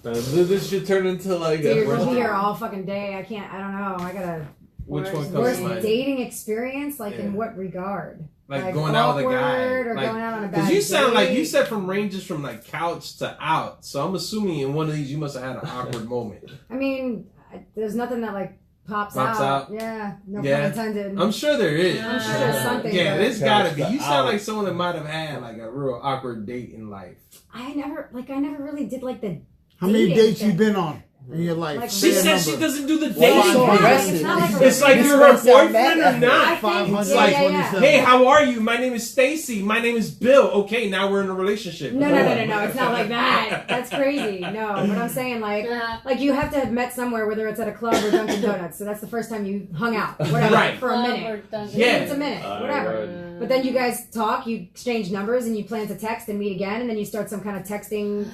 This should turn into like Dude, a. we'll be here all fucking day. I can't. I don't know. I gotta. Which one comes Worst to mind? dating experience? Like in Yeah. what regard? Like going out with a guy, awkward or like, going out on a bad because you sound like date? you said from ranges from like couch to out. So I'm assuming in one of these you must have had an awkward moment. I mean, there's nothing that like pops Pops out? Yeah, no Yeah. pun intended. I'm sure there is. I'm sure there's something. Yeah, but there's gotta be. Couch You to sound out. like someone that might have had like a real awkward date in life. I never really did like the. How many dating dates you thing. been on in your life? Like, She Say a said she number. doesn't do the Why you dating. so Yeah, aggressive? it's not like It's like This you're her makes that boyfriend mad. or not. I think, 527. Hey, how are you? My name is Stacy. My name is Bill. Okay, now we're in a relationship. No, it's not like that. That's crazy. No, but I'm saying like you have to have met somewhere, whether it's at a club or Dunkin' Donuts. So that's the first time you hung out, whatever, Right. for a minute. Yeah. It's a minute, whatever. Right. But then you guys talk, you exchange numbers, and you plan to text and meet again, and then you start some kind of texting.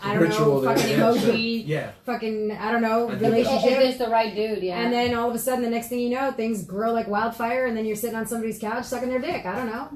I don't Ritual know, there. fucking emoji, Yeah. fucking I don't know, I think If relationship. it's the right dude, yeah. And then all of a sudden, the next thing you know, things grow like wildfire, and then you're sitting on somebody's couch sucking their dick. I don't know.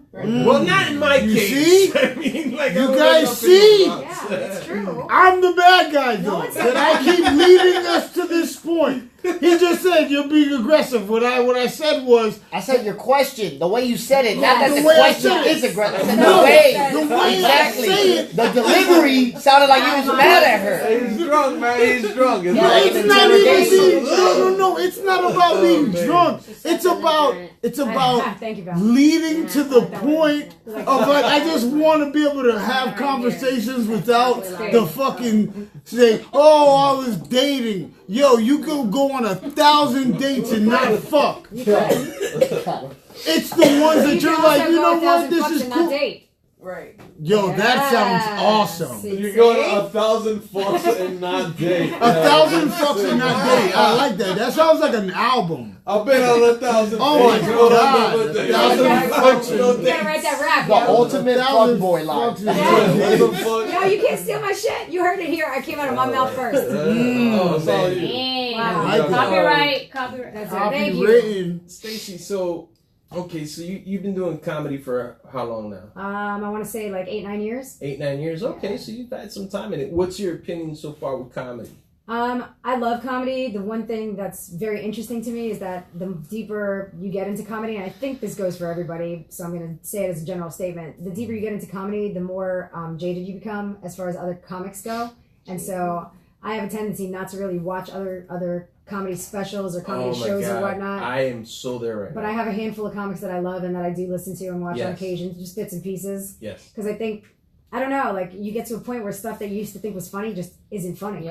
Well, not in my You case. see? I mean, like You I don't guys know if see? it's Yeah, it's true. I'm the bad guy, though. No, it's that I keep leading us to this point. He just said you're being aggressive. What I said was I said your question, the way you said it, not that The the way I question said it. is aggressive. I said No, the way. the way Exactly. I say it. The delivery sounded like you was mad at her. He's drunk, man. He's drunk. It's No, like it's an not even interrogation. being. No. It's not about being man. drunk. It's It's something about. different. It's about Thank you, Val. leading to the like that point Like, of like I just want to be able to have conversations without the fucking say, oh, I was dating. Yo, you can go on 1,000 dates and not fuck. It's the ones that you you're can like, also you go know 1,000 what, this fucks is and not cool. date. Right. Yo, that sounds awesome. See, You're see? going to 1,000 fucks and not date. 1,000 fucks and not date. I like that. That sounds like an album. I've been on 1,000 Oh my fucks, but God. I've never dated. 1,000 fucks You gotta write that rap, The yo. ultimate fuckboy line. Yo, you can't steal my shit. You heard it here. I came out of my mouth first. Oh, it's all you. Dang. Wow. I like that. Copyright. That's it. Thank you. Copywritten. Stacy, so okay, so you've been doing comedy for how long now? I want to say like 8-9 years. 8-9 years. Okay, so you've had some time in it. What's your opinion so far with comedy? I love comedy. The one thing that's very interesting to me is that the deeper you get into comedy, and I think this goes for everybody, so I'm going to say it as a general statement. The deeper you get into comedy, the more jaded you become as far as other comics go. And so I have a tendency not to really watch other comedy specials or comedy shows or whatnot. I am so there right But now. I have a handful of comics that I love and that I do listen to and watch on Yes. occasion, just bits and pieces. Yes. Because I think, I don't know, like you get to a point where stuff that you used to think was funny just isn't funny.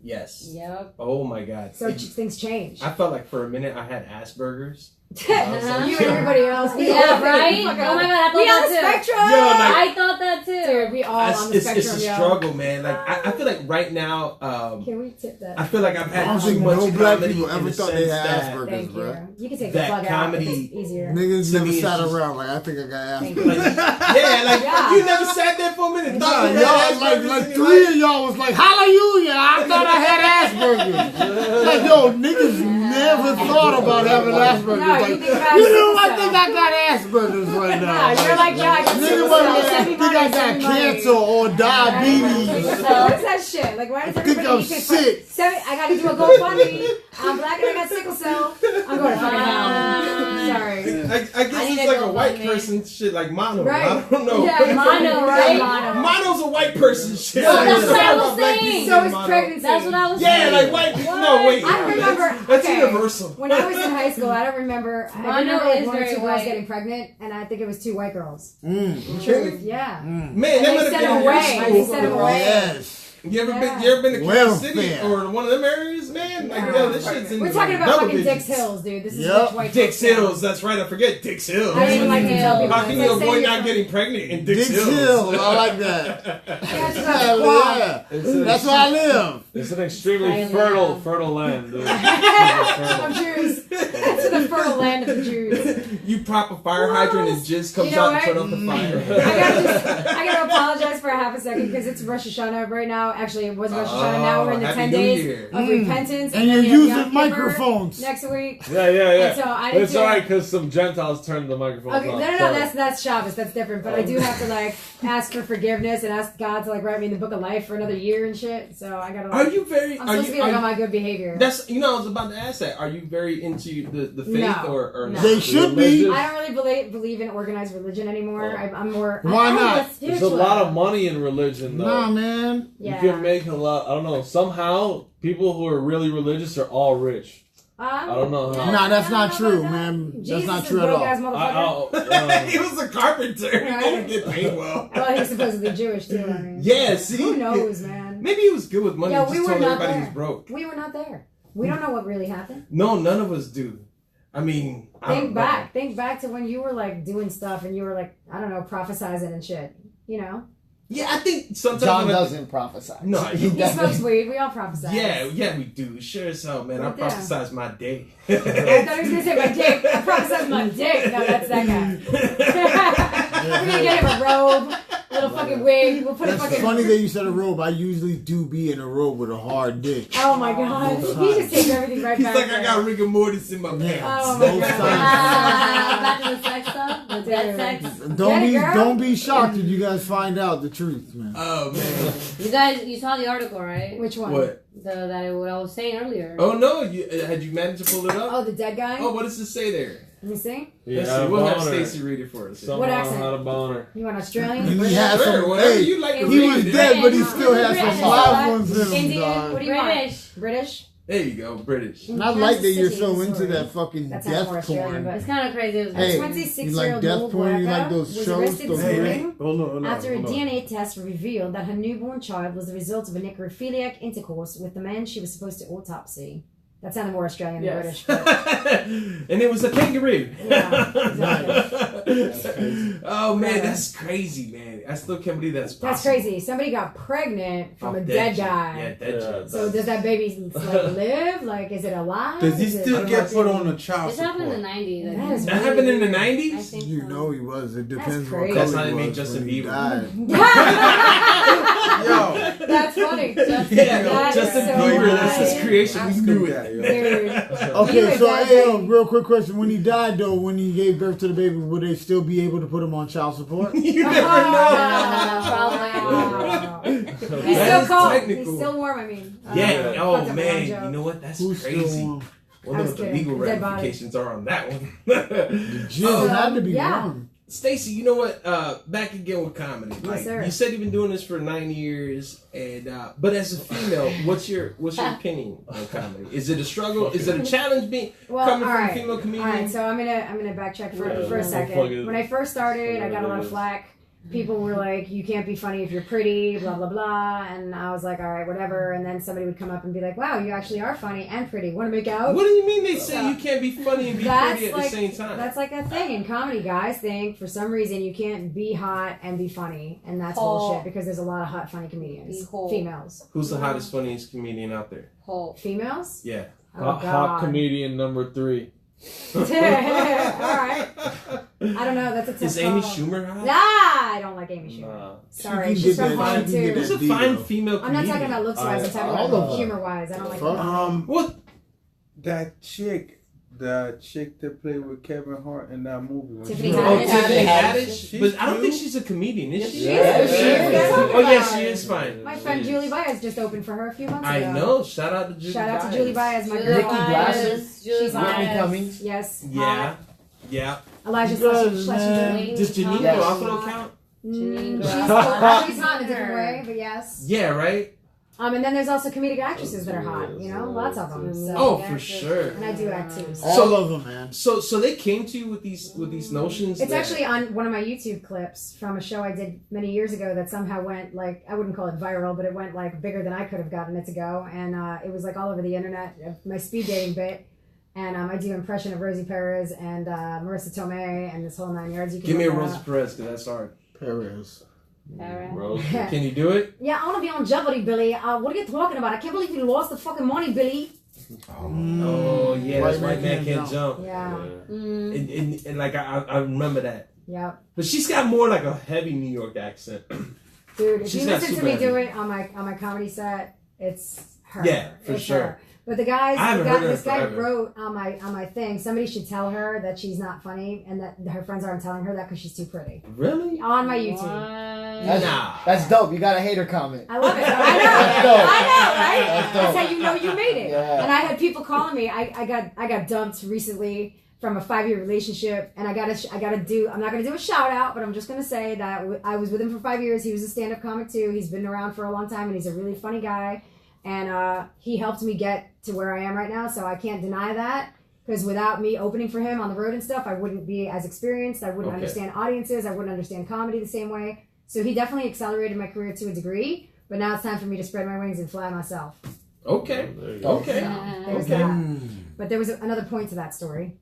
Yes. Yep. Oh my God. So things change. I felt like for a minute I had Asperger's. You and everybody else. We Yeah, all right? fuck Oh up. my god, I We on thought the that too. spectrum. Yo, like, I thought that too. Dude, we all on the spectrum, it's a yo. struggle, man. Like I feel like right now, Can we tip that? I feel like I've I had don't too think much no black comedy people in ever the thought they sense had that Asperger's, Thank bro. you. You can take the that plug comedy- out. It's easier. Niggas To never me, it's sat just- around like I think I got Thank Asperger's. like, yeah, like Yeah. you never sat there for a minute. Nah, thought you y'all, had like Asperger's in your three life? of y'all was like, hallelujah, I thought I had Asperger's. Like, yo, niggas never thought about having Asperger's. No, Like, you think about you know, sickle I think I got Asperger's right No, now. you're like, yeah, I got Niggas sickle might cell. like, I Send me think I money, got send me money. cancer or diabetes. What is that shit? Like, why does I think everybody I'm need to sick. I gotta do a GoFundMe. I'm black and I got sickle cell. I'm going to fucking hell. Sorry. I guess I need it's to like go a white find me. person shit, like mono. Right. I don't know. Yeah, Mono, right? Mono. Mono's a white person shit. No, that's what I was About black saying. people So is mono. pregnancy. That's what I was Yeah, saying. like white people. No, wait. I remember. That's okay, universal. When I was in high school, I don't remember. I Mono remember like is one or very two girls white. getting pregnant, and I think it was 2 white girls. Really? Yeah. Man, And that they might have sent been them in your away. school. They sent them away. Yes. You ever Yeah. been to Kansas City Welfare. or one of them areas, man? Like, Yeah. yo, this shit's in We're the talking about double fucking digits. Dix Hills, dude. This is Yep. which white Dix folks Hills, that's right. I forget Dix Hills. I didn't like to tell people. How It's can like you avoid saying not you're getting pregnant in Dix Dix Hills? Hill, I like that. That's Hell quad. yeah. It's That's where I live. It's an extremely I fertile land, dude. Of Jews. That's the fertile land of the Jews. You prop a fire hydrant and jizz comes You know out and what? turn off the I fire. gotta apologize for a half a second because it's Rosh Hashanah right now. Actually, it was Rosh Hashanah. Now we're in the Happy 10 New days Year. of repentance. And then you're we have using Yom Kippur microphones. next week. Yeah. And so I It's did- alright because some Gentiles turned the microphones Okay, on. no, Sorry. that's Shabbos. That's different. But I do have to like ask for forgiveness and ask God to like write me in the book of life for another year and shit. So I gotta. Are Like, you very? I'm Are supposed you? to be like Are on you my good behavior. that's I was about to ask that. Are you very into the faith No. or No. They should be. I don't really believe in organized religion anymore. Oh. I'm more. Why I'm not? more There's a spiritual. lot of money in religion, though. Nah, man. Yeah. You can make a lot. I don't know. Somehow, people who are really religious are all rich. I don't know how. Nah, that's I don't not know true, about that. man. That's Jesus not is true at broke all. ass motherfucker. he was a carpenter. He didn't get paid well. Well, he's supposedly Jewish too. I mean, Yeah, see? who knows, man? Maybe he was good with money. Yeah, Just we were told not everybody he there. was broke. We were not there. We don't know what really happened. No, none of us do. I mean, I don't Think know. back. Think back to when you were like doing stuff and you were like, I don't know, prophesizing and shit. You know, Yeah, I think sometimes John when I- doesn't prophesy. No, he he doesn't. smokes weed. We all prophesy. Yeah, we do. Sure as hell, man. I Right there. prophesize my day. I thought he was gonna say my dick. I prophesied my dick. No, that's that guy. We're gonna get him a robe, a little fucking wig. We'll put a That's fucking. funny that you said a robe. I usually do be in a robe with a hard dick. Oh my god, he just takes everything right He's back. like, there. I got rigor mortis in my pants. Oh my Both God. sides. Back to the sex stuff. The dead sex. Don't be shocked if you guys find out the truth, man. Oh, man. You saw the article, right? Which one? What? What I was saying earlier. Oh, no. Had you managed to pull it up? Oh, the dead guy. Oh, what does it say there? Let me see. Let's Yeah, see. We'll have boner. Stacey read it for us. Somehow What accent? had a boner. You want Australian? He British? had Sure, some. whatever Hey, you like to he read was it. dead, but he still had some British. live ones in him, Indian? dog. What do you want? British. British? There you go, British. And I like that you're Kansas so City, into sorry. that fucking That sounds more death Australian, porn. but- It's kind of crazy. It was Hey, A you 26-year-old like death Noel porn? You like Guerra those was shows? arrested Those this Hey, morning Hold on. after a DNA test revealed that her newborn child was the result of a necrophiliac intercourse with the man she was supposed to autopsy. That sounded more Australian than Yes. British. But And it was a kangaroo. Yeah, exactly. Oh, man, Yeah. that's crazy, man. I still can't believe that's possible. That's crazy. Somebody got pregnant from Oh, a dead shit. guy. Yeah, dead Yeah, shit. So does that baby like live? Like, is it alive? Does he Is it- still get put on a child This happened in support? the 90s. I That think. is That happened in the I 90s? think You so. know he was. It depends what crazy. color That's how they he made was Justin when he Bieber. died. Yo, That's funny. Yeah, That Justin is so Bieber, that's funny. his creation. We knew it. Dude. Okay, You so and hey, that real quick question: when he died, though, when he gave birth to the baby, would they still be able to put him on child support? You never know. Wow. He's still That's cold. technical. He's still warm, I mean. Yeah, fucked oh up my man, joke. you know what? That's Who's crazy. still? Wonder I was what the kidding. legal Dead body. ramifications are on that one. Jill had to be yeah. wrong. Stacey, you know what? Back again with comedy. Like sir. you said, you've been doing this for 9 years, and but as a female, what's your opinion on comedy? Is it a struggle? Is it a challenge being Well, coming all from right. a female comedian? All right, so I'm gonna backtrack for a Plug second. it. When I first started, I got a lot of flack people were like, you can't be funny if you're pretty, blah, blah, blah. And I was like, all right, whatever. And then somebody would come up and be like, wow, you actually are funny and pretty. Want to make out? What do you mean they say you can't be funny and be pretty at the same time? That's like a thing in comedy. Guys think for some reason you can't be hot and be funny. And that's bullshit because there's a lot of hot, funny communians. Females. Who's the hottest, funniest comedian out there? Females? Yeah. Oh, hot comedian number 3. All right. I don't know. That's a tough Is Amy call. Schumer hot? Nah, I don't like Amy Schumer. Nah. Sorry, she's from Holland too. Who's a fine female I'm not comedian? talking about looks wise. I'm talking about humor wise. I don't like that. What? That chick that played with Kevin Hart in that movie. Tiffany Haddish. But I don't think she's a comedian, is she? Yeah, Oh yeah, she is fine. My friend Julie Baez just opened for her a few months ago. I know. Shout out to Julie. Shout out to Julie Baez, my Nikki girl. Glasses. She's Whitney hot. Cummings. Yes. Yeah. Yeah. Elijah Good, Schlesinger. Does Janine Yes. Garofalo count? She's hot in a different way, but yes. Yeah, right? And then there's also comedic actresses that are hot, you know? Lots of them. So. Oh, for sure. And I do act too. So. All of them, man. So they came to you with these notions. It's that- actually on one of my YouTube clips from a show I did many years ago that somehow went like, I wouldn't call it viral, but it went like bigger than I could have gotten it to go. And it was like all over the internet, my speed dating bit. And I do impression of Rosie Perez and Marissa Tomei and this whole 9 yards. You can Give me a look that Rosie up. Perez because that's hard. Perez. Rose. Can you do it? Yeah, I want to be on Jeopardy, Billy. What are you talking about? I can't believe you lost the fucking money, Billy. Oh yeah, that's White Man Can't Jump. Yeah. And like I remember that. Yeah. But she's got more like a heavy New York accent. Dude, if She's you not listen to super me heavy. do it on my comedy set, it's her. Yeah, for It's sure. her. But the guys, I haven't heard her this guy forever. wrote on my thing. Somebody should tell her that she's not funny and that her friends aren't telling her that because she's too pretty. Really? On my YouTube. That's dope. You got a hater comment. I love it. I know. That's dope. I know, right? That's That's dope. how you know you made it. Yeah. And I had people calling me. I got dumped recently from a 5-year relationship, and I gotta do. I'm not gonna do a shout out, but I'm just gonna say that I was with him for 5 years. He was a stand-up comic too. He's been around for a long time, and he's a really funny guy. And he helped me get to where I am right now, so I can't deny that. Because without me opening for him on the road and stuff, I wouldn't be as experienced. I wouldn't understand audiences. I wouldn't understand comedy the same way. So he definitely accelerated my career to a degree. But now it's time for me to spread my wings and fly myself. Okay. Okay. There's that. But there was another point to that story.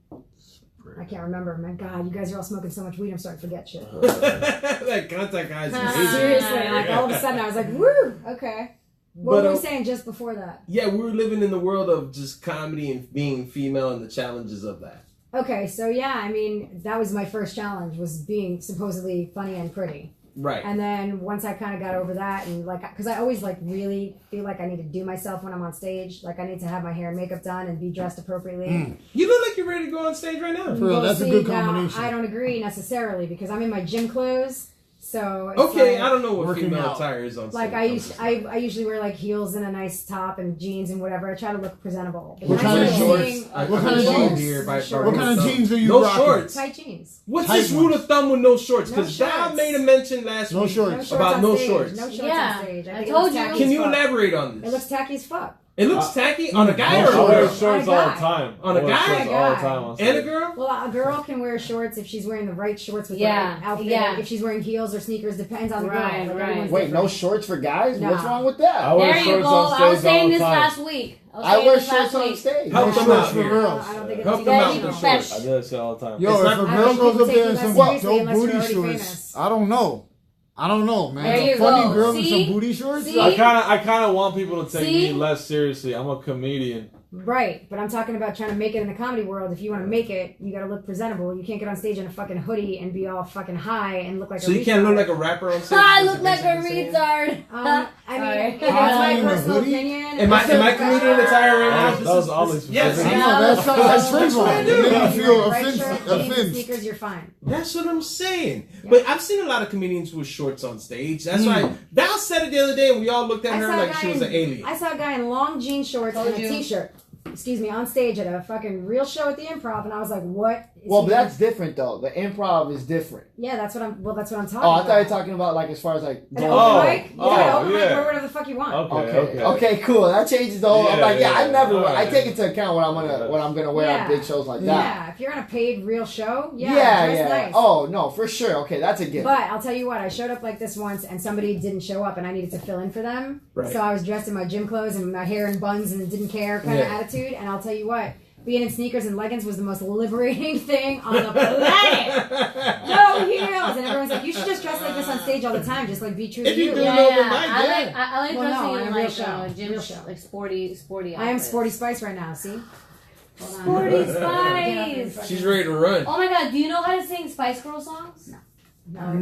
I can't remember. My God, you guys are all smoking so much weed, I'm starting to forget shit. That contact guy's amazing. Seriously, like all of a sudden I was like, woo, okay. What were we saying just before that? Yeah, we were living in the world of just comedy and being female and the challenges of that. Okay, so yeah, I mean, that was my first challenge, was being supposedly funny and pretty. Right. And then once I kind of got over that, and like, because I always like really feel like I need to do myself when I'm on stage. Like I need to have my hair and makeup done and be dressed appropriately. You look like you're ready to go on stage right now. For real, that's a good combination. Now, I don't agree necessarily because I'm in my gym clothes. So it's Okay, like, I don't know what working female out. attire is on like stage. I usually wear like heels and a nice top and jeans and whatever. I try to look presentable. But What then I kind of started jeans? seeing, What kind of jeans? Here by Shorts. What kind of jeans are you No rocking? shorts. Tight jeans. What's Tight this rule of thumb with no shorts? No Because Dad shorts. made a mention last No week shorts. No shorts about on no stage. shorts. No shorts Yeah, on stage. I think it told looks you. tacky Can as you fuck. elaborate on It this? looks tacky as fuck. It looks tacky on a guy I or a wear girl? shorts On a all guy. the time. On a I wear guy? shorts all the Guy. time on And stage. a girl? Well, a girl can wear shorts if she's wearing the right shorts with Yeah, the right outfit. yeah. If she's wearing heels or sneakers, depends on the girl. Right, Like, right. everyone's Wait, no different. shorts for guys? Nah. What's wrong with that? I wear There you shorts go. on I stage was saying all the this time. last week. I wear this shorts last on week. stage. Help No them shorts out for here. girls. I don't think Help it's them Yeah, out you with the fresh. shorts. I do that shit all the time. Yo, It's if not- a I girl don't goes think up they there take in you some less seriously dope unless you're booty already shorts, famous. I don't know. I don't know, man. There A you funny go. girl in See? some booty shorts? See? I kind of want people to take See? me less seriously. I'm a comedian. Right, but I'm talking about trying to make it in the comedy world. If you want to make it, you got to look presentable. You can't get on stage in a fucking hoodie and be all fucking high and look like So a you can't look retard. like a rapper on stage? I is look what like a you're basically saying? retard. I Sorry. mean, that's my in a personal hoodie? opinion. Am I comedian attire right now? That was always Yes. specific. No, that's not like That's what I Trayvon. do. It made me If feel you're wearing right shirt, jeans, and offense. sneakers, you're fine. That's what I'm saying. Yeah. But I've seen a lot of comedians with shorts on stage. That's why Val said it the other day, and we all looked at her like she was an alien. I saw a guy in long jean shorts Told and a you. t-shirt. on stage at a fucking real show at the Improv, and I was like, what? Well, but that's different though. The improv is different. Yeah, that's what I'm talking Oh, I about. thought you were talking about like as far as like. An open mic? Oh, Yeah, open mic, yeah. or whatever the fuck you want. Okay, cool. That changes the whole. I'm Yeah, like, yeah, I never. yeah. I take into account what I'm gonna wear Yeah. on big shows like that. Yeah, if you're on a paid real show, Yeah, dress yeah. nice. Oh no, for sure. Okay, that's a given. But I'll tell you what, I showed up like this once, and somebody didn't show up, and I needed to fill in for them. Right. So I was dressed in my gym clothes and my hair in buns and didn't care kind of Yeah. attitude. And I'll tell you what, being in sneakers and leggings was the most liberating thing on the planet. No heels, and everyone's like, you should just dress like this on stage all the time, just like be true to If you you. do Yeah, it over yeah. mic, I like Well, no, dressing on in a real like show. gym, Real show. like sporty I am outfits. Sporty Spice right now. See, hold on. Sporty Get up and Spice. fucking- She's ready to run. Oh my god, do you know how to sing Spice Girl songs? No, okay.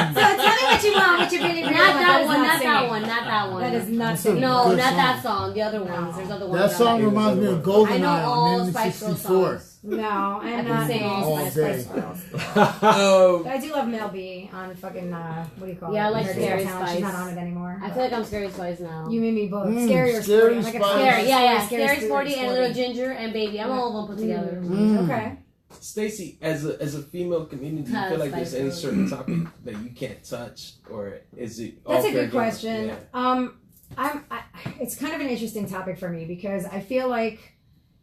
So tell me what you want. What you really, really Not want. that is one, not singing. that one, not that one. That is not That's a singing. No, Good not song. that song. The other ones. There's other ones. That song like. reminds me of I GoldenEye know all on Spice Girl N64. songs. No, I and can not sing all all Spice day. Girls. Um, But I do love Mel B on fucking what do you call it? Yeah, I like America's Scary Got Talent. She's Spice. not on it anymore. I feel like I'm Scary Spice now. You made me both. Mm, Scary or Scary sporty? I'm like a Spice. Scary, yeah. Scary, Scary, sporty, and Little Ginger and Baby. I'm all of them put together. Okay. Stacey, as a female comedian, do you feel like there's any certain topic that you can't touch, or is it? all That's a fair good game? question. Yeah. It's kind of an interesting topic for me because I feel like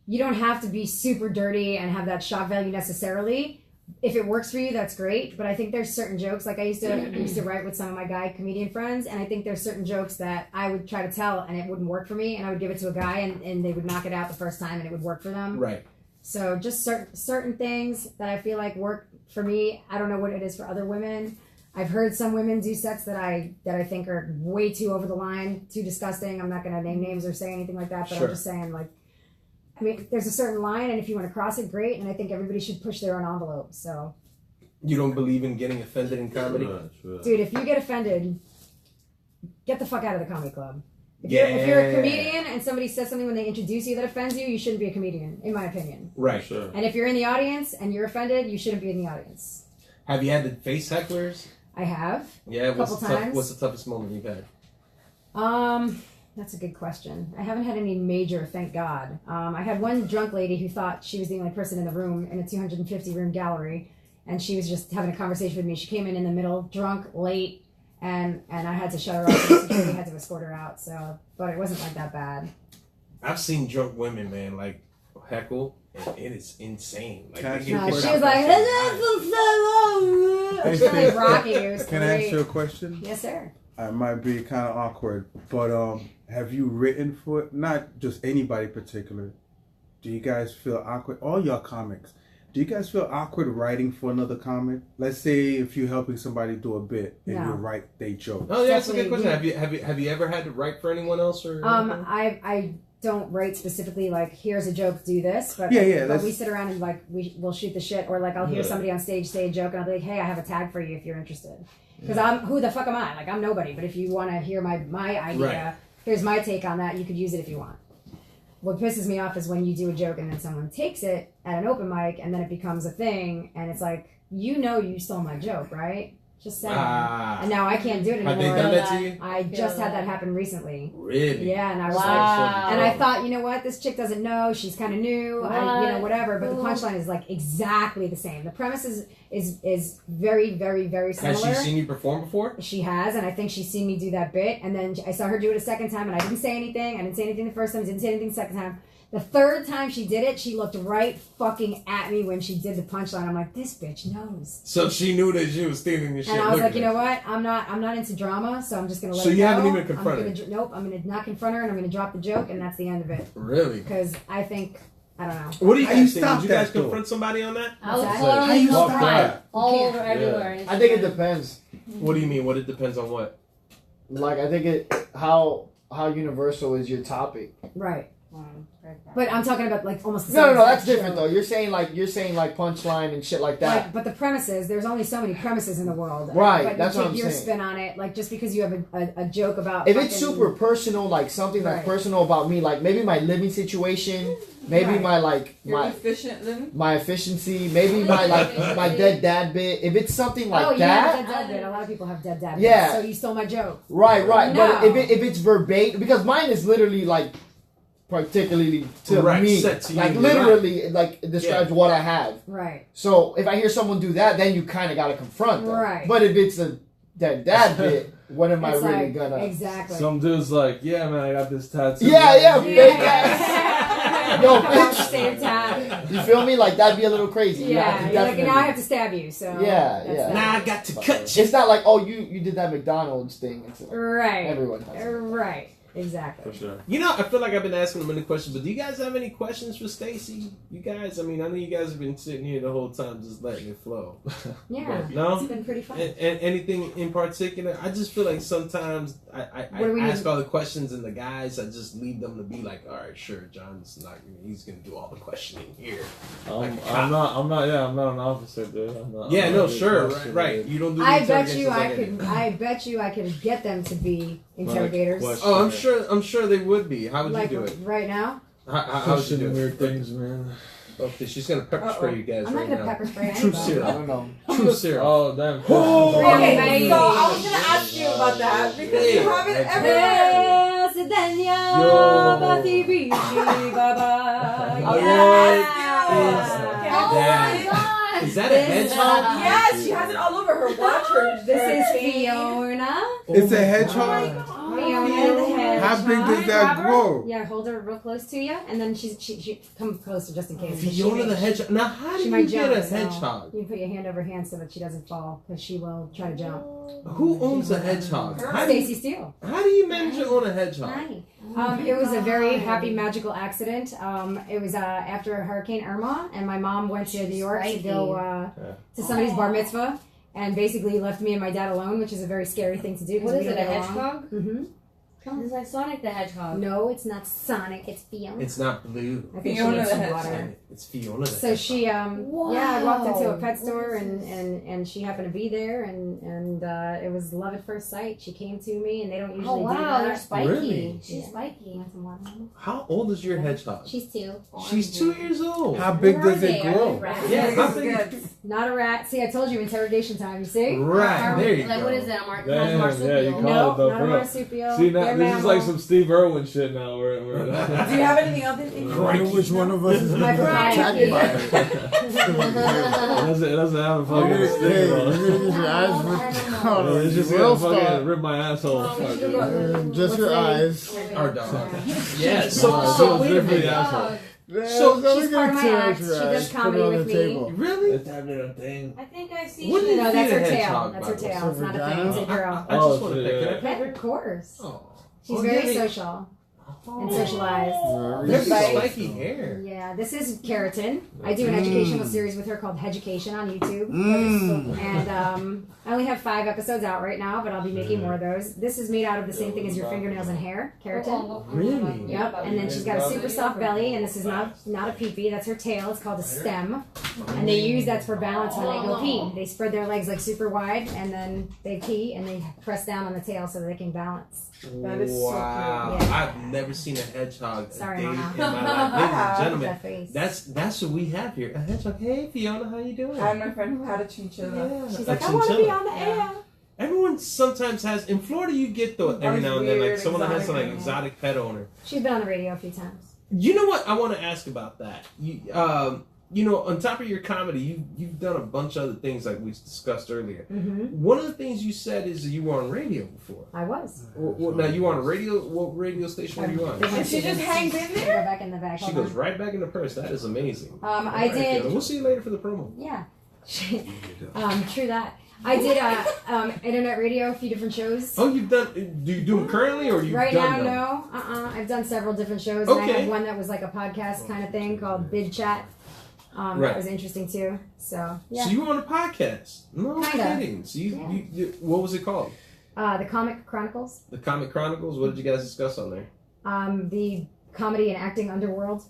you don't have to be super dirty and have that shock value necessarily. If it works for you, that's great. But I think there's certain jokes, like I used to write with some of my guy comedian friends, and I think there's certain jokes that I would try to tell and it wouldn't work for me, and I would give it to a guy and they would knock it out the first time and it would work for them. Right. So just certain things that I feel like work for me. I don't know what it is for other women. I've heard some women do sets that I think are way too over the line, too disgusting. I'm not going to name names or say anything like that, but Sure. I'm just saying, like, I mean, there's a certain line, and if you want to cross it, great. And I think everybody should push their own envelope. So, You don't believe in getting offended in comedy? dude, if you get offended, get the fuck out of the comedy club. If you're a comedian and somebody says something when they introduce you that offends you, you shouldn't be a comedian, in my opinion. Right. Sure. And if you're in the audience and you're offended, you shouldn't be in the audience. Have you had to face hecklers? I have. Yeah. Couple times. What's the toughest moment you've had? That's a good question. I haven't had any major, thank God. I had one drunk lady who thought she was the only person in the room in a 250 room gallery, and she was just having a conversation with me. She came in the middle, drunk, late, and I had to shut her off. And security had to escort her out. So, but it wasn't like that bad. I've seen drunk women, man, like heckle, and it is insane. Like, Can I they ask get you a No, pushed she out was by like, somebody. it was really rocky. It was Can I great. ask you a question? Yes, sir. I might be kind of awkward, but have you written for not just anybody particular? Do you guys feel awkward? All y'all comics, do you guys feel awkward writing for another comic? Let's say if you're helping somebody do a bit and No. you write they joke. Oh, yeah, that's a good Definitely, question. Have you ever had to write for anyone else or? anything? I don't write specifically like here's a joke, do this, but Yeah, but we sit around and like we'll shoot the shit, or like I'll hear Yeah. somebody on stage say a joke and I'll be like, hey, I have a tag for you if you're interested, because who the fuck am I? Like I'm nobody, but if you want to hear my idea, Right. here's my take on that. You could use it if you want. What pisses me off is when you do a joke and then someone takes it at an open mic and then it becomes a thing and it's like, you stole my joke, right? Just saying. And now I can't do it Have anymore. they done that to you? I just had that happen recently. Really? Yeah, and I was Wow. and I thought, you know what, this chick doesn't know, she's kind of new, whatever. But the punchline is like exactly the same. The premise is very, very, very similar. Has she seen you perform before? She has, and I think she's seen me do that bit. And then I saw her do it a second time, and I didn't say anything. I didn't say anything the first time. Didn't say anything the second time. The third time she did it, she looked right fucking at me when she did the punchline. I'm like, this bitch knows. So she knew that she was stealing your shit. And I was Look like, at you that. know what? I'm not into drama, so I'm just gonna let So it you go. haven't even confronted her? Nope. I'm gonna not confront her, and I'm gonna drop the joke, and that's the end of it. Really? Because I think I don't know. What do you How you guys think? stop Did you guys that, though? confront somebody on that? I was How totally you stop confront that? all You over can't. everywhere. I think it depends. What do you mean? What it depends on what? Like I think it how universal is your topic? Right. But I'm talking about like almost the No, same that's exact different show. though. You're saying like punchline and shit like that. Like, but the premises, there's only so many premises in the world. Right, But that's you what take I'm your saying. spin on it, like just because you have a joke about If it's fucking- super personal, like something that's Right. personal about me, like maybe my living situation, maybe Right. my like You're efficient living. my efficiency, maybe my like my dead dad bit. If it's something like oh, you that, have a dead dad bit. A lot of people have dead dad Yeah. bits. So you stole my joke. right. No. But if it's verbatim, because mine is literally like particularly to Right, me. set to you, Like literally, it, like it describes what I have. Right. So if I hear someone do that, then you kind of got to confront them. Right. But if it's that dad bit, what am I It's really like, gonna? exactly. Some dude's like, yeah, man, I got this tattoo. Yeah, fake ass. Yo, At the bitch. same time. You feel me? Like that'd be a little crazy. Yeah. You're like, now I have to stab you. So. Yeah, that's yeah. that. Now I got to cut you. It's not like, oh, you did that McDonald's thing. It's Right. everyone has it. Right. Exactly. For sure. You know, I feel like I've been asking them many questions, but do you guys have any questions for Stacey? You guys, I mean, I know you guys have been sitting here the whole time just letting it flow. Yeah. No? It's been pretty fun. And anything in particular? I just feel like sometimes I What do we ask need? all the questions, and the guys, I just leave them to be like, all right, sure, John's not, he's gonna do all the questioning here. I'm not an officer, dude. I'm not. Yeah, I'm no, not a sure, question, right. dude. You don't do. The I bet interrogations you like I could. I bet you I could get them to be interrogators. question. Oh, I'm sure they would be. How would Like you do it? right now. How would you do Question it? weird things, man. Okay, she's gonna pepper spray you guys I'm not right gonna now. pepper spray True anybody. I serum. don't know. True serum. Oh, damn. Okay, Hey. so I was gonna ask you about that because Hey. you haven't ever. Oh, Yes. Is that a hedgehog? Yes, she has it all over her watch. Her This is chain. Fiona. It's a hedgehog. Fiona the hedgehog. How big does that grow? Yeah, hold her real close to you, and then she come closer just in case. Fiona the hedgehog. Now, how do She you might get jump. a so hedgehog? You can put your hand over her hand so that she doesn't fall, because she will try to jump. Who owns a hedgehog? Stacey Steele. How do you manage to own a hedgehog? It was a very happy, magical accident. It was after Hurricane Irma, and my mom went to New York to go to somebody's bar mitzvah, and basically left me and my dad alone, which is a very scary thing to do. What is it, a hedgehog? Mm-hmm. It's like Sonic the Hedgehog. No, it's not Sonic. It's Fiona. It's not blue. I think Fiona she needs the some hedgehog. water. It's Fiona the So hedgehog. she, Wow. yeah, I walked into a pet What store is and she happened to be there and it was love at first sight. She came to me and they don't usually Oh do wow, they're that. spiky. Really? She's Yeah. spiky. You want some water, Mama? How old is your hedgehog? She's 2. She's 2 years old. How big Where are does it they? Are they grow? rats? Yeah, This how is big? good. Not a rat. See, I told you interrogation time. You see? Right, there you Like go. what is it? A Damn, marsupial? yeah, you call No, it though, not a bro. marsupial. See, now They're this is like mammal. some Steve Irwin shit now. We're Do you have anything else in I wonder which one of us is going to My get attacked variety. by it. it doesn't have a Hey, fucking you're stick on gonna it. get your eyes ripped. It's just Real gonna fucking start. rip my asshole. Just your eyes. Our dog. Yeah, So so wait a it's for the minute. asshole. So she's part of my act. She does comedy with me. Really? It's that little thing. I think I've seen What do you No, feed that's a her tail. hedgehog, That's her by the way? tail. It's not a thing. Vagina? It's a girl. I just want to Oh, pick yeah. it up. Pet, of course. Oh. She's Oh, very yeah, they- social and socialized. Very Spiky. spiky hair. Yeah, this is Keratin. I do an educational series with her called Heducation on YouTube. Mm. And I only have 5 episodes out right now, but I'll be making more of those. This is made out of the same thing as your fingernails and hair, keratin. Really? Yep, and then she's got a super soft belly, and this is not a pee-pee, that's her tail. It's called a stem. And they use that for balance when they go pee. They spread their legs like super wide, and then they pee, and they press down on the tail so that they can balance. That is so Wow. cute. Yeah. I've never seen a hedgehog a Sorry, day in Mama. my life. Ladies and gentlemen, That face. that's what we have here. A hedgehog. Hey Fiona, how you doing? I had my friend who had a chinchilla. Yeah, She's a like, I want to be chinchilla. on the air. Everyone sometimes has. In Florida, you get the every now and then, like someone that has like exotic pet owner. She's been on the radio a few times. You know what? I want to ask about that. You know, on top of your comedy, you've done a bunch of other things like we discussed earlier. Mm-hmm. One of the things you said is that you were on radio before. I was. Now you were on a radio. What radio station were you on? They went And she to just the- hangs in Go there? back in the back. She Hold goes on. right back in the purse. That is amazing. I All right, did. Fiona. We'll see you later for the promo. Yeah. True that. I did internet radio, a few different shows. Oh, you've done? Do you do them currently, or you've Right done now, them? no. I've done several different shows. And I Okay. had one that was like a podcast kind of thing called Bid Chat. Right. That was interesting too. So, yeah. So you were on a podcast? No Kinda. kidding. So Yeah. you what was it called? The Comic Chronicles. The Comic Chronicles. What did you guys discuss on there? The comedy and acting underworld.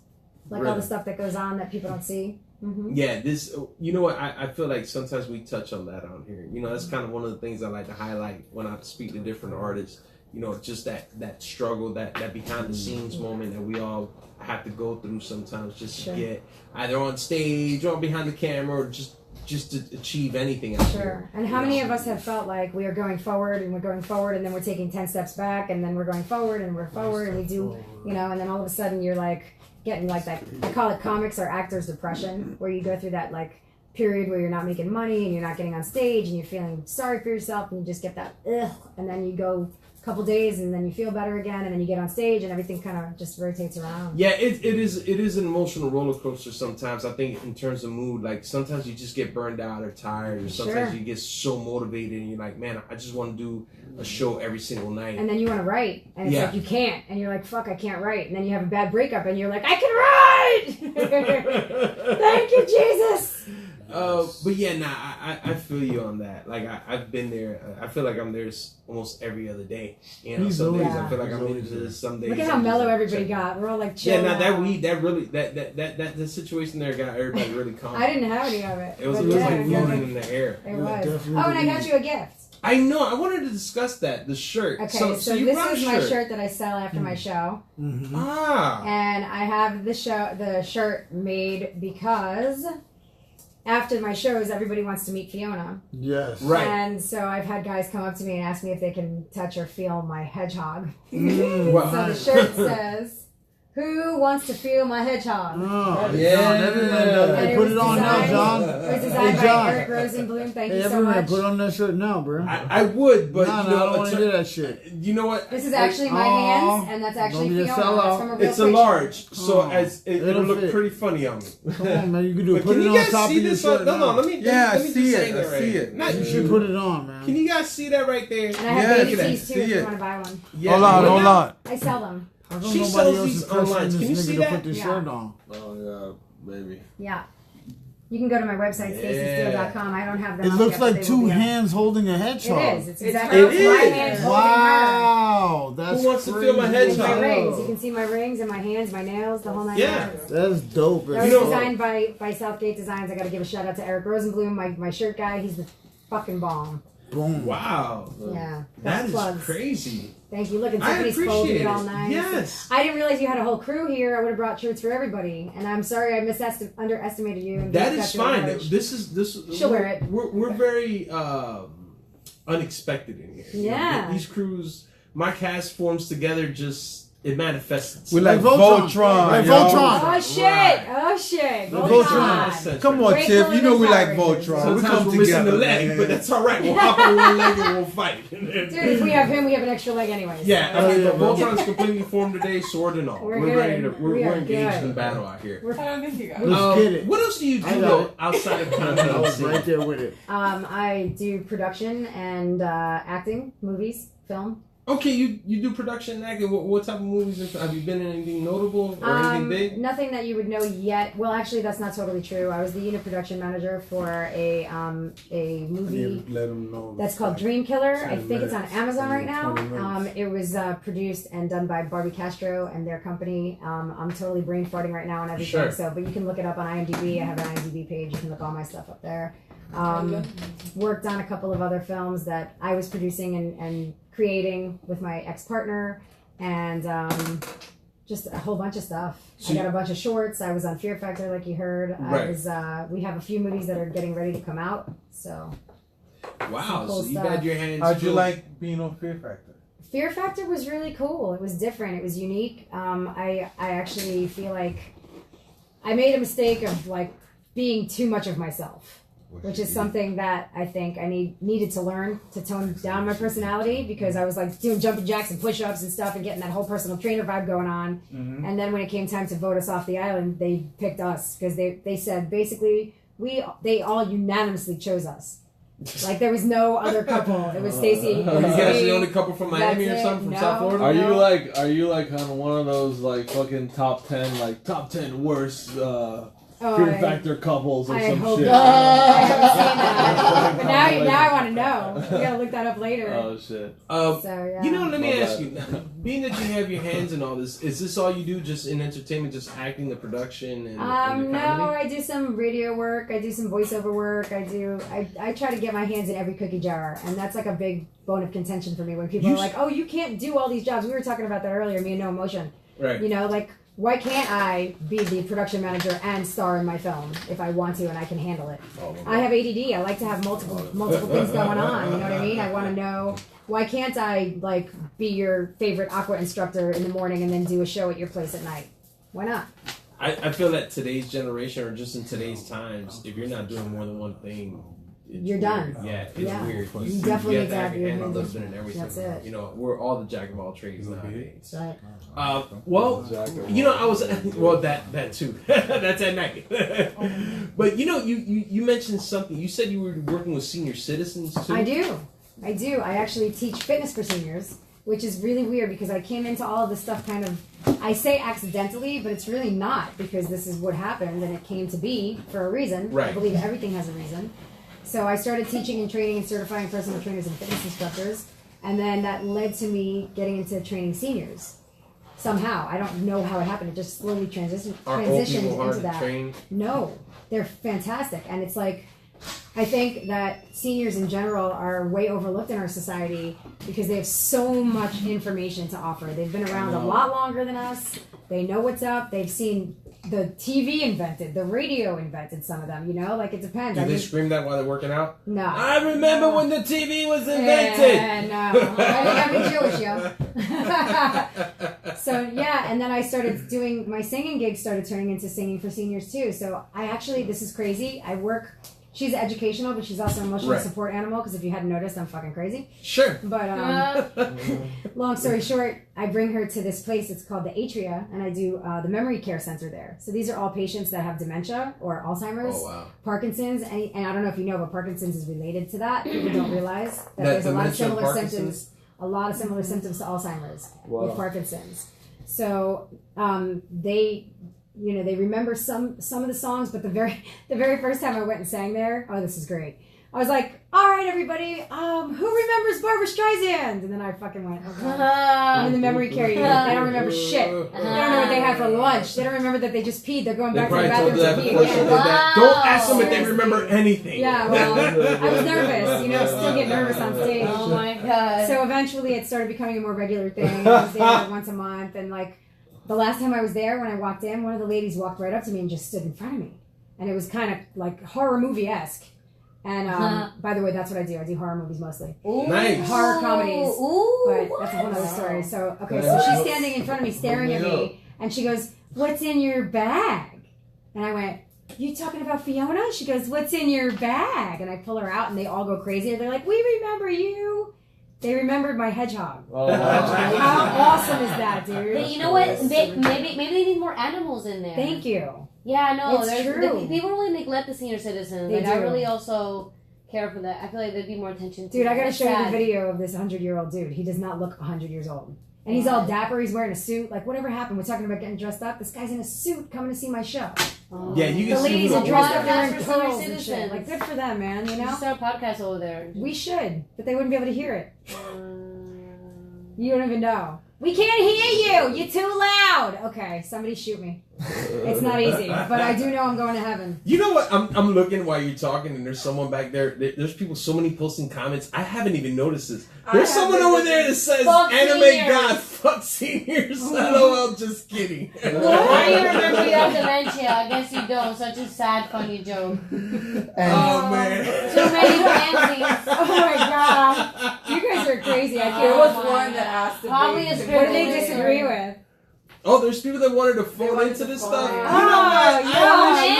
Like all Really? the stuff that goes on that people don't see. Mm-hmm. Yeah, this. You know what? I feel like sometimes we touch on that on here. You know, that's kind of one of the things I like to highlight when I speak to different artists. You know, just that struggle, that behind the scenes moment that we all have to go through sometimes just Sure. to get either on stage or behind the camera or just just to achieve anything out Sure. here. And how many of us have felt like we are going forward and we're going forward and then we're taking 10 steps back and then we're going forward and we're forward and we do, you know, and then all of a sudden you're like getting like that, I call it comics or actors depression, where you go through that like period where you're not making money and you're not getting on stage and you're feeling sorry for yourself and you just get that ugh, and then you go a couple days and then you feel better again and then you get on stage and everything kind of just rotates around. Yeah, it is an emotional roller coaster sometimes. I think in terms of mood, like sometimes you just get burned out or tired, or sometimes Sure. you get so motivated and you're like, man, I just want to do a show every single night. And then you want to write, and it's Yeah. like you can't, and you're like, fuck, I can't write. And then you have a bad breakup, and you're like, I can write! Thank you, Jesus! But yeah, nah, I feel you on that. Like I've been there. I feel like I'm there almost every other day. You know, He's some days always- I feel like he's I'm always into this. Some days Look at how I'm just mellow like, everybody check. got. We're all like chill. Yeah, now that now. weed, that really, that the situation there got everybody really calm. I didn't have any of it. It was but like yeah, floating in the air. It was. definitely Oh, and I got did. you a gift. I know. I wanted to discuss that. The shirt. Okay, So you this brought a is my shirt that I sell after my show. Ah. And I have the shirt made because after my shows, everybody wants to meet Fiona. Yes. Right. And so I've had guys come up to me and ask me if they can touch or feel my hedgehog. Wow. So the shirt says, "Who wants to feel my hedgehog?" Oh, Yeah. John, everyone does. And Hey, it put was it on now, designed- John. It was designed Hey, John. by Eric Rosenblum. Thank Hey, you so everyone, much. put on that shirt now, bro. I would, but Nah, you nah, I know, don't want to hear that shit. you know what? This is actually my Aw, hands, and that's actually don't be a Fiona. sellout. That's from a real It's a picture. large, so Oh, as it'll it'll look fit. pretty funny on me. Come on, man. You can do it. But Put can it you on guys top see of your this? shirt No, now. let me. Yeah, let I me see just it, say that I right see here. it. Not You you. should put it on, man. Can you guys see that right there? And I have Yes, baby I tees too see if you it. want to buy one. Yeah, Hold on, but hold not- on. I sell them. How come She nobody sells else these is pressuring online. this Can you nigga see to that? put this Yeah. shirt on? Oh yeah, baby. Yeah. You can go to my website, StaceySteele.com. I don't have them. It up looks yet, but like they will two be up. hands holding a It hedgehog. is. It's It's exactly her. my It is. hands holding her. Wow, that's Who wants to feel my crazy. And my hedgehog? rings. You can see my rings and my hands, my nails, the whole nine Yeah. yards. That's dope. That as was You know- fuck. designed by Southgate Designs. I got to give a shout out to Eric Rosenblum, my shirt guy. He's the fucking bomb. Boom. Wow, Yeah. that That's is plugs. crazy. Thank you. Look, and I Tiffany's folding appreciate it all it. nice. Yes. I didn't realize you had a whole crew here. I would have brought shirts for everybody. And I'm sorry I underestimated you. And That got is you a fine. large. This. She'll wear it. We're very unexpected in here. You know, Yeah. these crews, my cast forms together. Just it manifests. We like Voltron. Voltron. Like yo. Voltron. Oh shit! Right. Oh shit! The Voltron. Come on, Great Tiff. You know we like Power Rangers. Voltron. We Sometimes come we're missing together. the leg, man. but that's all right. We'll hop on one leg and we'll fight. Dude, if we have him, we have an extra leg anyways. Yeah, I mean, yeah, the Voltron's completely formed today, sword and all. We're We're good. ready to. We We're are engaged good. in battle out here. I don't think you got it. Let's get it. What else do you I do got though it. outside of I comedy? was right there with it. I do production and acting, movies, film. Okay, you do production and acting. What type of movies have you been in? Anything notable or anything big? Nothing that you would know yet. Well, actually, that's not totally true. I was the unit production manager for a movie Let them know. that's called Dream Killer. I 10 think it's on minutes. Amazon right now. 20 minutes. It was produced and done by Barbie Castro and their company. I'm totally brain farting right now and everything. Sure. So, but you can look it up on IMDb. I have an IMDb page. You can look all my stuff up there. Worked on a couple of other films that I was producing and creating with my ex-partner, and just a whole bunch of stuff. So I got a bunch of shorts. I was on Fear Factor, like you heard. Right. I was. We have a few movies that are getting ready to come out. So Wow, cool so you stuff. had your hands. How'd you full. like being on Fear Factor? Fear Factor was really cool. It was different. It was unique. I actually feel like I made a mistake of like being too much of myself, which is something that I think I needed to learn to tone down my personality, because I was like doing jumping jacks and push-ups and stuff and getting that whole personal trainer vibe going on. Mm-hmm. And then when it came time to vote us off the island, they picked us because they said basically they all unanimously chose us. Like there was no other couple. It was Stacey. Are you guys the only couple from Miami or That's it. something from No. South Florida? Are No. you like on one of those like fucking top 10 worst Fear Factor couples or I some hope shit? not. I haven't seen that. But now I want to know. You gotta look that up later. Oh shit. So yeah. You know, let me My ask bad. you. Being that you have your hands in all this, is this all you do, just in entertainment, just acting, the production, and the No, comedy? I do some radio work. I do some voiceover work. I try to get my hands in every cookie jar, and that's like a big bone of contention for me when people You are like, "Oh, you can't do all these jobs." We were talking about that earlier. Me and No Emotion. Right. You know, like why can't I be the production manager and star in my film if I want to and I can handle it? I have ADD. I like to have multiple things going on. You know what I mean? I want to know, why can't I like be your favorite aqua instructor in the morning and then do a show at your place at night? Why not? I feel that today's generation, or just in today's times, if you're not doing more than one thing, you're done. Yeah, it's weird. You definitely have to have your hands husband and everything. That's it. You know, we're all the jack of all trades nowadays. Right. Well, you know, I was that too. That's at night. But you know, you mentioned something. You said you were working with senior citizens too. I do. I actually teach fitness for seniors, which is really weird because I came into all of this stuff kind of, I say accidentally, but it's really not, because this is what happened and it came to be for a reason. Right. I believe everything has a reason. So I started teaching and training and certifying personal trainers and fitness instructors, and then that led to me getting into training seniors. Somehow, I don't know how it happened. It just slowly transitioned into that. Train? No, they're fantastic, and it's like, I think that seniors in general are way overlooked in our society because they have so much information to offer. They've been around a lot longer than us. They know what's up. They've seen the TV invented, the radio invented, some of them, you know? Like, it depends. Do they scream that while they're working out? No. I remember when the TV was invented! No. I'm Jewish, yo. So, yeah, and then I started doing, my singing gigs started turning into singing for seniors, too. So, I actually, this is crazy, I work... She's educational, but she's also an emotional support animal, because if you hadn't noticed, I'm fucking crazy. Sure. But, long story short, I bring her to this place, it's called the Atria, and I do the memory care center there. So these are all patients that have dementia or Alzheimer's, Parkinson's, and I don't know if you know, but Parkinson's is related to that. People don't realize that there's a lot of similar symptoms. A lot of similar symptoms to Alzheimer's with Parkinson's. So they remember some of the songs, but the very first time I went and sang there, oh, this is great. I was like, all right, everybody, who remembers Barbra Streisand? And then I fucking went, oh God. I'm in the memory care unit. They don't remember shit. They don't know what they had for lunch. They don't remember that they just peed. They're going back to the bathroom to pee again. Don't ask them if they remember anything. Yeah, well, I was nervous, still get nervous on stage. Oh my God. So eventually it started becoming a more regular thing. I was there once a month, and like, the last time I was there, when I walked in, one of the ladies walked right up to me and just stood in front of me. And it was kind of like horror movie-esque. And by the way, that's what I do. I do horror movies mostly. Ooh. Nice. Horror comedies. Ooh, but that's a whole other story. So, okay, so she's standing in front of me, staring at me. And she goes, "What's in your bag?" And I went, "You talking about Fiona?" She goes, "What's in your bag?" And I pull her out, and they all go crazy. They're like, "We remember you." They remembered my hedgehog. Oh, how awesome is that, dude? But you know what? Maybe they need more animals in there. Thank you. Yeah, no, It's true. People really neglect the senior citizens. They like, I do. really also care for that. I feel like there'd be more attention to Dude, I gotta That's show you the sad. video of this 100-year-old dude. He does not look 100 years old. And he's all dapper. He's wearing a suit. Like, whatever happened? We're talking about getting dressed up. This guy's in a suit coming to see my show. Yeah, you The can see ladies who are the dressed up That's there in for senior pearls and shit. citizens. Like, good for them, man, you You know? should start a podcast over there. We should, but they wouldn't be able to hear it. You don't even know. We can't hear you! You're too loud! Okay, somebody shoot me. It's not easy, but I do know I'm going to heaven. You know what? I'm looking while you're talking, and there's someone back there. There's people, so many posting comments. I haven't even noticed this. There's someone over there that says, Fuck "Anime seniors." God, fuck seniors." LOL, just kidding. Why do you remember you have dementia? I guess you don't. Such a sad, funny joke. Oh man. Too many pansies. Oh my god. You guys are crazy. I There can't. was one that asked if Probably they- a What do script. they disagree with? Oh, there's people that wanted to phone wanted into to this phone stuff. in. You know what? yeah. I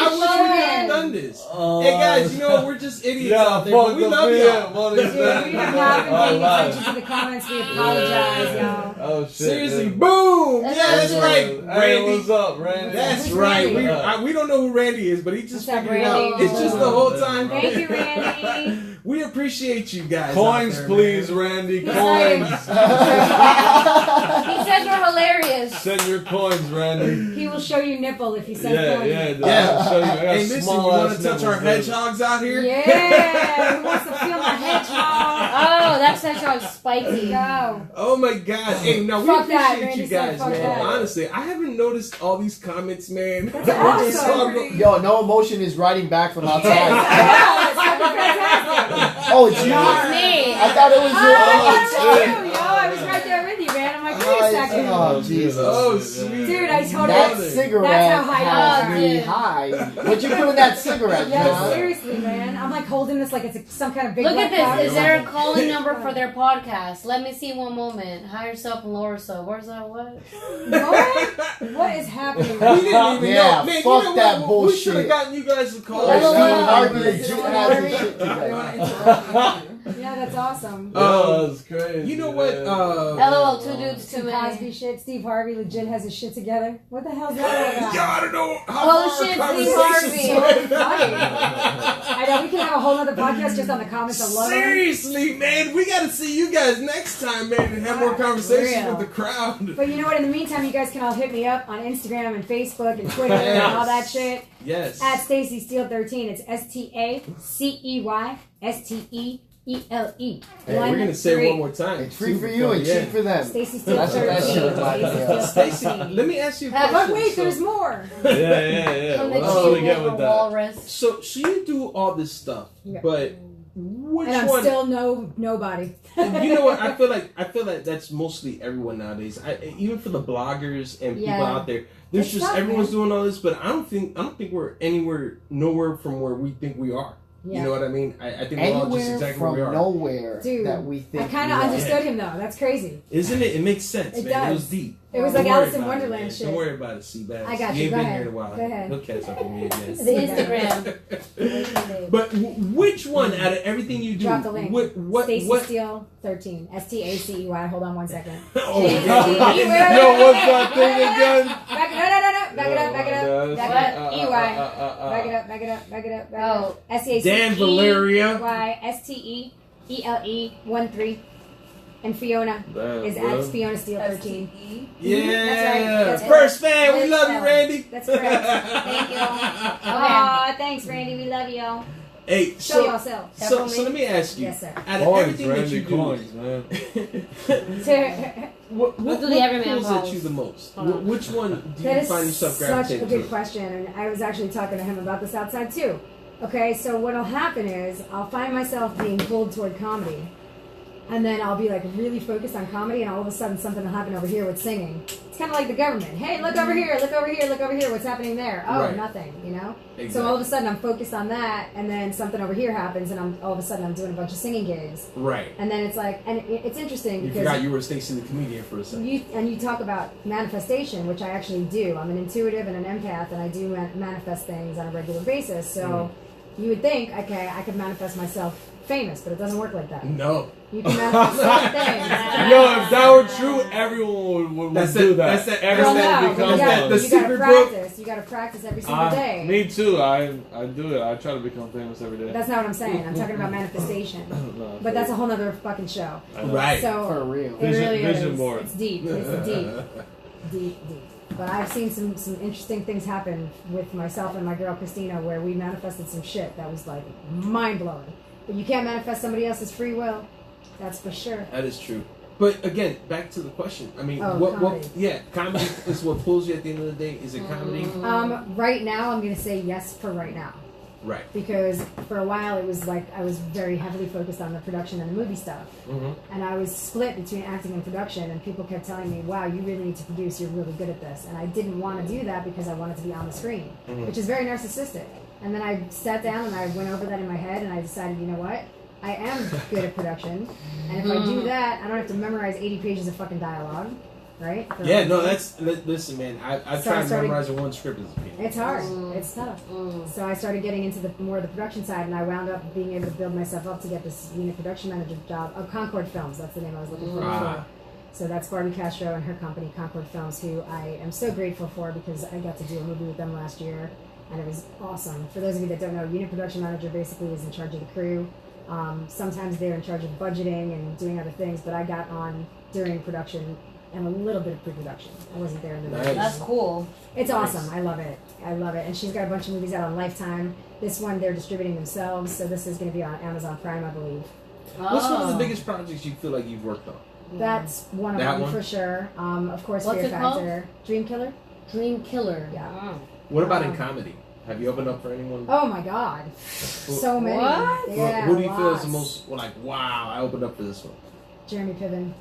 wish we could have Phone. done this. Hey guys, you know we're just idiots out there, but we love y'all. Dude, we have not been paying attention to the comments. We apologize, y'all. Oh shit. Seriously, dude. boom! That's Yeah, that's good. right, Hey, Randy. what's up, Randy? That's Who's right. Randy? We don't know who Randy is, but he just What's up, figured it out. Randy? It's just the whole time. Thank you, Randy. We appreciate you guys. Coins, out there, please, man. Randy. He's Coins. He says we're hilarious. Send your coins, Randy. He will show you nipple if you send Yeah, coins. yeah. dude. Yeah. I'll show you. I got Hey, listen, you small want ass to touch our nipples, dude. hedgehogs out here? Yeah, who wants to feel my hedgehog? Oh, that hedgehog's spiky. Go. Oh my God! Hey, now we Fuck that, appreciate Randy you said guys, fuck man. that. Honestly, I haven't noticed all these comments, man. That's We're just awesome. all go- Yo, no emotion is writing back from outside. Yeah, it's fucking fantastic. Oh, it's you? No, it's me. I thought it was Oh, you. I was right there with you, man. I'm like, wait a second. Oh, Jesus. Oh, sweet. Dude, I totally. That cigarette That's how high has I me am. high. What you put in that cigarette, Yeah, man? seriously, man. I'm like holding this like it's some kind of big. Look at black box. this. Is there a calling number for their podcast? Let me see one moment. Higher self and lower self. Where's that? What? What is happening? We didn't even Yeah, know. Man, fuck you know that what? bullshit. We should have gotten you guys to call. LOL. Steve Harvey They legit don't want has to his shit they don't together. want to interrupt you. Yeah, that's awesome. That's crazy. You know what? LOL, two dudes, too Some many. Cosby shit. Steve Harvey legit has his shit together. What the hell's that all about? Y'all don't know how Oh, far shit, our Steve conversations Harvey. went. I know we can have a whole other podcast just on the comments alone. Seriously, man, we gotta see you guys next time, man, and have more conversations Real. with the crowd. But you know what? In the meantime, you guys can all hit me up on Instagram and Facebook and Twitter and all that shit. Yes. At Stacey Steele 13. It's STACEY STEELE. Hey, we're gonna say it one more time. It's free for you and cheap for them. Stacey Steele That's what that 13. shit reminded me of. Stacey, let me ask you a But question. But wait, there's more. Yeah. From the What else do we cheap get little with that? walrus. So you do all this stuff, Yeah. but which And I'm one? still nobody. You know what? I feel like that's mostly everyone nowadays. Even for the bloggers and people Yeah. out there, there's It's just tough, everyone's man. doing all this, but I don't think we're nowhere from where we think we are. Yeah. You know what I mean? I think we're all just Anywhere exactly from where we are. nowhere Dude, that we think I kind of we are. understood him though. That's crazy. Isn't it? It makes sense, It man. does. It was deep. It was Don't like worry Alice in about it, Wonderland man. shit. Don't worry about it, Seabass. I got You you. ain't Go been ahead. here in a while. Go ahead. He'll catch up with me again. The Instagram. But which one out of everything you do? Drop the link. What? Stacey Steele 13. STACEY. Hold on one second. Oh, Yo, yeah. Yo, what's that thing again? Back it up. Back it up. Back it up. Back it up. EY. Back it up. Back it up. Back it up. Back it Oh. up. STACEY. Dan Valeria. STEELE13. And Fiona is at Fiona Steele 13. Yeah. That's right. First fan, we love you, Randy. That's correct. Thank you. Aw, thanks, Randy. We love you. Hey, Show yourself. so let me ask you. Yes, sir. Out of Coins, everything that you Randy, do, coins, man. what do the everyman pulls at pose. you the most? Hold on. Which one do That you is find yourself such a gravitating good to? question, and I was actually talking to him about this outside too. Okay, so what'll happen is I'll find myself being pulled toward comedy, and then I'll be like really focused on comedy, and all of a sudden something will happen over here with singing. It's kind of like the government. Hey, look over here, look over here, look over here. What's happening there? Oh, Right. nothing. You know. Exactly. So all of a sudden I'm focused on that, and then something over here happens, and all of a sudden I'm doing a bunch of singing gigs, Right. and then it's like, and it's interesting You because forgot you were Stacey the comedian for a second. you talk about manifestation, which I actually do. I'm an intuitive and an empath, and I do manifest things on a regular basis. So you would think, okay, I could manifest myself famous, but it doesn't work like that. No. You can manifest certain things. Yo, if that were true, everyone would That's do it. that. That's it. Everyone That's would it. become you gotta, one. The you gotta secret book. practice. You gotta practice every single day. Me too. I do it. I try to become famous every day. That's not what I'm saying. I'm talking about manifestation. No, But that's a whole nother fucking show. I know. Right. So For real. it Vision- really vision is. board. It's deep. It's deep. But I've seen some interesting things happen with myself and my girl Christina, where we manifested some shit that was like mind blowing. But you can't manifest somebody else's free will. That's for sure. That is true. But again, back to the question. I mean, Oh, what comedy. comedy is what pulls you at the end of the day. Is it comedy? Right now, I'm gonna say yes for right now. Right. Because for a while it was like I was very heavily focused on the production and the movie stuff. Mm-hmm. And I was split between acting and production, and people kept telling me, wow, you really need to produce, you're really good at this. And I didn't want to do that because I wanted to be on the screen, which is very narcissistic. And then I sat down and I went over that in my head, and I decided, you know what? I am good at production, and if I do that, I don't have to memorize 80 pages of fucking dialogue, right? Yeah, no, listen, man. I So I tried to started- memorize one script as a kid. It's hard. It's tough. So I started getting into more of the production side, and I wound up being able to build myself up to get this unit production manager job of Concord Films. That's the name I was looking for before. So that's Barbie Castro and her company, Concord Films, who I am so grateful for because I got to do a movie with them last year, and it was awesome. For those of you that don't know, unit production manager basically is in charge of the crew. Sometimes they're in charge of budgeting and doing other things, but I got on during production and a little bit of pre-production. I wasn't there in the Nice. middle. That's cool. It's awesome. I love it. I love it. And she's got a bunch of movies out on Lifetime. This one they're distributing themselves, so this is going to be on Amazon Prime, I believe. What's one of the Oh. biggest projects you feel like you've worked on? That's one of That them one? for sure. Of course, What's Fear it called? Factor. Dream Killer? Dream Killer. Yeah. Oh. What about in comedy? Have you opened up for anyone? Oh my God. So many. What? Yeah, Who do you feel is lots. the most like? Wow, I opened up for this one. Jeremy Piven.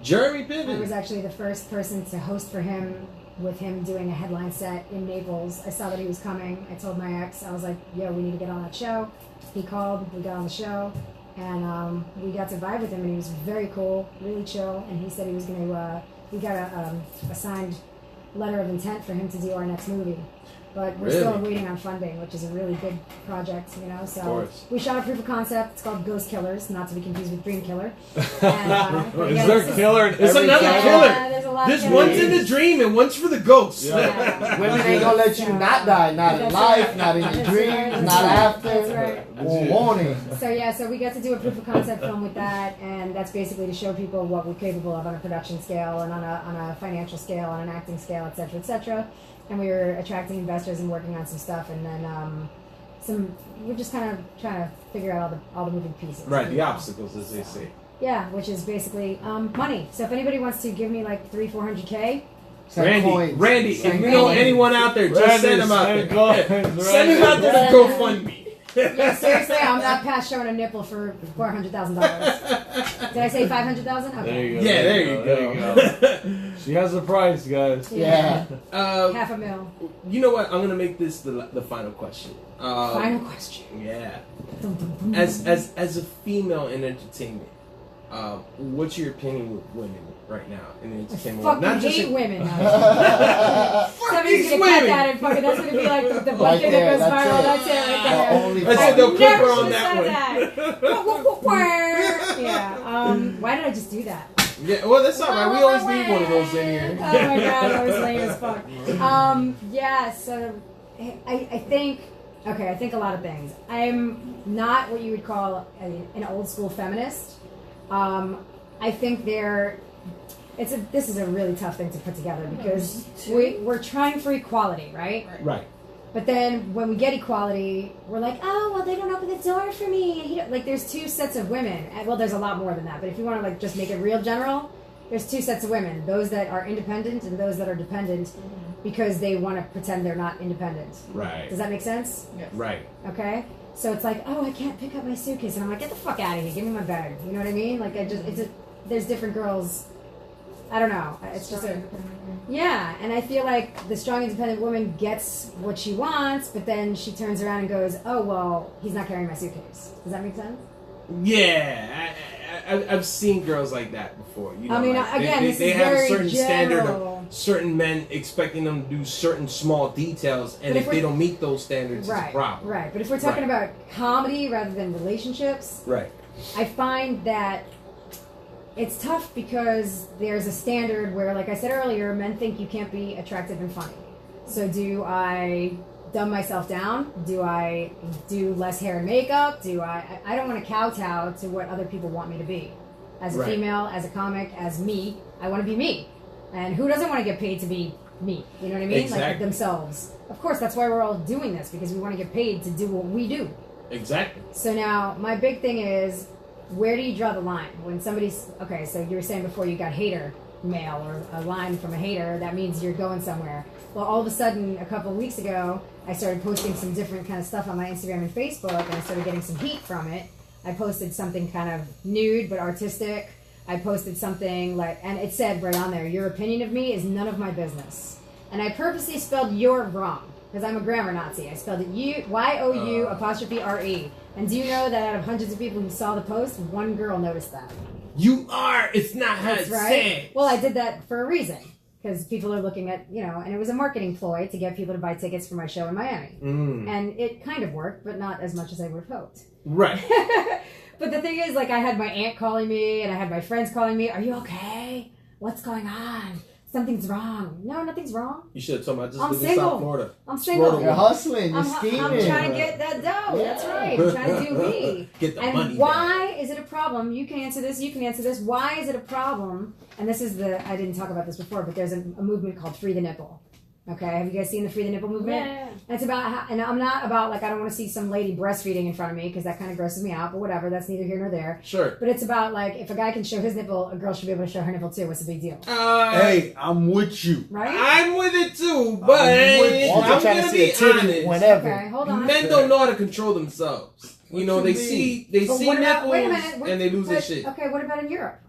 Jeremy I was Piven. actually the first person to host for him with him doing a headline set in Naples. I saw that he was coming. I told my ex, I was like, yo, we need to get on that show. He called, we got on the show, and we got to vibe with him, and he was very cool, really chill, and he said he was going to, we got a signed letter of intent for him to do our next movie. But we're still waiting on funding, which is a really big project, you know. So we shot a proof of concept. It's called Ghost Killers, not to be confused with Dream Killer. And, Is there a killer in There's every another genre? killer. There's a lot There's of one's killers. in the dream and one's for the ghosts. Yeah. Women ain't gonna let you not die, not in That's life, right. not in your That's dreams, right. not That's after, right. or warning. So we got to do a proof of concept film with that, and that's basically to show people what we're capable of on a production scale and on a financial scale, on an acting scale, etc., etc. And we were attracting investors and working on some stuff, and then we're just kind of trying to figure out all the moving pieces. Right, the obstacles, as they say. Yeah, which is basically money. So if anybody wants to give me like $300-400K, Send coins. Randy, if Send you know coins. anyone out there, just Randy, send them out send there. coins, Send them out there to GoFundMe. yeah, seriously, I'm not past showing a nipple for $400,000. Did I say 500,000? Okay. There you go. Yeah, there you go. She has a price, guys. Yeah. $500,000. You know what? I'm gonna make this the final question. Final question. Yeah. As a female in entertainment, what's your opinion with women right now in the entertainment world? Fucking hate women. Somebody's these gonna cut women. that and fucking. That's gonna be like the one Right thing there, that goes that's viral. it. That's it right there. Only I said they'll clip Never her on should've that said one. that. Yeah. Why did I just do that? Yeah, well, that's all right. We always need one of those in here. Oh my god, that was lame as fuck. Yeah, so I think a lot of things. I'm not what you would call an old school feminist. I think this is a really tough thing to put together because we're trying for equality, right? Right. But then when we get equality, we're like, oh, well, they don't open the door for me. Like, there's two sets of women. Well, there's a lot more than that. But if you want to, like, just make it real general, there's two sets of women. Those that are independent and those that are dependent because they want to pretend they're not independent. Right. Does that make sense? Yes. Right. Okay? So it's like, oh, I can't pick up my suitcase. And I'm like, get the fuck out of here. Give me my bag. You know what I mean? Like, there's different girls. I don't know. It's just yeah, and I feel like the strong, independent woman gets what she wants, but then she turns around and goes, "Oh well, he's not carrying my suitcase." Does that make sense? Yeah, I've seen girls like that before. You know, I mean, like, again, they, this they is have very a certain standard general. of certain men expecting them to do certain small details, and But if if they don't meet those standards, it's a problem. Right. But if we're talking about comedy rather than relationships, Right. I find that it's tough because there's a standard where, like I said earlier, men think you can't be attractive and funny. So do I dumb myself down? Do I do less hair and makeup? I don't want to kowtow to what other people want me to be. As a Right. female, as a comic, as me, I want to be me. And who doesn't want to get paid to be me? You know what I mean? Exactly. Like themselves. Of course, that's why we're all doing this, because we want to get paid to do what we do. Exactly. So now, my big thing is, where do you draw the line? When somebody's, okay, so you were saying before you got hater mail or a line from a hater, that means you're going somewhere. Well, all of a sudden, a couple of weeks ago, I started posting some different kind of stuff on my Instagram and Facebook, and I started getting some heat from it. I posted something kind of nude but artistic. I posted something like, and it said right on there, your opinion of me is none of my business. And I purposely spelled "your" wrong, because I'm a grammar Nazi. I spelled it Y-O-U''re. And do you know that out of hundreds of people who saw the post, one girl noticed that? You are. It's not how That's it's right. said. Well, I did that for a reason. Because people are looking at, and it was a marketing ploy to get people to buy tickets for my show in Miami. And it kind of worked, but not as much as I would have hoped. Right. But the thing is, like, I had my aunt calling me, and I had my friends calling me, are you okay? What's going on? Something's wrong. No, nothing's wrong. You should have told me I just I'm lived in single. South Florida. I'm single. You're hustling. You're I'm scheming. trying to get that dough. Yeah. That's right. I'm trying to do me. Get the And money why is it a problem? You can answer this. You can answer this. Why is it a problem? And this is I didn't talk about this before, but there's a movement called Free the Nipple. Okay, have you guys seen the Free the Nipple movement? Yeah. It's about and I'm not about, like, I don't want to see some lady breastfeeding in front of me because that kind of grosses me out, but whatever, that's neither here nor there. Sure. But it's about, like, if a guy can show his nipple, a girl should be able to show her nipple too. What's the big deal? Hey, I'm with you. Right? I'm with it too, but Also I'm trying to gonna see be a titty honest. whenever. Okay, hold on. Men don't know how to control themselves. You know, they you see But nipples what about, wait a minute. and they lose their shit. Okay, what about in Europe?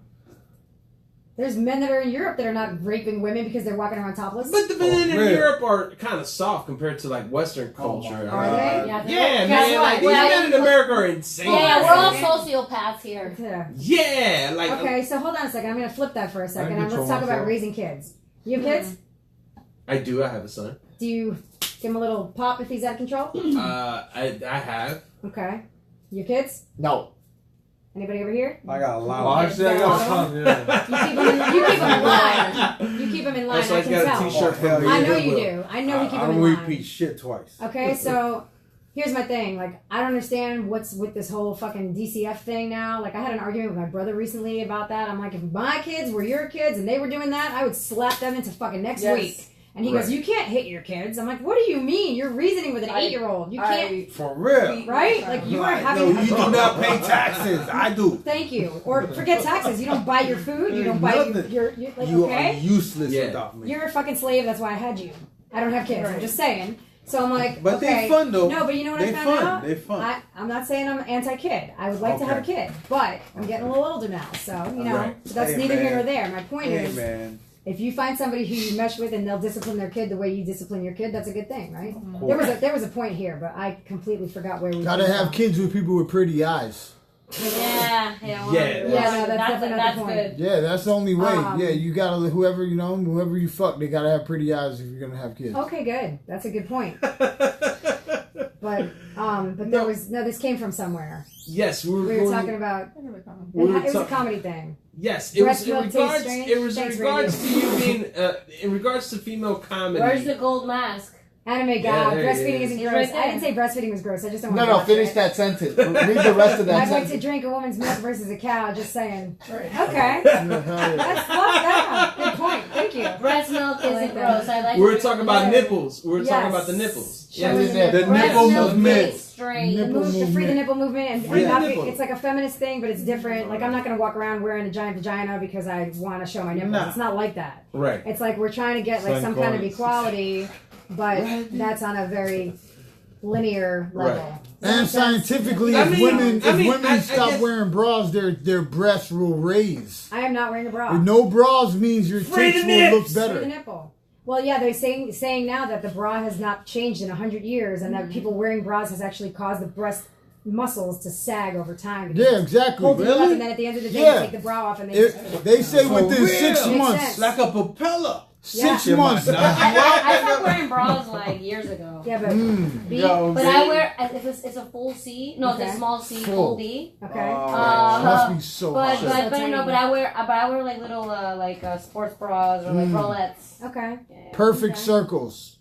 There's men that are in Europe that are not raping women because they're walking around topless. But the men in Europe are kind of soft compared to like Western culture. Are they? Yeah, man. Like these men in America are insane. Yeah, we're all sociopaths here. Yeah, like Okay, so hold on a second. I'm gonna flip that for a second. And let's talk about raising kids. You have kids? I do. I have a son. Do you give him a little pop if he's out of control? I have. Okay. Your kids? No. Anybody over here? I got a lot. Well, actually, I got a ton. Yeah. You keep them in line. You keep them in line. That's why I I can got tell. a T-shirt for Hell me. I know yeah. you do. I know we keep I them don't in line. repeat shit twice. Okay, so here's my thing. Like, I don't understand what's with this whole fucking DCF thing now. Like, I had an argument with my brother recently about that. I'm like, if my kids were your kids and they were doing that, I would slap them into fucking next week. And he goes, you can't hit your kids. I'm like, what do you mean? You're reasoning with an 8-year-old. You can't. For real. Right? Like, you are No, having. you do not pay taxes. I do. Thank you. Or forget taxes. You don't buy your food. You don't buy Nothing. your like, You okay? are useless Yeah. without me. You're a fucking slave. That's why I had you. I don't have kids. I'm just saying. So I'm like, But okay. they fun though. No, but you know what They I found fun. out? They fun. I'm not saying I'm anti-kid. I would like to have a kid, but I'm getting a little older now. So, you know, Right. so that's Hey, neither here man. nor there. My point Hey is, man. if you find somebody who you mesh with and they'll discipline their kid the way you discipline your kid, that's a good thing, right? There was a point here, but I completely forgot where we Gotta came have from. kids with people with pretty eyes. Yeah. Yeah, no, that's definitely not the point. good. Yeah, that's the only way. Um, Yeah, you gotta whoever you fuck, they gotta have pretty eyes if you're gonna have kids. Okay, good. That's a good point. But there was this came from somewhere. Yes, We were talking about. It was a comedy thing. Yes, it was in Breast milk tastes regards. strange? It was in Thanks, regards to you being in regards to female comedy. Where's the gold mask? Anime God, Yeah, there it breastfeeding is. isn't It's gross. right I didn't say there. breastfeeding was gross. I just don't want No, to finish that sentence. Read the rest of that I'd like sentence. to drink a woman's milk versus a cow. Just saying. Okay, Yeah, hell yeah. that's that. Good point. Thank you. Breast milk isn't like that. gross. I like We were it. talking about nipples. We were Yes. talking about the nipples. Show Yes. me the The Breast nipple milk movement. tastes straight. The Nipple free the movement. nipple movement and Yeah. not Nipple. it's like a feminist thing, but it's different. Like I'm not gonna walk around wearing a giant vagina because I want to show my nipples. Nah. It's not like that. Right. It's like we're trying to get like Same some kind of coins. equality, but that's on a very linear level. Right. And scientifically, I if mean- women I mean, I stop guess- wearing bras, their breasts will raise. I am not wearing a bra. No bras means your Free tits the will look nips. Through the better. nipple. Well, yeah, they're saying now that the bra has not changed in 100 years, and that people wearing bras has actually caused the breast muscles to sag over time. Yeah, exactly. Hold it up, and then at the end of the day, Yeah. you take the bra off, and they They say For within real. 6 Makes months. sense. Like a propeller. 6 Yeah. months. I stopped wearing bras like years ago. yeah, but B, Yo, But I wear if it's a full C. No, Okay. it's a small C, Full. full B. okay. Must be so But hot. but I wear like little sports bras or like bralettes. Okay, Yeah. Perfect circles.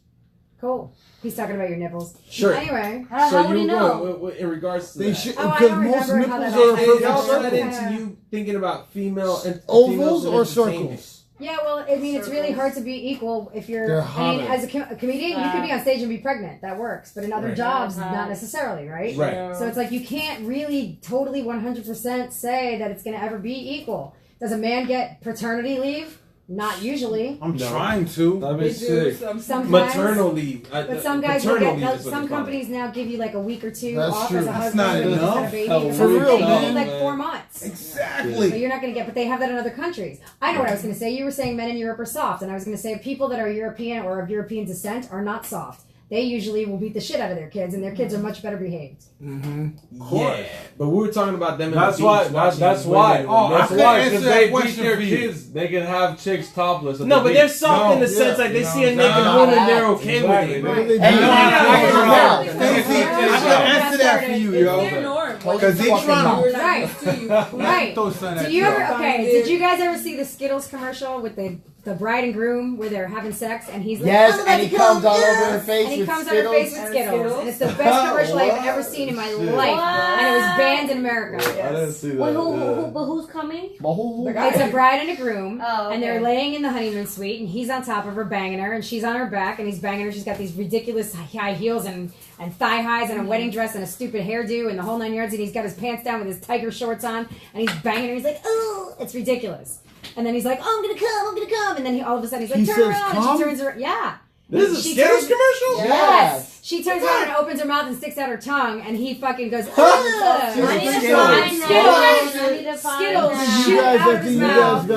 cool. He's talking about your nipples. Sure. Anyway, How would you you were know? going in regards to They that. should Oh, I because don't most remember how nipples that are a happened. It perfect all led circle. into you thinking about female and Ovals females or and entertainment. circles? yeah, well, I mean, it's really hard to be equal if you're. They're I mean, hotter. as a comedian, you could be on stage and be pregnant. That works, but in other Right. jobs, Uh-huh. not necessarily, right? Right. So it's like you can't really totally 100% say that it's going to ever be equal. Does a man get paternity leave? Not usually. I'm trying to. That'd They be do sick. Sometimes. Maternal leave. But some guys will paternal leave get. is what Some they call it. companies now give you like a week or two That's off true. as a That's husband not when you just had a enough. baby. Hell, That's for the real, thing. man. It's like 4 months. So Exactly. you're not going to get, but they have that in other countries. I know what I was going to say. You were saying men in Europe are soft, and I was going to say people that are European or of European descent are not soft. They usually will beat the shit out of their kids, and their kids are much better behaved. Yeah, but we were talking about them. That's in the why. beach That's watching why. women Oh, with That's I nipples. why. answer Because that they beat question their for you. kids, they can have chicks topless. At No, the but beach. they're soft in the No, sense like they no, see a naked no, woman, no, they're okay exactly. with it. What do they Hey, do? no, Yeah. Stacey, I can answer that for you, It's yo. their norm. Because they Fucking trying We're to. not Right. used to you. Right. Throw something at Did you ever? y'all. Okay. Did you guys ever see the Skittles commercial with the bride and groom where they're having sex and he's like, Yes, "I'm about and to he come, comes all over yes!" her face and he with comes on her Skittles. face with Skittles, and it's the best commercial I've ever seen in my life, and it was banned in America. I didn't see that. Wait, yeah. but who's coming? It's a bride and a groom, Oh, okay. and they're laying in the honeymoon suite, and he's on top of her banging her, and she's on her back, and he's banging her. She's got these ridiculous high heels and thigh highs and a wedding dress and a stupid hairdo and the whole 9 yards, and he's got his pants down with his tiger shorts on, and he's banging her. He's like, oh, it's ridiculous. And then he's like, oh, I'm gonna come, and then all of a sudden he's like, He turn says, around, and "Come?" she turns around, yeah. This is a Skittles commercial? Yes. She turns around and opens her mouth and sticks out her tongue, and he fucking goes, I need to find that. I need to find Skittles that. shoot out of his mouth.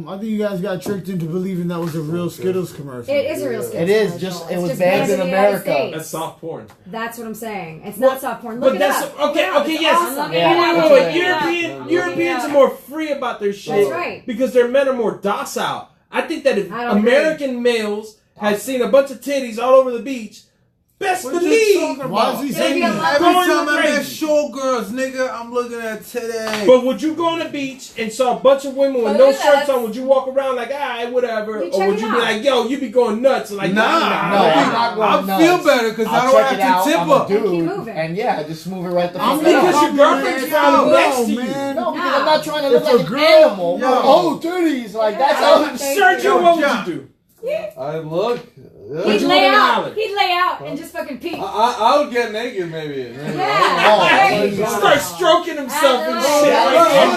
I think you guys got tricked into believing that was a real Skittles commercial. It is a real Skittles It is, commercial. just- it It's was just banned in the United America. States. That's soft porn. That's what I'm saying. It's not soft porn. Look But it that's up. okay. Look it Okay, up. yes. It's awesome. Yeah. Wait. Europeans are more free about their shit. That's right. Because their men are more docile. I think that if I don't American males had seen a bunch of titties all over the beach, best What you believe. talking Why about? is he There'd be saying a lot that? Every Going time I'm at crazy. showgirls, nigga, I'm looking at today. But would you go on the beach and saw a bunch of women with Oh, no yeah, shirts that's- on? Would you walk around like, whatever? You Or check would it you be out. like, yo, you be going nuts? Like, No, I'm not going I nuts. feel better because I I'll don't check it have out. to tip I'm a up. And keep dude, moving. and yeah, just move it right the I'm fuck Because out. your girlfriend's probably next to you. man. No, because I'm not trying to look If a like an girl- animal. Yo. Oh, titties, like that's how. Sergio, Yo, what Jack. would you do? I look. Would He'd you lay want an out. island? He'd lay out and just fucking pee. I would get naked maybe. Yeah. There you go. Start stroking himself and I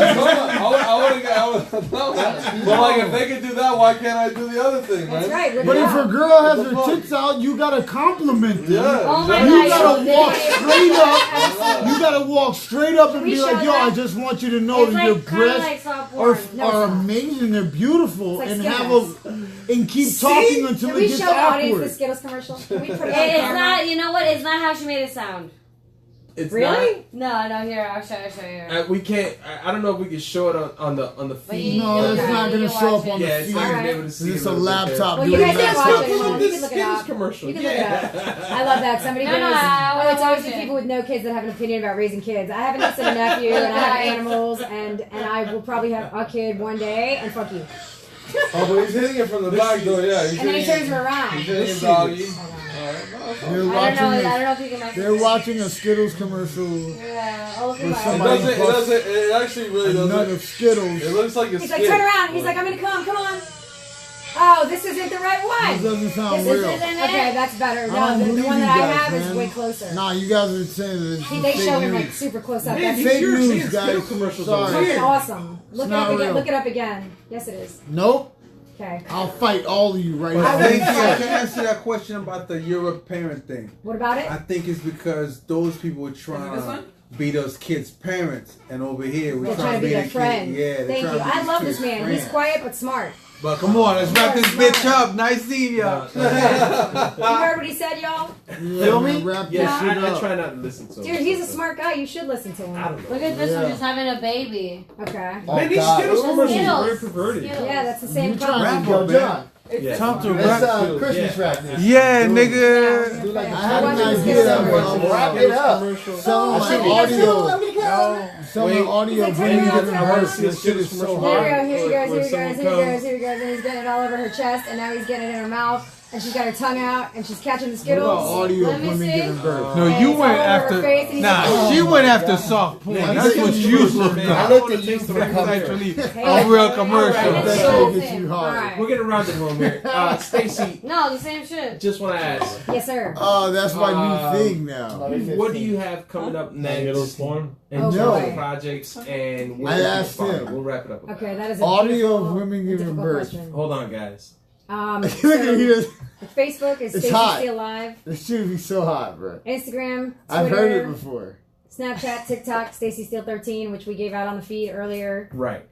shit. know. But like, if they can do that, why can't I do the other thing, That's man? right. Rip But it if a out. girl has What the her fuck? tits out, you gotta compliment them. Yeah. Oh my You God. gotta walk straight up. You gotta walk straight up and We be like, show yo, that. I just want you to know It's that your like kind of breasts like soft are, porn. No, are it's not. amazing. They're beautiful, It's like and Skittles. and keep talking until Can it we gets show the audience the awkward. Skittles commercial? Can we put it on It's camera? not. You know what? It's not how she made it sound. It's Really? No. Here, I'll show you. not. We can't. I don't know if we can show it on the But feed. you- No, Okay, that's not you gonna can show watch up on Yeah, the it's feed. not gonna be Alright. able to see. It's it a right there. laptop Well, you doing guys that. can watch Let's it. pull You up can this look it Skittles up. commercial. You can look it up. I love that. Somebody No, goes, no, I oh, it's always watch the it. people with no kids that have an opinion about raising kids. I have a niece and a nephew, and I have animals, and I will probably have a kid one day, and fuck you. Oh, but he's hitting it from the back though, yeah. He's And then he hitting turns him around. He's hitting it doggy. They're I watching don't a, know if you can mess they're with it. watching a Skittles commercial. Yeah, I'll look at With my It somebody- doesn't, it actually really A nut doesn't. of Skittles. It looks like a He's like, skit. turn around. He's like, I'm gonna come on. Oh, this isn't the right This one. doesn't sound This real. isn't it. Okay, that's better. I No, don't the believe one you that I guys, have is man. way closer. Nah, you guys are saying this. They show him like news. super close up. Man, That's these Fake European news, guys. Skittles commercials Sorry. are fucking weird. awesome. Look it not up again. real. Look it up again. Yes, it is. Nope. Okay. I'll fight all of you right But now. Stacey, I can answer that question about the Europe parent thing. What about it? I think it's because those people were trying this to one? be those kids' parents, and over here we're They're trying to be their the friend. kid. Yeah, they're Thank trying you. to be I the love this kid's man. He's friend. quiet but smart. But come on, let's wrap this Smart. bitch up. Nice seeing ya. You heard what he said, y'all? Yeah, Feel man, me? wrap this Yeah, shit I up. try not to listen to him. Dude, he's a smart guy. You should listen to I him. don't know. Look at this Yeah. one, just having a baby. Okay. Oh, Man, these God. Skittles commercials are Skittles. very perverted. Skittles. Yeah, that's the same You company. trying to Yo, go back? John, Yeah. Time to let's wrap. Christmas wrap this. Yeah, nigga. Yeah, Dude, like, okay. I had an Watch this idea Skittles that commercial. was Wrap it up. selling I my see the audio. Yo, Selling audio. He's like, Bringing turn it in around, her. turn around. This shit is so There There hard. we go. Here he goes. Here he When goes. someone Here he comes. goes. Here he goes. And he's getting it all over her chest, and now he's getting it in her mouth, and she's got her tongue out, and she's catching the What Skittles. about audio Let of me women see. giving birth? No, And you it's went all over her after. face, and he's Nah, like, she oh went my after God. soft porn. Man, That's these what Skittles you commercials, looked man, at. I looked at you for That's comfort. actually Hey, a real hey, commercial. alright, That So- shit gets you All hard. right. We're getting around the room here. Stacey, No, the same shit. just want to ask, Yes, sir. Oh, that's my new thing now. what do you have coming up next? porn. And Oh, just boy. projects and I asked him. We'll wrap it up. with Okay, that is a Audio beautiful of women and giving difficult birth. question. that. Hold on, guys. Look at he So, just. Facebook is It's Stacey hot. Steele Live. This shit be so hot, bro. Instagram, Twitter, I've heard it before. Snapchat, TikTok, Stacey Steele 13, which we gave out on the feed earlier. Right.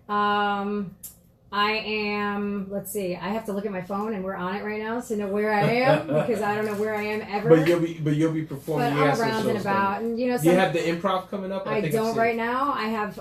I am. Let's see. I have to look at my phone, and we're on it right now to know where I am because I don't know where I am ever. But you'll be performing. But You I'm got some around and shows about, coming. and you know, Do you some, have the improv coming up? I think don't I've seen right it. now. I have.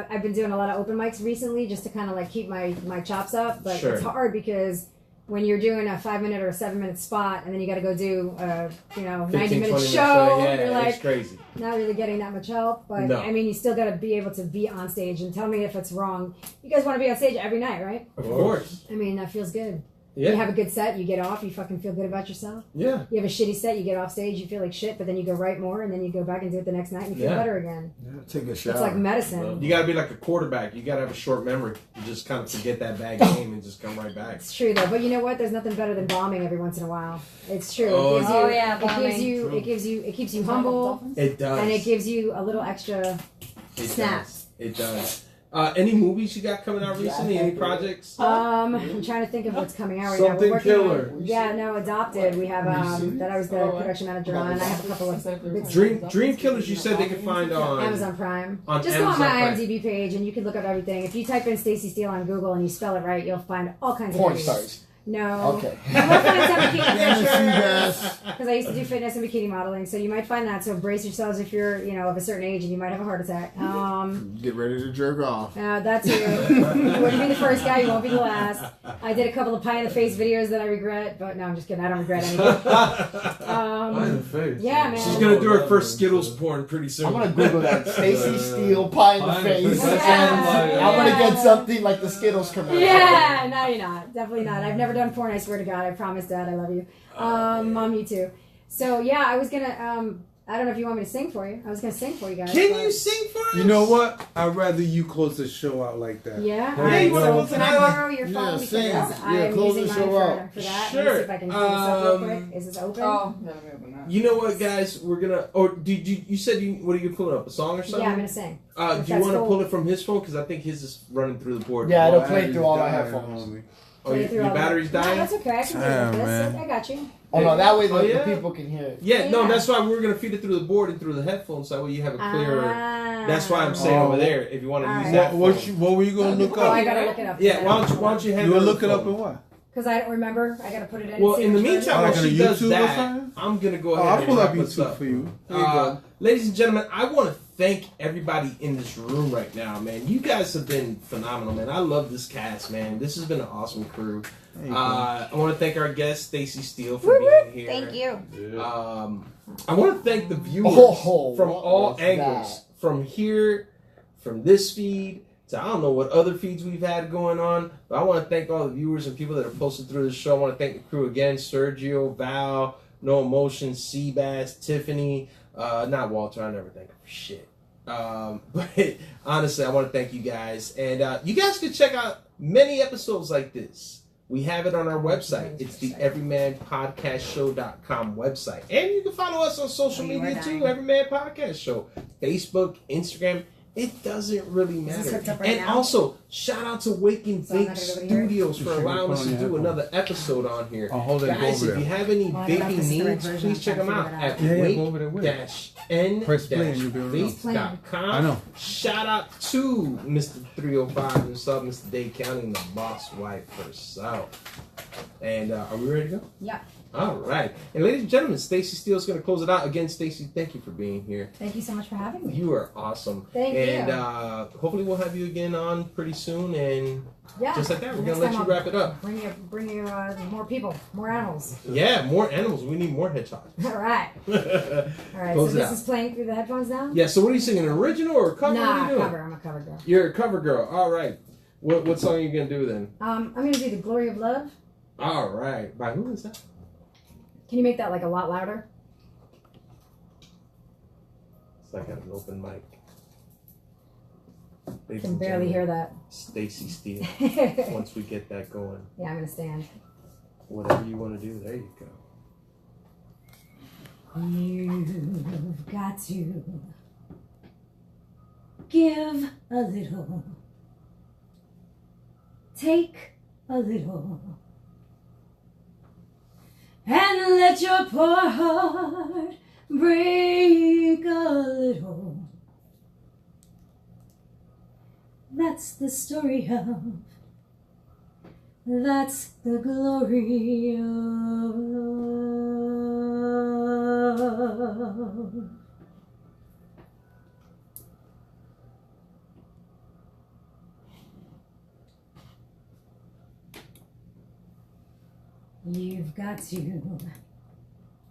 I've been doing a lot of open mics recently just to kind of like keep my chops up, but Sure. it's hard because when you're doing a 5-minute or a 7-minute spot, and then you got to go do a 15, 90-minute 20 show, Yeah, you're it's like crazy. not really getting that much help. But No. I mean, you still got to be able to be on stage and tell me if it's wrong. You guys want to be on stage every night, right? Of course. I mean, that feels good. Yeah. You have a good set, you get off, you fucking feel good about yourself. Yeah. You have a shitty set, you get off stage, you feel like shit, but then you go write more, and then you go back and do it the next night, and you feel Yeah. better again. Take a shower. It's like medicine. You got to be like a quarterback. You got to have a short memory. You just kind of forget that bad game and just come right back. It's true though, but you know what? There's nothing better than bombing every once in a while. It's true. Oh, it gives you, Oh, yeah, it bombing. gives you, it keeps you humble, It does. and it gives you a little extra It snap. does. It does. Any movies you got coming out recently? Any projects? I'm trying to think of what's coming out right Something now. We're working killer. on, Adopted. We have that I was the production manager on. I have a couple of bits. Dream Killers. You said they could find on Amazon Prime. On Just Amazon go on my Prime. IMDb page and you can look up everything. If you type in Stacey Steele on Google and you spell it right, you'll find all kinds of Porn movies. stars. No. Okay. You might find some bikini Yes. because I used to do fitness and bikini modeling, so you might find that. So brace yourselves if you're, of a certain age and you might have a heart attack. Get ready to jerk off. That too. You wouldn't be the first guy, you won't be the last. I did a couple of pie in the face videos that I regret, but no, I'm just kidding. I don't regret anything. Pie in the face. Yeah, man. She's gonna do her first Skittles porn pretty soon. I'm gonna Google that. Stacey Steele pie in the face. Yeah. I'm gonna get something like the Skittles commercial. Yeah, no, you're not. Definitely not. I've never done porn. I swear to God. I promise, Dad. I love you. Mom, you too. So yeah, I was gonna. I don't know if you want me to sing for you. I was gonna sing for you guys. Can but- you sing for us? You know what? I'd rather you close the show out like that. Yeah. Hey, Alright, what- so what's can an I island? borrow your phone Yeah, because sing. I'm close using the mine show for out. that. Let Sure. me see if I can do this up real quick. Is this open? Oh, yeah, let me open that. You know what, guys? We're gonna. Or did you said you? What are you pulling up? A song or something? Yeah, I'm gonna sing. Do you That's want to cool. pull it from his phone? Because I think his is running through the board. Yeah, it'll My play through all my battery's headphones. dying, homie. Oh, your battery's No, dying? that's okay. I can deal Damn, with this. man. I got you. Oh no, that way the, Oh, yeah? the people can hear it. Yeah, no, Yeah. that's why we were gonna feed it through the board and through the headphones, so that way you have a clearer. That's why I'm saying Oh. over there. If you want to use Alright. that. What phone. were you gonna look Oh, I up? gotta look it up. Yeah, why don't you hand You her gonna the look it up phone? in what? Because I don't remember. I gotta put it in. Well, and see in the which meantime, version. while Like she on a does YouTube or that, something? I'm gonna go Oh, ahead I'll and pull up wrap us YouTube up. for you. There you go. Ladies and gentlemen, I want to thank everybody in this room right now, man. You guys have been phenomenal, man. I love this cast, man. This has been an awesome crew. There you go. I want to thank our guest, Stacey Steele, for being here. Thank you. I want to thank the viewers Oh, from what all was angles. that? From here, from this feed, to I don't know what other feeds we've had going on. But I want to thank all the viewers and people that are posted through the show. I want to thank the crew again. Sergio, Val, No Emotion, Seabass, Tiffany. Not Walter. I never thank him for shit. But honestly, I want to thank you guys. And you guys can check out many episodes like this. We have it on our website. It's the everymanpodcastshow.com website. And you can follow us on social media too, Everyman Podcast Show. Facebook, Instagram. It doesn't really Is this matter. hooked up right And now? also, shout out to Wake and So I'm Bake not gonna be able to hear it? Studios for You should allowing us put to on your do headphones. another episode on here. I'll hold it and go Guys, over if you there. have any Well, I don't know if baking this is the right needs, version. please I'm check them trying to out figure at it out. Yeah, go over there with it. wake-n Press play and you'll be able to know. bake.com. I know. Shout out to Mr. 305 himself, Mr. Dade County, and the boss wife herself. And are we ready to go? Yeah. All right. And ladies and gentlemen, Stacey Steele's going to close it out. Again, Stacey, thank you for being here. Thank you so much for having me. You are awesome. Thank you. And hopefully we'll have you again on pretty soon. And Yeah. just like that, we're Next going to let time you wrap it up. Bring you more people, more animals. Yeah, more animals. We need more hedgehogs. All right. All right. Close So it this out. is playing through the headphones now. Yeah, so what are you singing, an original or a cover? What are Nah, you doing? cover. I'm a cover girl. You're a cover girl. All right. What song are you going to do then? I'm gonna do the Glory of Love. All right. By who is that? Can you make that like a lot louder? It's like an open mic. I Ladies can and barely hear gentlemen, that. Stacey Steele. Yeah, Once we get that going, I'm gonna stand. whatever you want to do, there you go. You've got to give a little, take a little, and let your poor heart break a little. That's the story of, that's the glory of love. You've got to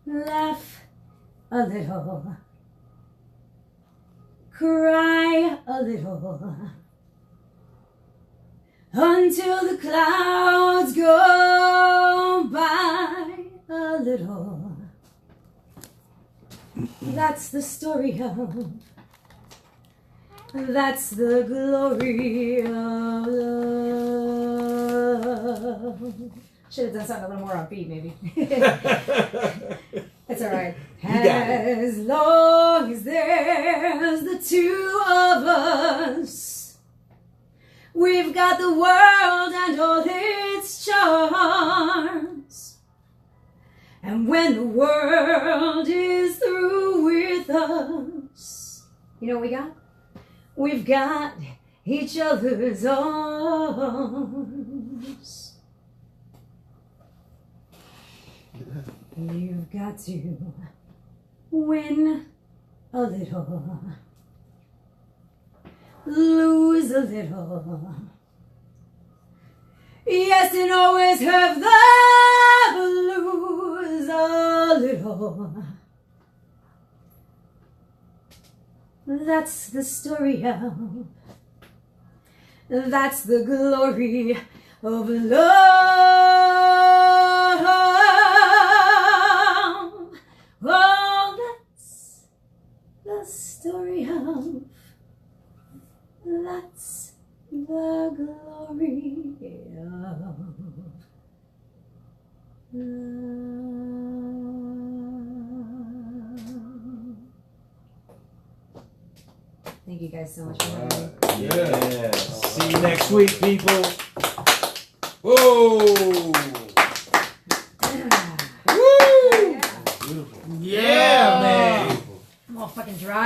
laugh a little, cry a little, until the clouds go by a little. That's the story of, that's the glory of love. Should have done something a little more upbeat, maybe. It's all right. You got it. As long as there's the two of us, We've got the world and all its charms. And when the world is through with us, you know what we got? We've got each other's arms. You've got to win a little, lose a little. Yes, and always have the lose a little. That's the story of, that's the glory of love. Oh, that's the story of, that's the glory of love. Thank you guys so much for having me. Yeah. See you next week, people. Whoa. Yeah, man. I'm all fucking dry.